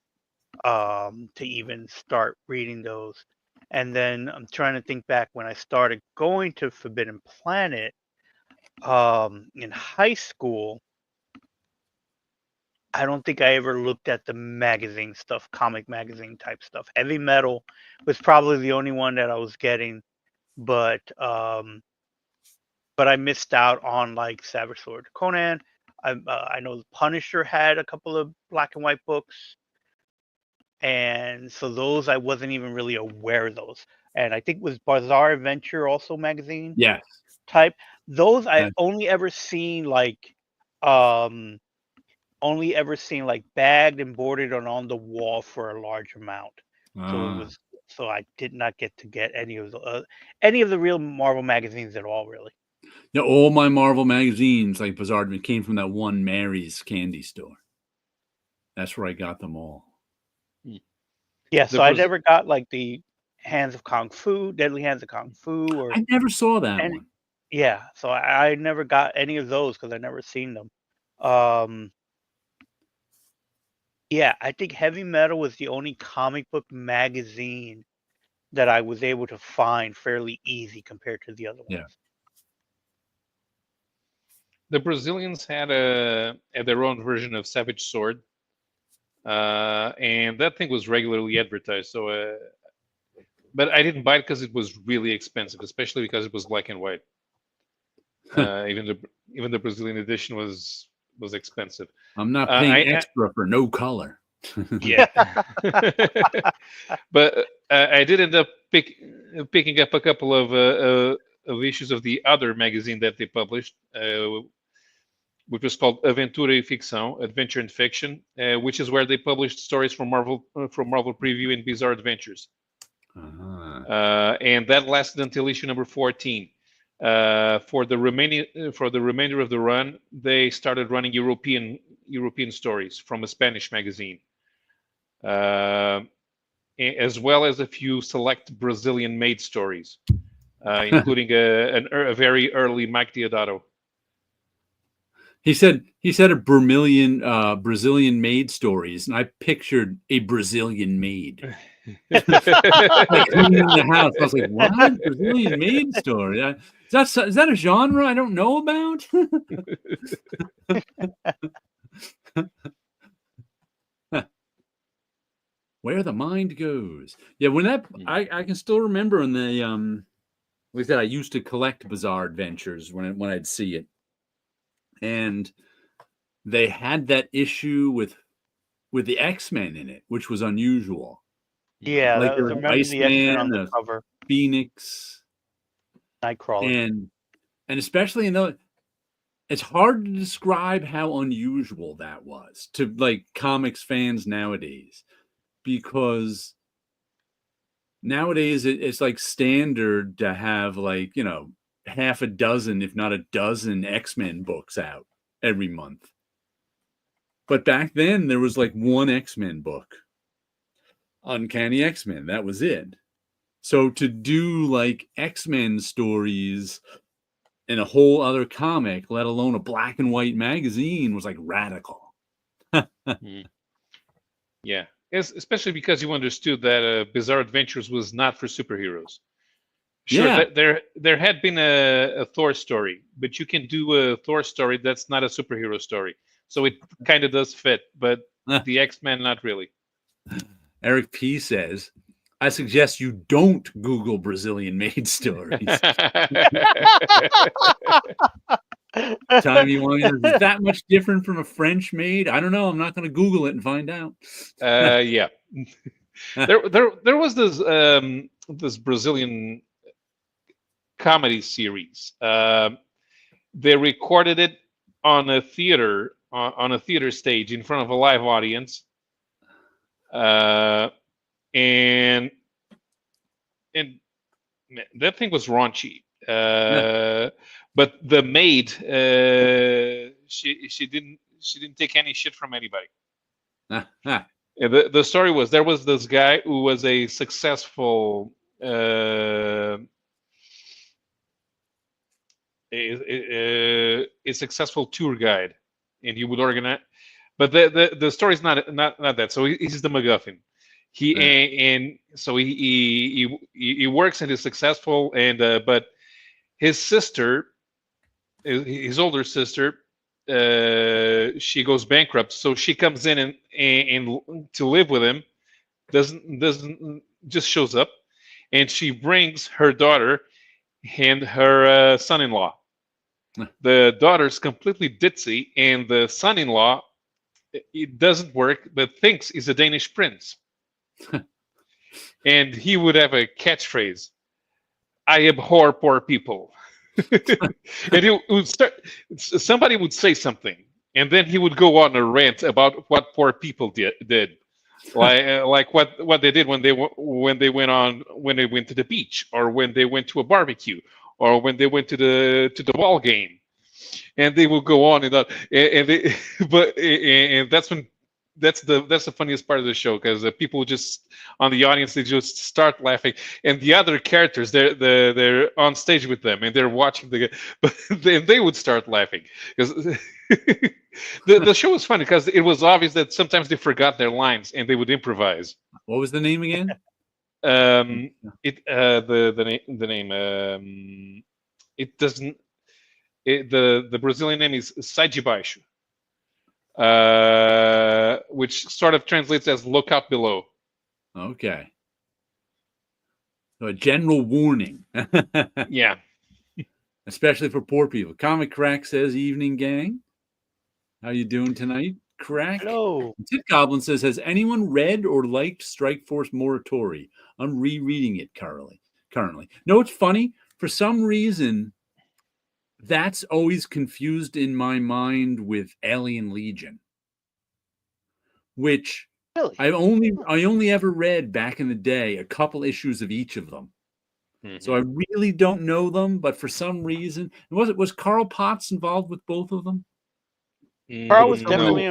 to even start reading those. And then I'm trying to think back when I started going to Forbidden Planet in high school. I don't think I ever looked at the magazine stuff, comic magazine type stuff. Heavy Metal was probably the only one that I was getting, but I missed out on like Savage Sword, Conan. I know the Punisher had a couple of black and white books, and so those I wasn't even really aware of those. And I think it was Bizarre Adventure also magazine Yes. type. Those I Uh, only ever seen um bagged and boarded and on the wall for a large amount. So I did not get to get any of the real Marvel magazines at all, really. Yeah, all my Marvel magazines, like Bizarre, came from that one Mary's candy store. That's where I got them all. Yeah, The so I Braz- never got like the Hands of Kung Fu, Deadly Hands of Kung Fu, or I never saw that any. one. Yeah, so I never got any of those because I never seen them. Yeah, I think Heavy Metal was the only comic book magazine that I was able to find fairly easy compared to the other Yeah. ones. The Brazilians had their own version of Savage Sword, and that thing was regularly advertised. So, but I didn't buy it because it was really expensive, especially because it was black and white. Even the Brazilian edition was expensive. I'm not Uh, paying I, extra for no color. Yeah. But I did end up picking up a couple of issues of the other magazine that they published, which was called Aventura e Ficção, Adventure and Fiction, which is where they published stories from Marvel Preview and Bizarre Adventures. And that lasted until issue number 14. For the remainder of the run, they started running European stories from a Spanish magazine, as well as a few select Brazilian-made stories, including a very early Mike Deodato. He said a Brazilian made stories, and I pictured a Brazilian maid. Like cleaning the house. I was like, what? Brazilian maid story? Is that a genre I don't know about? Where the mind goes. Yeah, when that I can still remember in the like I said, I used to collect Bizarre Adventures when I'd see it. And they had that issue with the X-Men in it, which was unusual. Yeah, like that there was, was remember the X-Men on Iceman, the cover, Phoenix, Nightcrawler. and especially in the, it's hard to describe how unusual that was to like comics fans nowadays, because nowadays it's like standard to have like, half a dozen, if not a dozen X-Men books out every month. But back then there was like one X-Men book, Uncanny X-Men. That was it. So to do like X-Men stories in a whole other comic, let alone a black and white magazine, was like radical. Yeah, especially because you understood that Bizarre Adventures was not for superheroes. Sure, Yeah. there had been a Thor story, but you can do a Thor story that's not a superhero story. So it kind of does fit, but the X-Men, not really. Eric P. says, I suggest you don't Google Brazilian maid stories. Time you want is that much different from a French maid? I don't know. I'm not going to Google it and find out. Yeah. there was this Brazilian comedy series. They recorded it on a theater stage in front of a live audience, and that thing was raunchy. But the maid, she didn't take any shit from anybody. The story was, there was this guy who was a successful a successful tour guide, and he would organize. But the story is not that. So he's the MacGuffin. So he works and is successful, and but his sister, his older sister, she goes bankrupt. So she comes in and to live with him. Doesn't just shows up, and she brings her daughter and her son-in-law. The daughter's completely ditzy, and the son-in-law, it doesn't work, but thinks he's a Danish prince. And he would have a catchphrase, I abhor poor people. And he would somebody would say something, and then he would go on a rant about what poor people did. Like what they did when they went to the beach, or when they went to a barbecue, or when they went to the ball game, and they will go on and on, and that's the funniest part of the show, because people just on the audience, they just start laughing, and the other characters, they're on stage with them and they're watching but then they would start laughing because the show was funny because it was obvious that sometimes they forgot their lines and they would improvise. What was the name again? The name it doesn't. The Brazilian name is Sai de Baixo, which sort of translates as "look out below." Okay. So a general warning. Yeah. Especially for poor people. Comic Crack says, evening gang. How you doing tonight? Crack. Hello. Tit Goblin says, has anyone read or liked Strike Force Moratori? I'm rereading it currently. No, it's funny. For some reason, that's always confused in my mind with Alien Legion, which Really? I only ever read back in the day a couple issues of each of them. So I really don't know them, but for some reason, was Carl Potts involved with both of them? Carl was No. definitely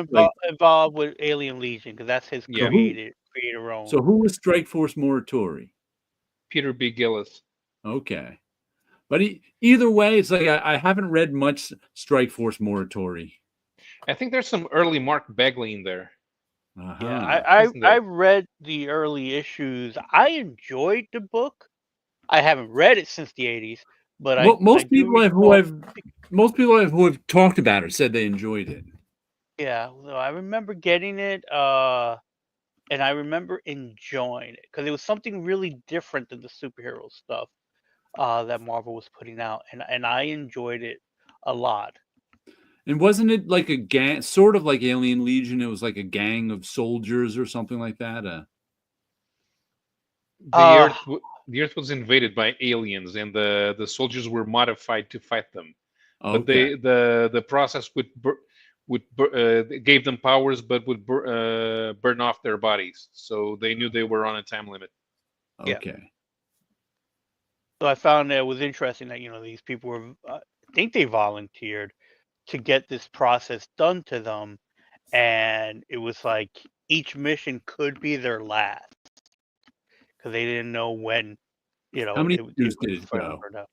involved with Alien Legion because that's his Yeah. creator own. So who was Strike Force Moratori? Peter B. Gillis. Okay. But either way, it's like I haven't read much Strike Force Moratori. I think there's some early Mark Bagley in there. Uh-huh. Yeah, I read the early issues. I enjoyed the book. I haven't read it since the 80s, but most people who have talked about it said they enjoyed it. Yeah, so I remember getting it, and I remember enjoying it because it was something really different than the superhero stuff that Marvel was putting out, and I enjoyed it a lot. And wasn't it like a gang, sort of like Alien Legion? It was like a gang of soldiers or something like that. The Earth was invaded by aliens, and the soldiers were modified to fight them. Okay. But the process gave them powers, but would burn off their bodies. So they knew they were on a time limit. Okay. So I found that it was interesting that these people were, I think they volunteered to get this process done to them, and it was like each mission could be their last because they didn't know when How many it issues would did it finally go?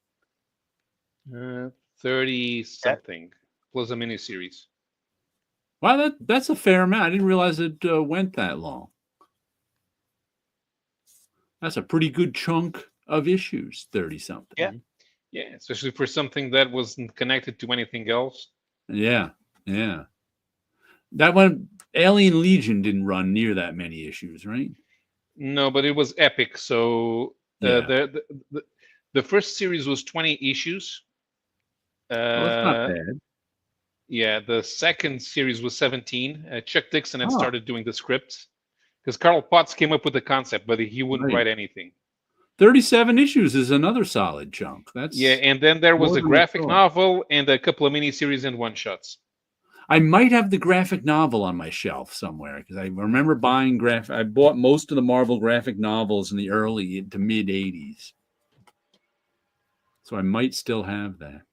burn out. 30 something plus a miniseries. Wow, that's a fair amount. I didn't realize it went that long. That's a pretty good chunk of issues, 30 something. Yeah. Yeah, especially for something that wasn't connected to anything else. Yeah. That one, Alien Legion, didn't run near that many issues, right? No, but it was epic. So the first series was 20 issues. That's not bad. Yeah, the second series was 17. Chuck Dixon had started doing the scripts because Carl Potts came up with the concept, but he wouldn't write anything. 37 issues is another solid chunk. And then there was a graphic novel and a couple of miniseries and one-shots. I might have the graphic novel on my shelf somewhere because I remember buying I bought most of the Marvel graphic novels in the early to mid 80s. So I might still have that.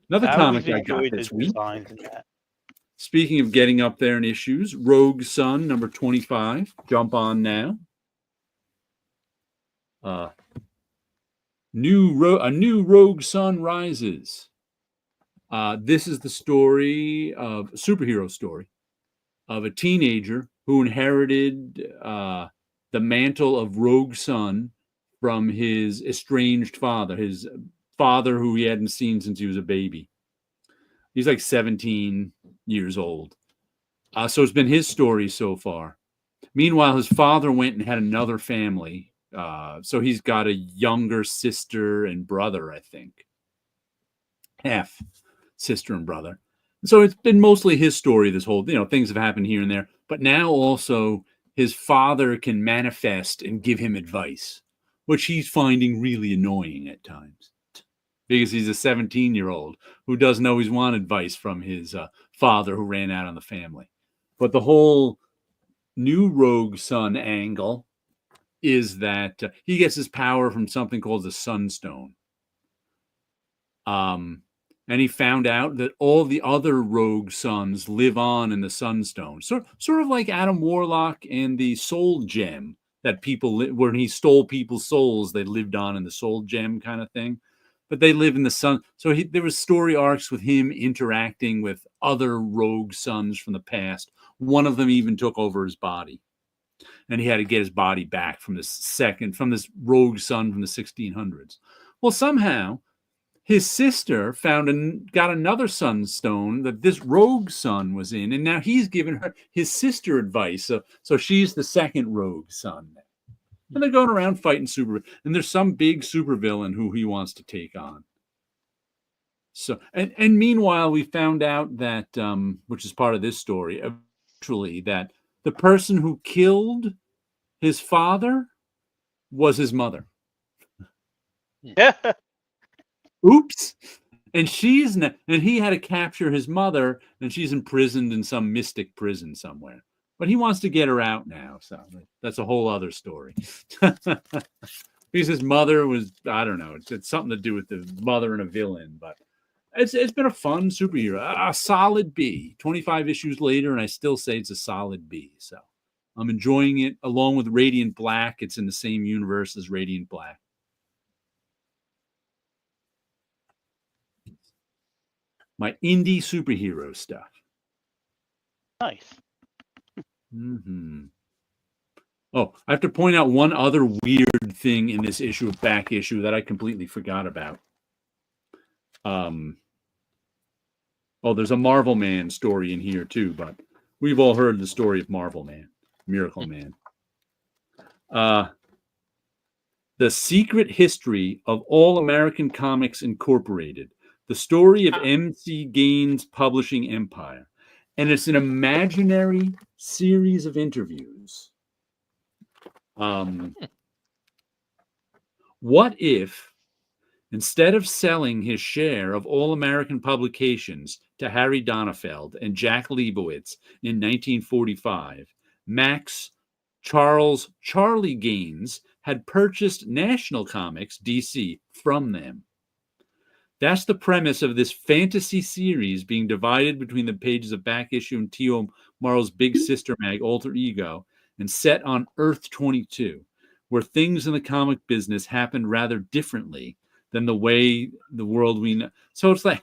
Another comic I got this week. Speaking of getting up there in issues, Rogue Sun number 25. Jump on now. A new Rogue Sun rises. This is the story of a superhero story of a teenager who inherited the mantle of Rogue Sun from his estranged father, his father who he hadn't seen since he was a baby. He's like 17 years old. So it's been his story so far. Meanwhile, his father went and had another family. So he's got a younger sister and brother, I think. Half sister and brother. So it's been mostly his story, this whole, things have happened here and there. But now also his father can manifest and give him advice, which he's finding really annoying at times. Because he's a 17-year-old who doesn't always want advice from his father who ran out on the family. But the whole new Rogue Sun angle is that he gets his power from something called the Sunstone. And he found out that all the other Rogue Suns live on in the Sunstone. Sort of like Adam Warlock and the Soul Gem that when he stole people's souls, they lived on in the Soul Gem kind of thing. But they live in the sun. So there was story arcs with him interacting with other Rogue Suns from the past. One of them even took over his body. And he had to get his body back from this Rogue Sun from the 1600s. Well, somehow his sister got another sunstone that this Rogue Sun was in, and now he's given her his sister advice. So she's the second Rogue Sun. And they're going around fighting and there's some big supervillain who he wants to take on. So, and meanwhile, we found out that, which is part of this story, eventually, that the person who killed his father was his mother. Yeah. Oops. And and he had to capture his mother, and she's imprisoned in some mystic prison somewhere. But he wants to get her out now, so that's a whole other story. Because his mother was, I don't know, it's something to do with the mother and a villain, but it's been a fun superhero, a solid B. 25 issues later, and I still say it's a solid B. So I'm enjoying it, along with Radiant Black. It's in the same universe as Radiant Black. My indie superhero stuff. Nice. Mm-hmm. Oh, I have to point out one other weird thing in this issue of Back Issue that I completely forgot about. There's a Marvel Man story in here too, but we've all heard the story of Marvel Man, Miracle Man. The Secret History of All American Comics Incorporated, the story of MC Gaines Publishing Empire. And it's an imaginary series of interviews. What if, instead of selling his share of All American Publications to Harry Donenfeld and Jack Leibowitz in 1945, Max Charles Charlie Gaines had purchased National Comics DC from them? That's the premise of this fantasy series being divided between the pages of Back Issue and T.O. Morrow's Big Sister Mag Alter Ego, and set on Earth 22, where things in the comic business happened rather differently than the way the world we know. So it's like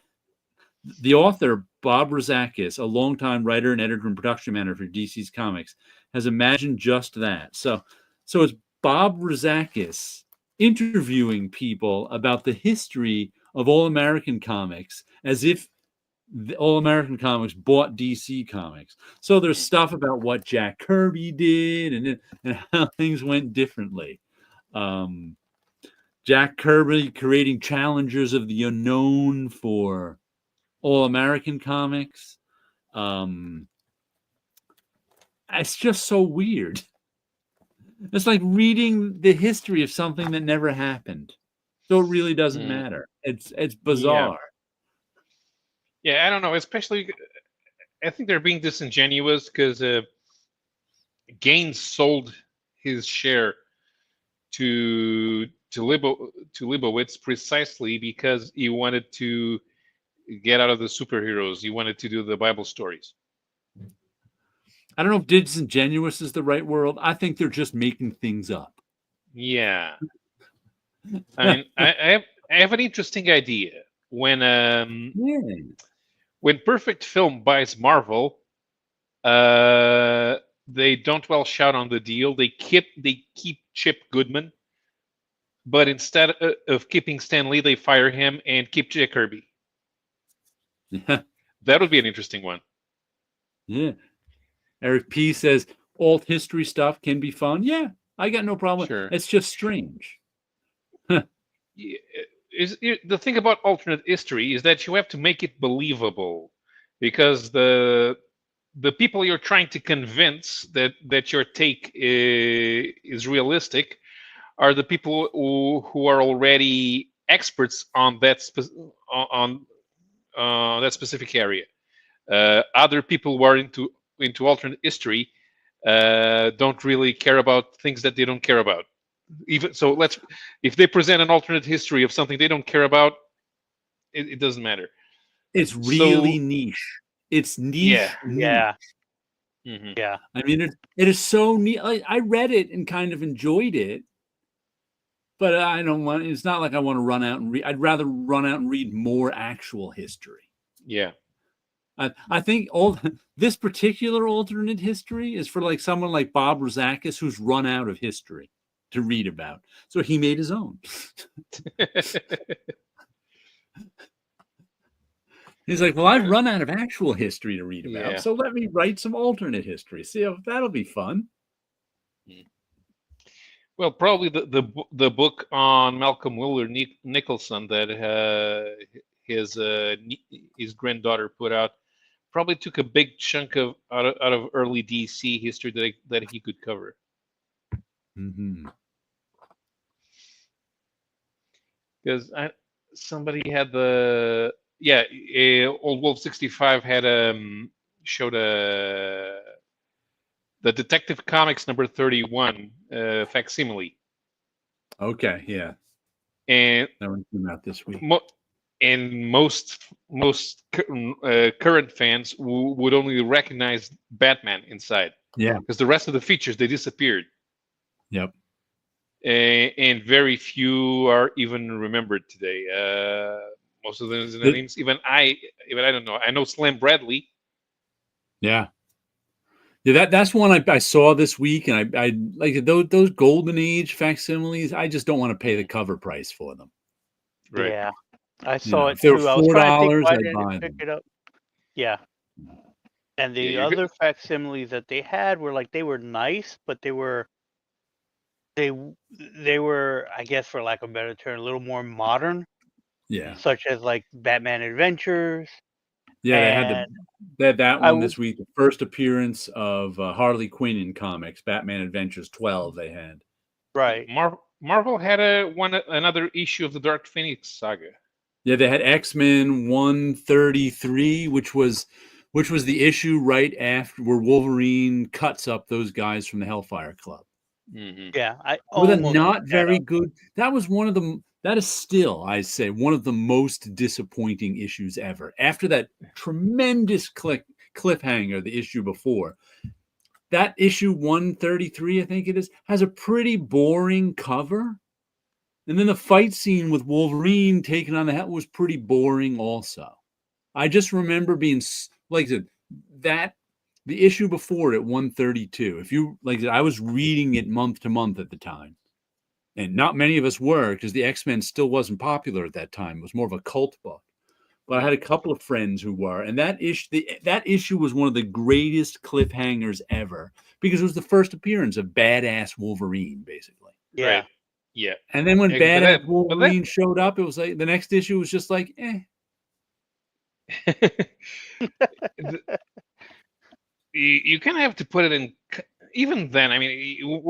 the author, Bob Rozakis, a longtime writer and editor and production manager for DC's Comics, has imagined just that. So it's Bob Rozakis interviewing people about the history of All American Comics as if the All American Comics bought DC Comics. So there's stuff about what Jack Kirby did and how things went differently. Jack Kirby creating Challengers of the Unknown for All American Comics. It's just so weird. It's like reading the history of something that never happened. So it really doesn't matter. It's bizarre. Yeah, I don't know. Especially, I think they're being disingenuous because Gaines sold his share to Leibowitz precisely because he wanted to get out of the superheroes. He wanted to do the Bible stories. I don't know if disingenuous is the right word. I think they're just making things up. Yeah. I mean, I have an interesting idea. When Perfect Film buys Marvel, they don't shout on the deal. They keep Chip Goodman, but instead of keeping Stan Lee, they fire him and keep Jack Kirby. Yeah. That would be an interesting one. Yeah. Eric P says alt history stuff can be fun. Yeah, I got no problem. Sure. It's just strange. The thing about alternate history is that you have to make it believable, because the people you're trying to convince that your take is realistic are the people who are already experts on that that specific area. Other people who are into alternate history don't really care about things that they don't care about. Even so, if they present an alternate history of something they don't care about, it doesn't matter. It's really niche. It's niche. Yeah. Yeah. Mm-hmm. Yeah. I mean, it is so neat. I read it and kind of enjoyed it, but I don't want. It's not like I want to run out and read. I'd rather run out and read more actual history. Yeah. I think this particular alternate history is for like someone like Bob Rozakis who's run out of history to read about, so he made his own. He's like, well, I've run out of actual history to read about, so let me write some alternate history. See if that'll be fun. Well, probably the book on Malcolm Willard Nicholson that his granddaughter put out probably took a big chunk out of early DC history that he could cover. Mm-hmm. Because somebody had Old Wolf 65 had showed the Detective Comics number 31 facsimile. Okay, yeah, And that one came out this week. And most current fans would only recognize Batman inside. Yeah. Because the rest of the features, they disappeared. Yep. And very few are even remembered today. Most of the names, even I don't know. I know Slam Bradley. Yeah. Yeah, that's one I saw this week, and I like those Golden Age facsimiles. I just don't want to pay the cover price for them. Right. Yeah, I saw it if they were too. I was trying to think $4, why I'd didn't buy it pick them. it up. Yeah, and the Yeah, other facsimiles that they had were like they were nice, but they were I guess for lack of a better term a little more modern, Yeah. such as like Batman Adventures. Yeah, And they had that I one w- this week. The first appearance of Harley Quinn in comics, Batman Adventures 12. They had. right. Marvel had another issue of the Dark Phoenix saga. Yeah, they had X-Men 133, which was the issue right after where Wolverine cuts up those guys from the Hellfire Club. Mm-hmm. Yeah, I With a almost not picked very that up. good. That was one of the. That is still, I say, one of the most disappointing issues ever. After that tremendous cliffhanger, the issue before, that issue 133, I think it is, has a pretty boring cover. And then the fight scene with Wolverine taking on the head was pretty boring also. I just remember being like that the issue before it 132. If you like I was reading it month to month at the time. And not many of us were, because the X-Men still wasn't popular at that time. It was more of a cult book. But I had a couple of friends who were, and that issue was one of the greatest cliffhangers ever, because it was the first appearance of badass Wolverine, basically. Yeah. Right. Yeah. And then when badass but Wolverine showed up, it was like the next issue was just like, you kind of have to put it in. Even then, I mean,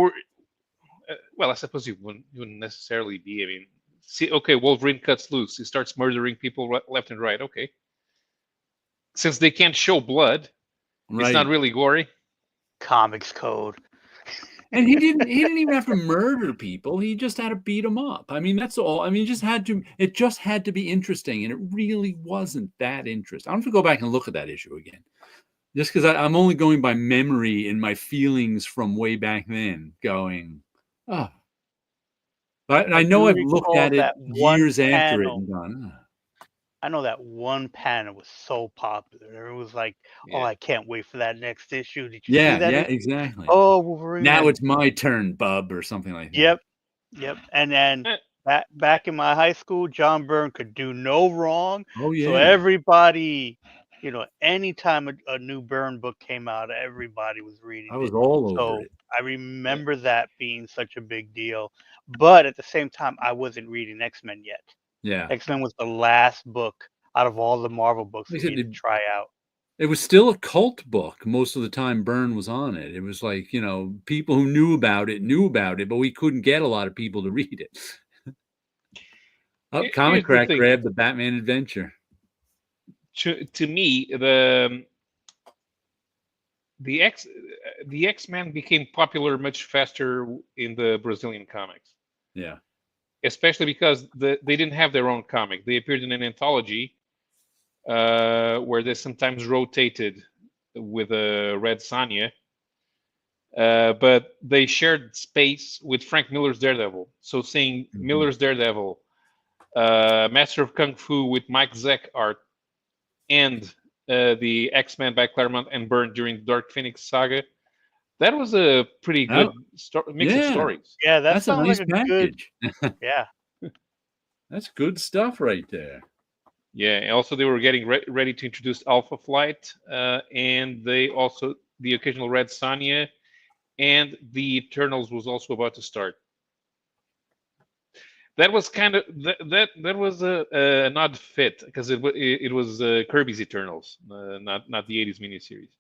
well, I suppose you wouldn't necessarily be. I mean, see, okay, Wolverine cuts loose. He starts murdering people left and right. Okay, since they can't show blood, right. It's not really gory. Comics code. And he didn't even have to murder people. He just had to beat them up. I mean, that's all. I mean, it just had to be interesting. And it really wasn't that interesting. I'm going to go back and look at that issue again. Just because I'm only going by memory and my feelings from way back then going, oh. But I know I've looked at it years after it and gone, oh. I know that one panel was so popular. It was like, oh, I can't wait for that next issue. Did you see that? Yeah, exactly. Oh, Wolverine. Now it's my turn, bub, or something like that. Yep. And then back in my high school, John Byrne could do no wrong. Oh, yeah. So everybody, anytime a new Byrne book came out, everybody was reading it. I was all over it. I remember that being such a big deal. But at the same time, I wasn't reading X-Men yet. Yeah. X-Men was the last book out of all the Marvel books we had to try out. It was still a cult book most of the time Byrne was on it. It was like, people who knew about it, but we couldn't get a lot of people to read it. Comic Crack grabbed the Batman Adventure. To me, the X-Men became popular much faster in the Brazilian comics. Yeah. Especially because they didn't have their own comic. They appeared in an anthology where they sometimes rotated with a Red Sonja. But they shared space with Frank Miller's Daredevil. So seeing Miller's Daredevil, Master of Kung Fu with Mike Zeck art, and the X-Men by Claremont and Byrne during the Dark Phoenix saga, that was a pretty good mix of stories. Yeah, that's a nice package. Yeah. That's good stuff right there. Yeah, and also they were getting ready to introduce Alpha Flight, and they also, the occasional Red Sonja, and the Eternals was also about to start. That was kind of that was an odd fit because it was Kirby's Eternals, not the '80s miniseries.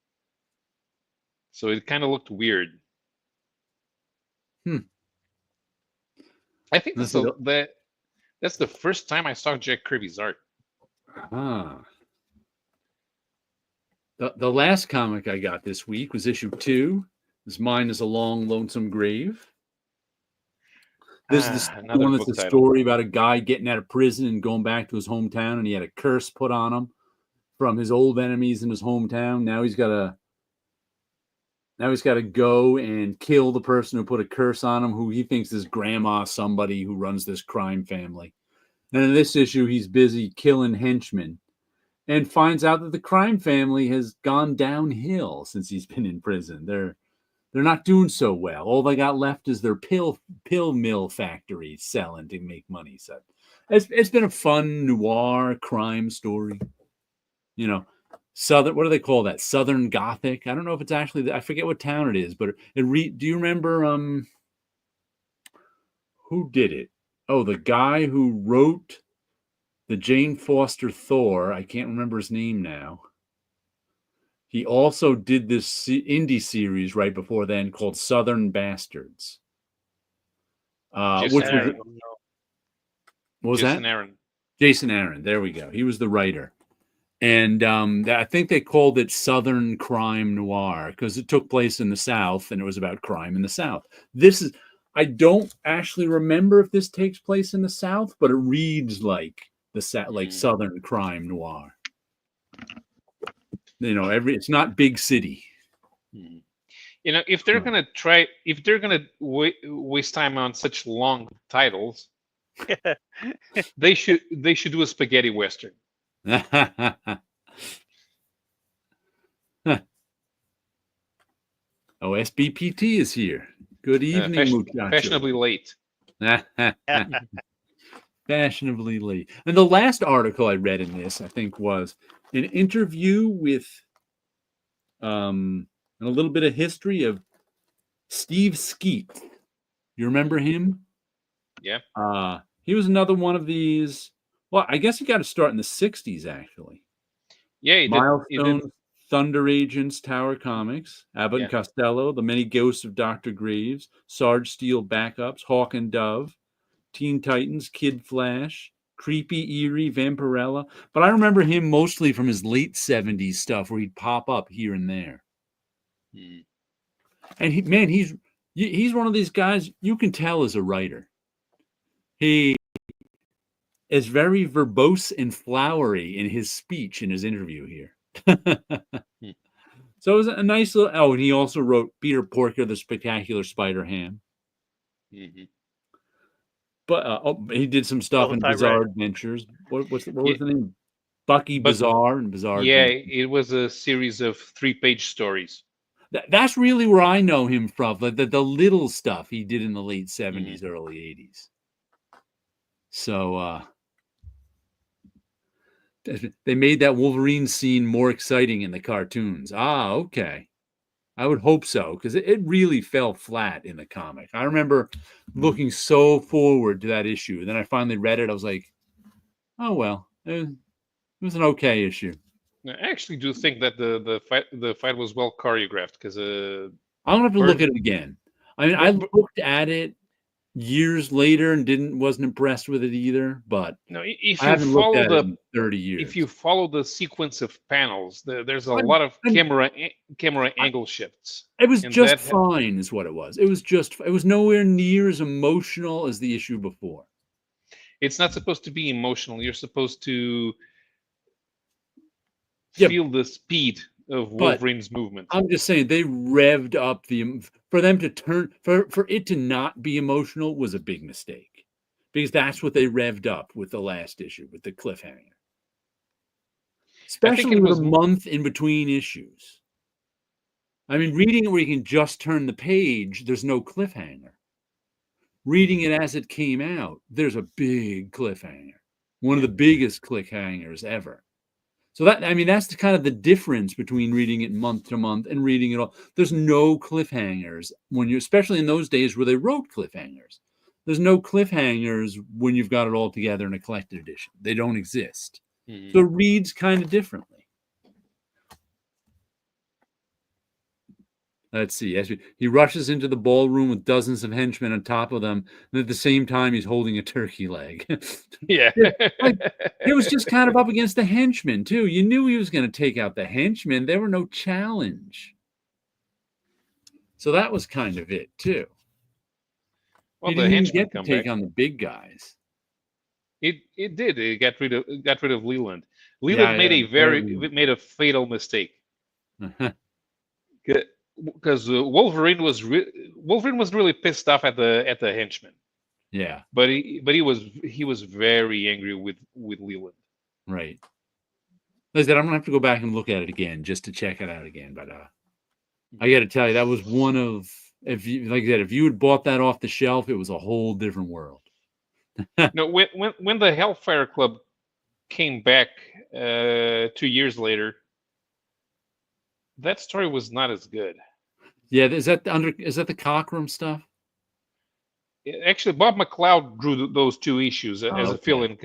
So it kind of looked weird. I think that's the first time I saw Jack Kirby's art. The last comic I got this week was issue 2. Mine is A Long Lonesome Grave. This is the one that's a story about a guy getting out of prison and going back to his hometown, and he had a curse put on him from his old enemies in his hometown. Now he's got to go and kill the person who put a curse on him, who he thinks is grandma, somebody who runs this crime family. And in this issue, he's busy killing henchmen and finds out that the crime family has gone downhill since he's been in prison. They're not doing so well. All they got left is their pill mill factory selling to make money. So it's been a fun noir crime story. You know, Southern, what do they call that? Southern Gothic. I don't know if it's actually, I forget what town it is, but do you remember who did it? Oh, the guy who wrote the Jane Foster Thor. I can't remember his name now. He also did this indie series right before then called Southern Bastards. Which Aaron. what was Jason that? Aaron. Jason Aaron. There we go. He was the writer. And I think they called it Southern Crime Noir because it took place in the South and it was about crime in the South. I don't actually remember if this takes place in the South, but it reads like Southern Crime Noir. You know, it's not big city. You know, if they're gonna waste time on such long titles, they should do a spaghetti western. Oh, SBPT is here. Good evening, muchacho. Fashionably late. Fashionably late. And the last article I read in this, I think, was an interview with and a little bit of history of Steve Skeet. You remember him? Yeah. He was another one of these. Well, I guess he got to start in the 60s, actually. Yeah, he Milestone, did. Thunder Agents, Tower Comics, Abbott and Costello, The Many Ghosts of Dr. Graves, Sarge Steel Backups, Hawk and Dove, Teen Titans, Kid Flash, Creepy Eerie, Vampirella. But I remember him mostly from his late 70s stuff where he'd pop up here and there. And he's one of these guys you can tell is a writer. He is very verbose and flowery in his speech in his interview here. So it was a nice little. Oh, and he also wrote Peter Porker, the Spectacular Spider-Ham. But he did some stuff in Bizarre Adventures. What was the name? Bucky Bizarre and Bizarre. Yeah, Adventures. it was a series of 3-page stories. That's really where I know him from. The little stuff he did in the late 70s, early 80s. So they made that Wolverine scene more exciting in the cartoons. Okay. I would hope so, because it really fell flat in the comic. I remember looking so forward to that issue. And then I finally read it. I was like, oh, well, it was an okay issue. I actually do think that the fight was well choreographed, because I'm gonna have to look at it again. I mean, I looked at it years later and wasn't impressed with it either. But no, if I haven't you looked follow at it in 30 years. If you follow the sequence of panels, there's a lot of camera angle shifts. It was just fine, is what it was. It was nowhere near as emotional as the issue before. It's not supposed to be emotional. You're supposed to feel the speed of Wolverine's movement. I'm just saying they revved up for it to not be emotional was a big mistake, because that's what they revved up with the last issue, with the cliffhanger, especially with a month in between issues. I mean, reading it where you can just turn the page, there's no cliffhanger. Reading it as it came out, there's a big cliffhanger, one of the biggest cliffhangers ever. So that's the kind of the difference between reading it month to month and reading it all. There's no cliffhangers especially in those days where they wrote cliffhangers. There's no cliffhangers when you've got it all together in a collected edition. They don't exist. Mhm. So it reads kind of differently. Let's see. As he rushes into the ballroom with dozens of henchmen on top of them, and at the same time, he's holding a turkey leg. Yeah. It was just kind of up against the henchmen, too. You knew he was going to take out the henchmen. There were no challenge. So that was kind of it, too. Well, He the didn't even henchmen get to come take back. on the big guys. It did. It got rid of Leland. Yeah, Leland made yeah, made a fatal mistake. Because Wolverine was really pissed off at the henchman. Yeah, But he was very angry with Leland. right. Like I said, I'm gonna have to go back and look at it again just to check it out again. But I got to tell you, that was one of, if you, like I said, if you had bought that off the shelf, it was a whole different world. No, when the Hellfire Club came back 2 years later, that story was not as good. Yeah, is that the Cockrum stuff? Actually, Bob McLeod drew those 2 issues as a Okay. fill-in.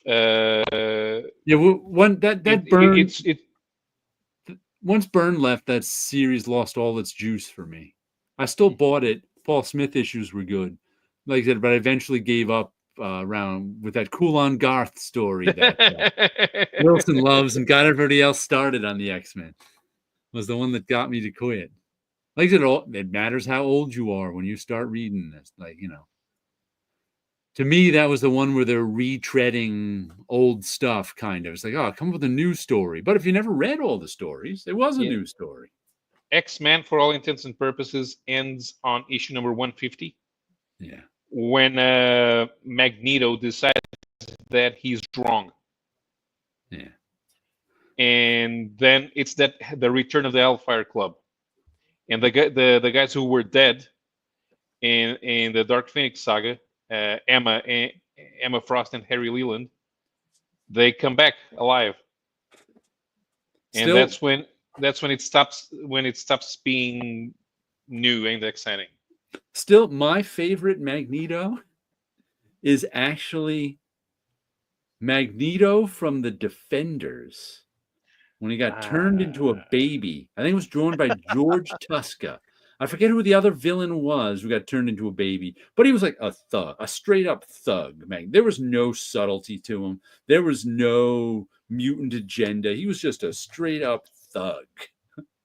Yeah, one that Byrne, it's once Byrne left, that series lost all its juice for me. I still bought it. Paul Smith issues were good, like I said, but I eventually gave up around with that Coulon Garth story that Wilson loves and got everybody else started on the X-Men. Was the one that got me to quit. Like I said, it matters how old you are when you start reading this. Like, to me, that was the one where they're retreading old stuff, kind of. It's like, oh, come up with a new story. But if you never read all the stories, it was a new story. X-Men, for all intents and purposes, ends on issue number 150. Yeah. When Magneto decides that he's wrong. Yeah. And then it's the return of the Hellfire Club. And the guys who were dead in the Dark Phoenix saga, Emma Frost and Harry Leland, they come back alive. And that's when it stops being new and exciting. Still, my favorite Magneto is actually Magneto from the Defenders when he got turned into a baby. I think it was drawn by George Tuska. I forget who the other villain was who got turned into a baby, but he was like a thug, a straight up thug. There was no subtlety to him. There was no mutant agenda. He was just a straight up thug.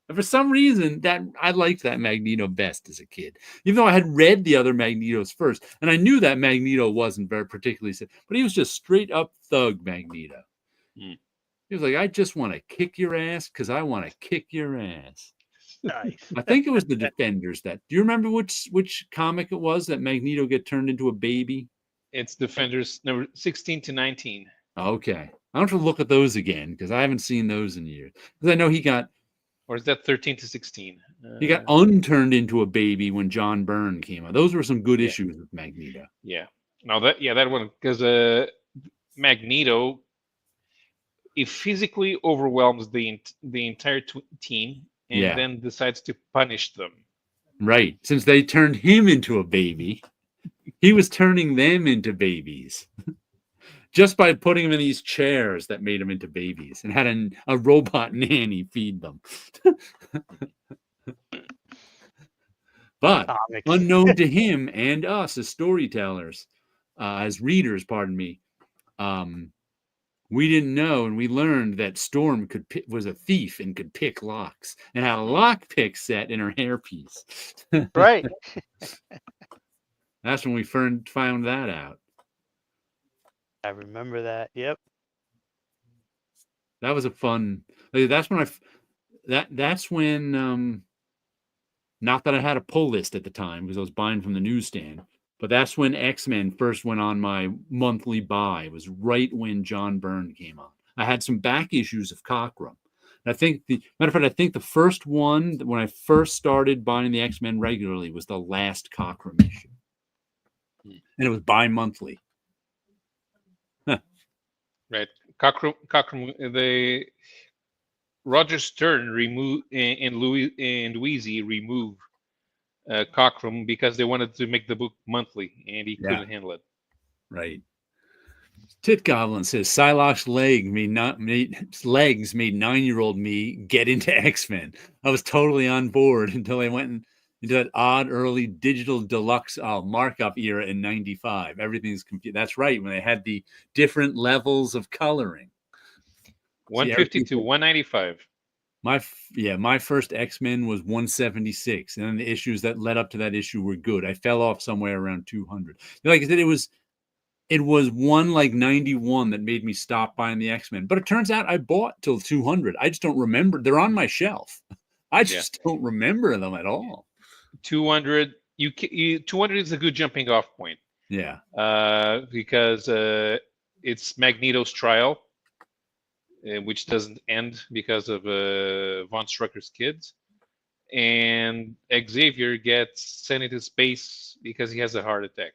And for some reason, that I liked that Magneto best as a kid, even though I had read the other Magnetos first, and I knew that Magneto wasn't very particularly, but he was just straight up thug Magneto. He was like, I just want to kick your ass because I want to kick your ass. Nice. I think it was the Defenders. Do you remember which comic it was that Magneto get turned into a baby? It's Defenders number 16 to 19. Okay, I have to look at those again because I haven't seen those in years. Because I know he got. Or is that 13 to 16? He got unturned into a baby when John Byrne came out. Those were some good issues with Magneto. Yeah. No, that one, because Magneto, he physically overwhelms the entire team and then decides to punish them. Right. Since they turned him into a baby, he was turning them into babies. Just by putting them in these chairs that made them into babies and had a robot nanny feed them. But unknown to him and us as storytellers, as readers, pardon me, we didn't know, and we learned that Storm was a thief and could pick locks and had a lock pick set in her hairpiece. Right. That's when we found that out. I remember that. Yep. That was a fun. That's when that's when. Not that I had a pull list at the time because I was buying from the newsstand, but that's when X-Men first went on my monthly buy. It was right when John Byrne came on. I had some back issues of Cockrum. And I think I think the first one when I first started buying the X-Men regularly was the last Cockrum issue, and it was bi-monthly. Right, Cockrum. Roger Stern removed and Louise remove Cockrum because they wanted to make the book monthly, and he Yeah. couldn't handle it. Right. Tit Goblin says Psylocke's legs made 9-year-old me get into X-Men. I was totally on board until I went into that odd early digital deluxe markup era in '95. Everything's confused. That's right, when they had the different levels of coloring. 150 to 195. My first X-Men was 176, and then the issues that led up to that issue were good. I fell off somewhere around 200. Like I said, it was one like 91 that made me stop buying the X-Men. But it turns out I bought till 200. I just don't remember. They're on my shelf. I just don't remember them at all. 200. 200 is a good jumping off point. Yeah. Because it's Magneto's trial, which doesn't end because of Von Strucker's kids, and Xavier gets sent into space because he has a heart attack.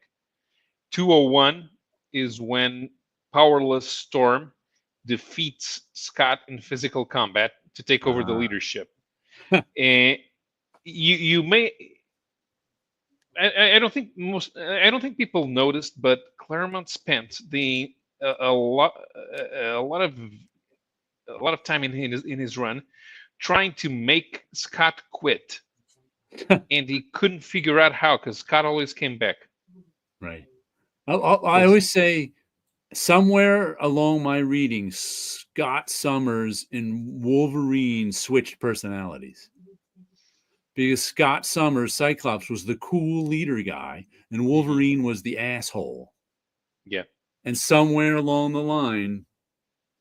201 is when Powerless Storm defeats Scott in physical combat to take over the leadership. And you may, I don't think people noticed, but Claremont spent a lot of time in his run trying to make Scott quit, and he couldn't figure out how because Scott always came back. Right. I always say somewhere along my reading, Scott Summers and Wolverine switched personalities. Because Scott Summers, Cyclops, was the cool leader guy, and Wolverine was the asshole. Yeah. And somewhere along the line,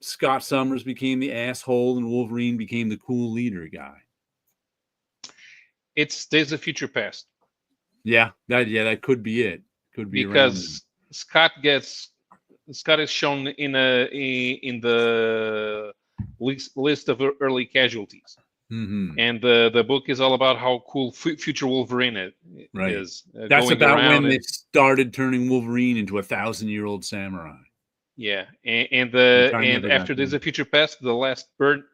Scott Summers became the asshole, and Wolverine became the cool leader guy. It's Days of Future Past. Yeah, that could be it. Could be because Scott is shown in the list of early casualties. Mm-hmm. And the book is all about how cool future Wolverine is. That's about when they started turning Wolverine into a 1,000-year-old samurai. Yeah, and after Days of Future Past, the last burn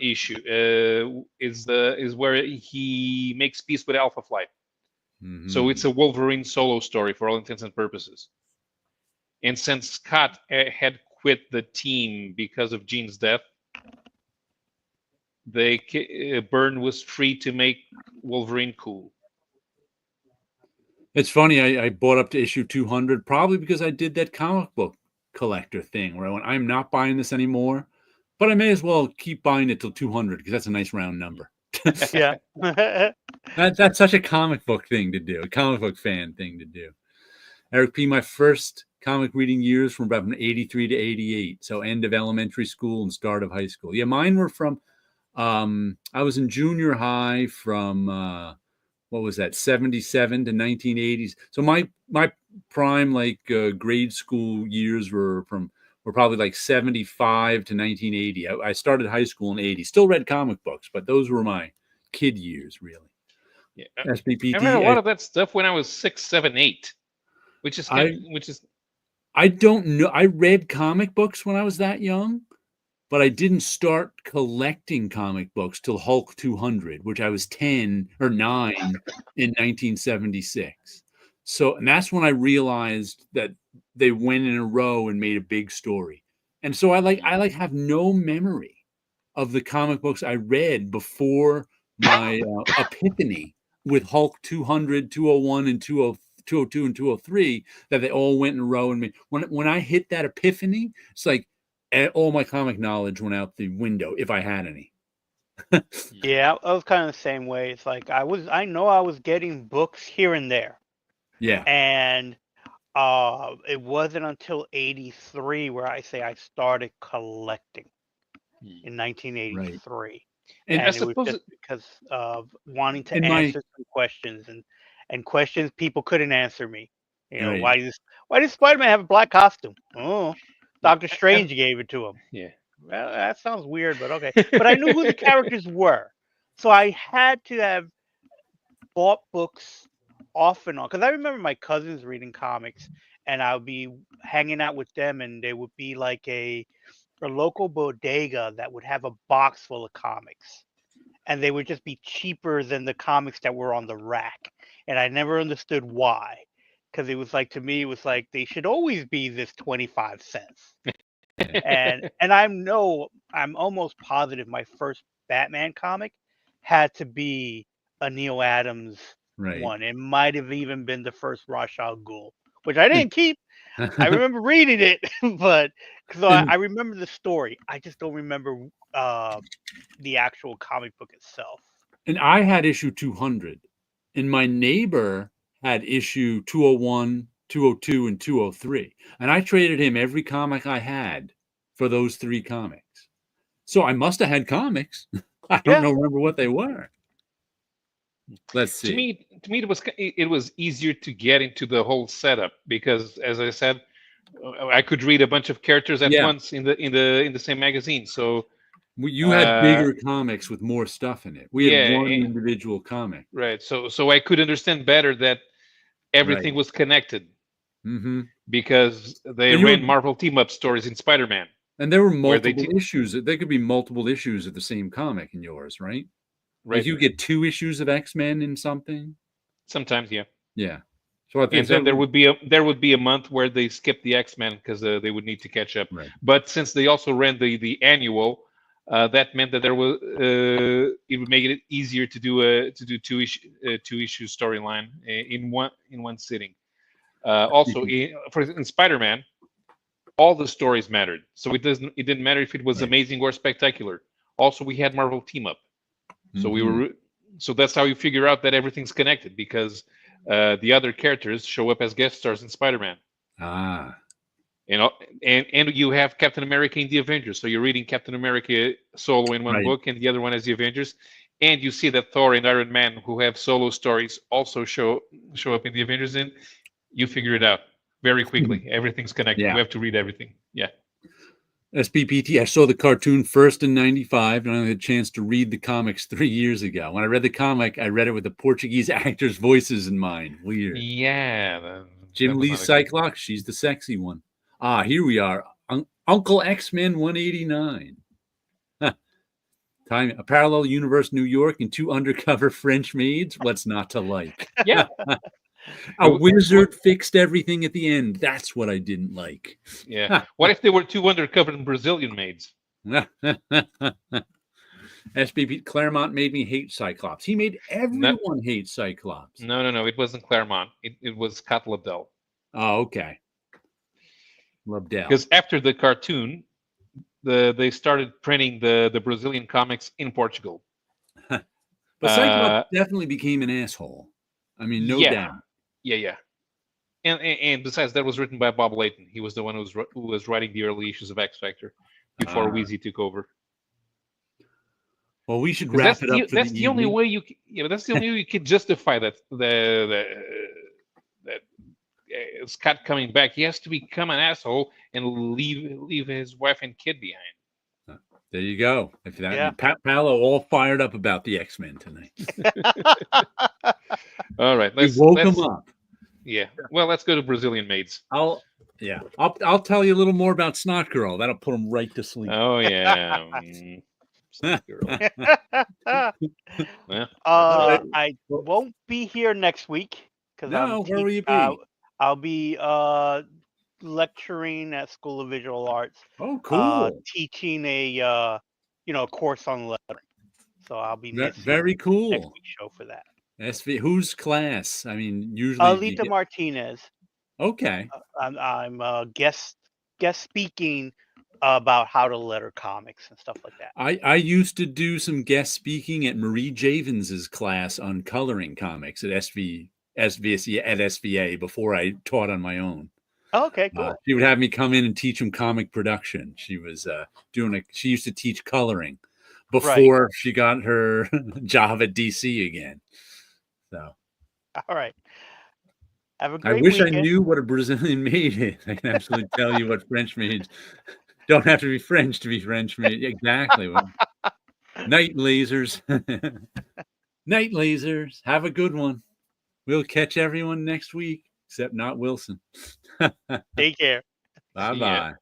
issue is where he makes peace with Alpha Flight. Mm-hmm. So it's a Wolverine solo story for all intents and purposes. And since Scott had quit the team because of Jean's death, Byrne was free to make Wolverine cool. It's funny, I bought up to issue 200 probably because I did that comic book collector thing where I went, I'm not buying this anymore, but I may as well keep buying it till 200 because that's a nice round number. Yeah. That's such a comic book thing to do, a comic book fan thing to do. Eric P., my first comic reading years from about 83 to 88, so end of elementary school and start of high school. Yeah, mine were from, I was in junior high from, what was that, 77 to 1980s. So my prime, like, grade school years were probably like 75 to 1980. I started high school in 80. Still read comic books, but those were my kid years, really. Yeah, SBPT. I read a lot of that stuff when I was 6, 7, 8, which is I don't know. I read comic books when I was that young, but I didn't start collecting comic books till Hulk 200, which I was 10 or 9 in 1976. So, and that's when I realized that they went in a row and made a big story. And so I have no memory of the comic books I read before my epiphany with Hulk 200, 201, and 202 and 203, that they all went in a row. And when I hit that epiphany, it's like all my comic knowledge went out the window, if I had any. Yeah, I was kind of the same way. It's like I know I was getting books here and there. Yeah. And it wasn't until 83 where I started collecting in 1983. Right. And it was just because of wanting to answer some questions and questions people couldn't answer me. You know, right. why does Spider-Man have a black costume? Oh, Doctor Strange gave it to him. Yeah. Well, that sounds weird, but okay. But I knew who the characters were. So I had to have bought books off and on. Because I remember my cousins reading comics, and I would be hanging out with them, and they would be like a local bodega that would have a box full of comics. and they would just be cheaper than the comics that were on the rack. And I never understood why. Because it was like, to me, it was like they should always be this 25 cents. And I'm almost positive my first Batman comic had to be a Neil Adams Right. one. It might have even been the first Ra's al Ghul, which I didn't keep. I remember reading it, but because I remember the story, I just don't remember the actual comic book itself. And I had issue 200, and my neighbor had issue 201, 202, and 203. And I traded him every comic I had for those 3 comics. So I must have had comics. I don't remember what they were. Let's see. To me, it was easier to get into the whole setup because, as I said, I could read a bunch of characters at once in the same magazine. So you had bigger comics with more stuff in it. We had one individual comic, right? So I could understand better that everything was connected because they ran Marvel team-up stories in Spider-Man, and there were multiple issues. There could be multiple issues of the same comic in yours, right? Right. Like you get 2 issues of X-Men in something. Sometimes, yeah. Yeah. So I think and then there would be a month where they skipped the X-Men because they would need to catch up. Right. But since they also ran the annual, that meant that there was it would make it easier to do two issue storyline in one sitting. Also, in Spider-Man, all the stories mattered, so it didn't matter if it was amazing or spectacular. Also, we had Marvel team up. So so that's how you figure out that everything's connected because the other characters show up as guest stars in Spider-Man. Ah, and you have Captain America in the Avengers. So you're reading Captain America solo in one book, and the other one as the Avengers. And you see that Thor and Iron Man, who have solo stories, also show up in the Avengers. And you figure it out very quickly. Everything's connected. You have to read everything. Yeah. SBPT, I saw the cartoon first in 95, and I had a chance to read the comics 3 years ago. When I read the comic, I read it with the Portuguese actors' voices in mind. Weird. Yeah. Jim Lee's Cyclops, she's the sexy one. Ah, here we are. Uncle X-Men 189. Time, a parallel universe New York and 2 undercover French maids. What's not to like? Yeah. A wizard fixed everything at the end. That's what I didn't like. Yeah. What if they were 2 undercover Brazilian maids? SBP Claremont made me hate Cyclops. He made everyone hate Cyclops. No. It wasn't Claremont. It was Scott Lobdell. Oh, okay. Lobdell. Because after the cartoon, they started printing the Brazilian comics in Portugal. But Cyclops definitely became an asshole. I mean, no doubt. Yeah. And besides, that was written by Bob Layton. He was the one who was writing the early issues of X Factor before Weezy took over. Well, we should wrap it up. That's the only way you. That's the only way you can justify that Scott coming back. He has to become an asshole and leave his wife and kid behind. There you go. If that Paolo all fired up about the X-Men tonight. All right, let's woke him up. Yeah. Well, let's go to Brazilian maids. I'll tell you a little more about Snot Girl. That'll put him right to sleep. Oh yeah. Snot Girl. I won't be here next week because where will you be? I'll be lecturing at School of Visual Arts. Oh, cool! Teaching a course on lettering. So I'll be very cool next week's show for that. Whose class? I mean, usually Alita Martinez. Okay. I'm guest speaking about how to letter comics and stuff like that. I used to do some guest speaking at Marie Javens's class on coloring comics at SVA before I taught on my own. Oh, okay, cool. She would have me come in and teach them comic production. She was she used to teach coloring before she got her job at DC again. So, all right. Have a great I wish weekend. I knew what a Brazilian maid is. I can absolutely tell you what French maids don't have to be French to be French maid. Exactly. Night lasers. Night lasers. Have a good one. We'll catch everyone next week, except not Wilson. Take care. Bye-bye.